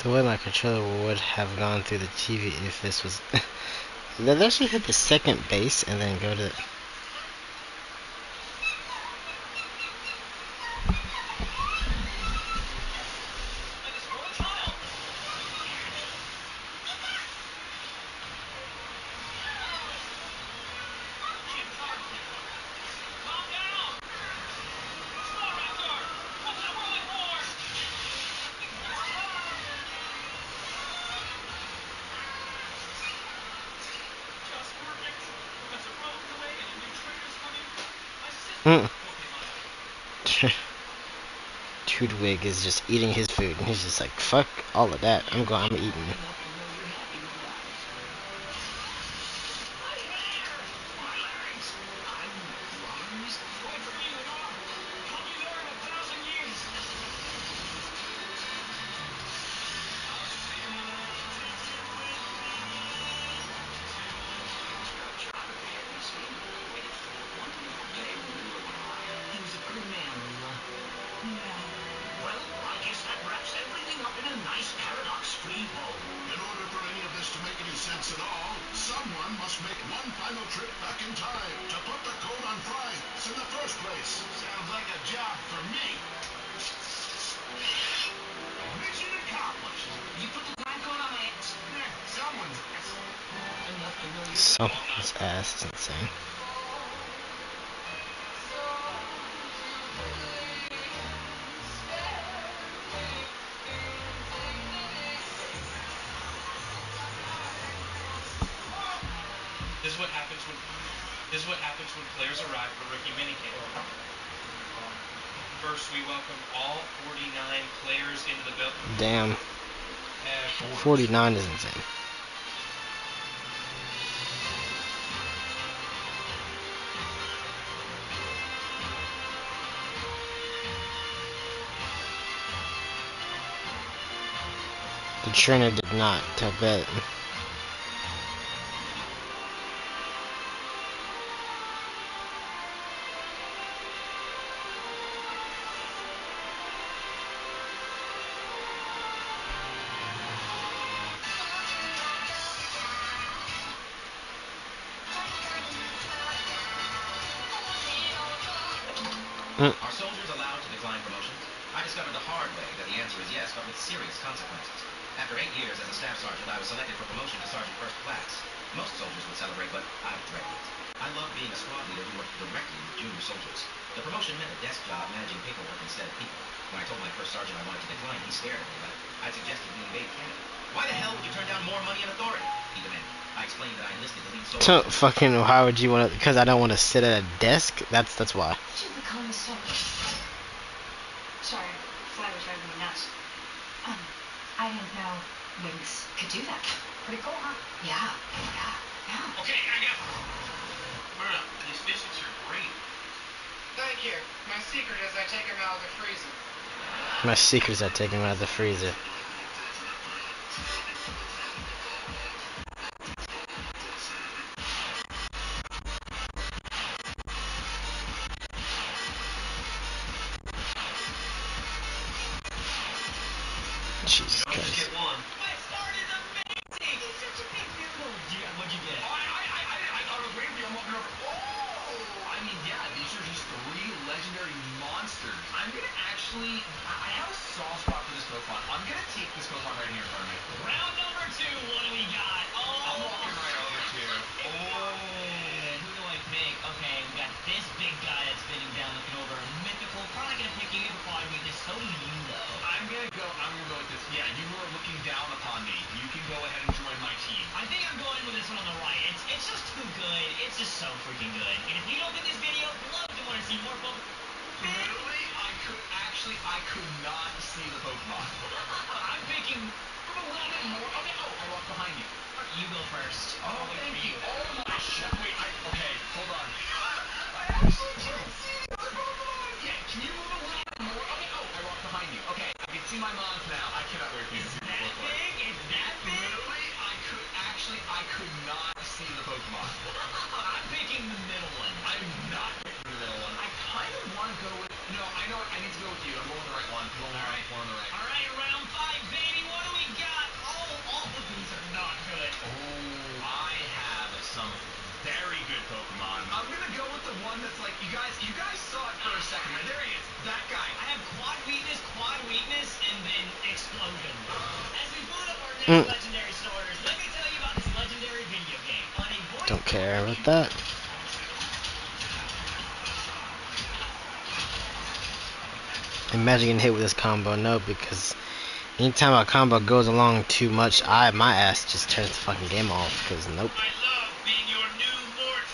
The way my controller would have gone through the TV if this was... Did actually hit the second base and then go to... Tudwig is just eating his food and he's just like, fuck all of that. I'm eating. He was a good man, Leela. Yeah. Well, I guess that wraps everything up in a nice paradox-free bow. In order for any of this to make any sense at all, someone must make one final trip back in time to put the code on fries in the first place. Sounds like a job for me. Mission accomplished. You put the time code on my ass? Yeah, someone's ass. Enough to know you. Someone's ass is insane. This is what happens when players arrive for rookie minicamp. First, we welcome all 49 players into the building. Damn. 49 is insane. The trainer did not, I bet. Are soldiers allowed to decline promotions? I discovered the hard way that the answer is yes, but with serious consequences. After 8 years as a staff sergeant, I was selected for promotion to sergeant first class. Most soldiers would celebrate, but I dreaded it. I loved being a squad leader who worked directly with junior soldiers. The promotion meant a desk job managing paperwork instead of people. When I told my first sergeant I wanted to decline, he stared at me like I suggested we invade Canada. Why the hell would you turn down more money and authority? He demanded. I explained that I enlisted to lead soldiers. So fucking, how would you want to? Because I don't want to sit at a desk. That's why. She's the calmest soul. Sorry, fly was driving me nuts. I didn't know wings could do that. Pretty cool, huh? Yeah. Okay, I got Myrna, these biscuits are great. Thank you. My secret is I take them out of the freezer. My secret is I take him out of the freezer. Jesus Don't just Christ. get one. My start is amazing! He's such a big noodle! What'd you get? I thought it was waiting for you. I'm walking over. Oh! I mean, yeah, these are just 3 legendary monsters. I'm gonna actually... I have a soft spot for this Pokemon. I'm gonna take this Pokemon right here in front of me. Round number 2, what do we got? Oh! I'm walking right over to you. Who do I pick? Okay, we got this big guy that's bending down looking over a mythical. Probably gonna pick you for quad weakness. So do you, though. I'm gonna go with this. Yeah, you were looking down upon me. You can go ahead and join my team. I think I'm going with this one on the right. It's just too good. It's just so freaking good. And if you don't get this video, love to want to see more Pokemon. Literally, I could not see the Pokemon. I'm picking Move a little bit more. Okay, oh, I walked behind you. you go first. Oh, Wait thank for you. Oh my shit. Wait, okay, hold on. I actually can't see the other Pokemon. Yeah, can you move a little bit more? Okay, oh, I walked behind you. Okay, I can see my mons now. I cannot wait for you to see what they look like. It's that big? Literally, I could not see the Pokemon. I'm picking the middle one. I'm not picking the middle one. I kind of want to go with... No, I know what, I need to go with you. I'm going with the right one. I'm going with the one on the right. All right, round 5, baby. What do we got? Oh, all of these are not good. Oh, I have some very good Pokemon. I'm gonna go with the one that's like, you guys saw it for a second. Right? There he is. That guy. I have quad weakness, and then explosion. As we boot up our next legendary starters, let me tell you about this legendary video game. On a voice Don't care about that. Imagine getting hit with this combo. No, because anytime a combo goes along too much, my ass just turns the fucking game off. Because nope. I love being your new Mort.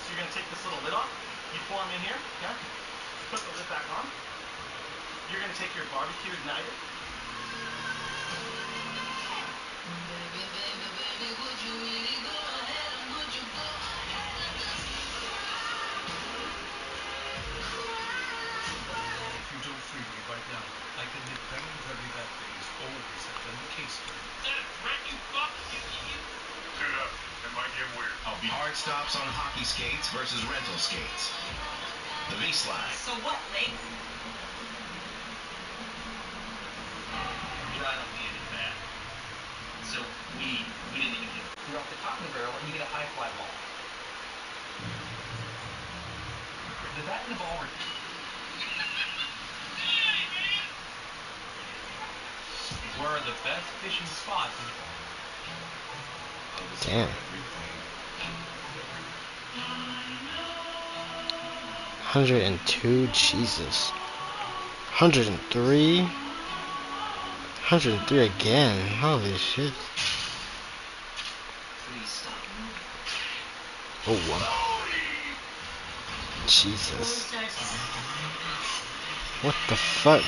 So you're gonna take this little lid off. You pour them in here. Yeah. Put the lid back on. You're gonna take your barbecue igniter. If you don't free me right now, I can make very, very bad things always have been the case for me. Is that a threat, you fuck? Suit up. It might get weird. I'll be hard stops on hockey skates versus rental skates. The V-slide. So what, Link? Right off the end of that. So we didn't even hit. You're off the top of the barrel and you get a high fly ball. Did that and the ball were the best fishing spots in Damn. 102, Jesus. 103. 103 again. Holy shit. Please stop moving. Oh wow. Jesus. What the fuck?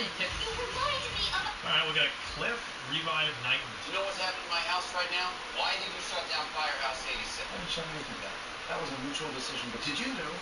Are you kidding? You were going to the other... Alright, we got Cliff, Revive, Knight. You know what's happening to my house right now? Why did you shut down Firehouse 86? I didn't shut anything down. That was a mutual decision, but did you know?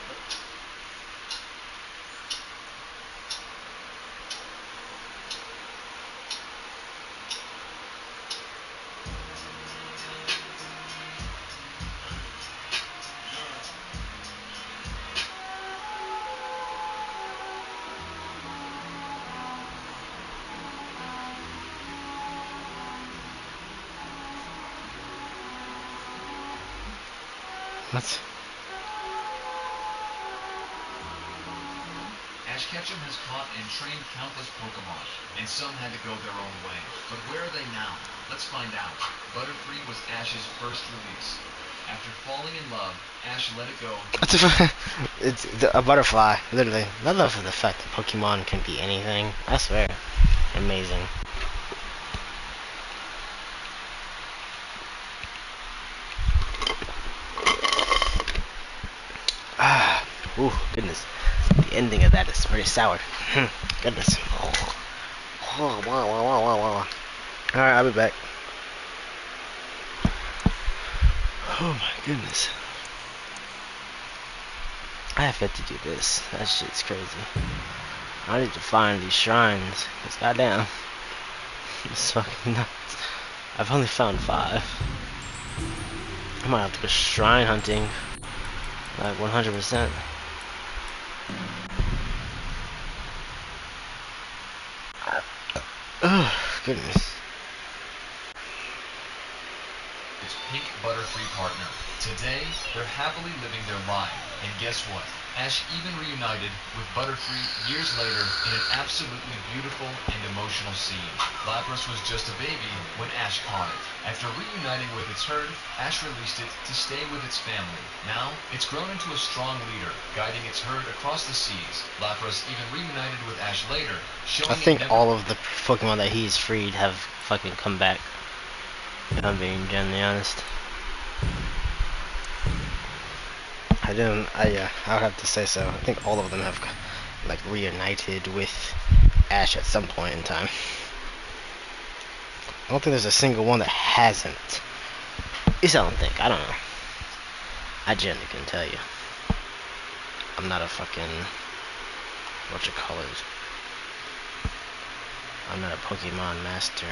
What? Ash Ketchum has caught and trained countless Pokemon, and some had to go their own way. But where are they now? Let's find out. Butterfree was Ash's first release. After falling in love, Ash let it go. It's a butterfly, literally. I love the fact that Pokemon can be anything. I swear. Amazing. Ah, ooh, goodness. The ending of that is very sour. Goodness. Oh, wow. Alright, I'll be back. Oh my goodness. I have yet to do this. That shit's crazy. I need to find these shrines. Cause goddamn. It's fucking nuts. I've only found 5. I might have to go shrine hunting. Like 100%. Oh, goodness. Its pink Butterfree partner. Today, they're happily living their life. And guess what? Ash even reunited with Butterfree years later in an absolutely beautiful and emotional scene. Lapras was just a baby when Ash caught it. After reuniting with its herd, Ash released it to stay with its family. Now, it's grown into a strong leader, guiding its herd across the seas. Lapras even reunited with Ash later, showing I think it never... all of the Pokemon that he's freed have fucking come back. If I'm being genuinely honest. I would have to say so. I think all of them have like reunited with Ash at some point in time. I don't think there's a single one that hasn't. At least I don't think. I don't know. I genuinely couldn't tell you. I'm not a fucking whatchamacallit. I'm not a Pokemon master.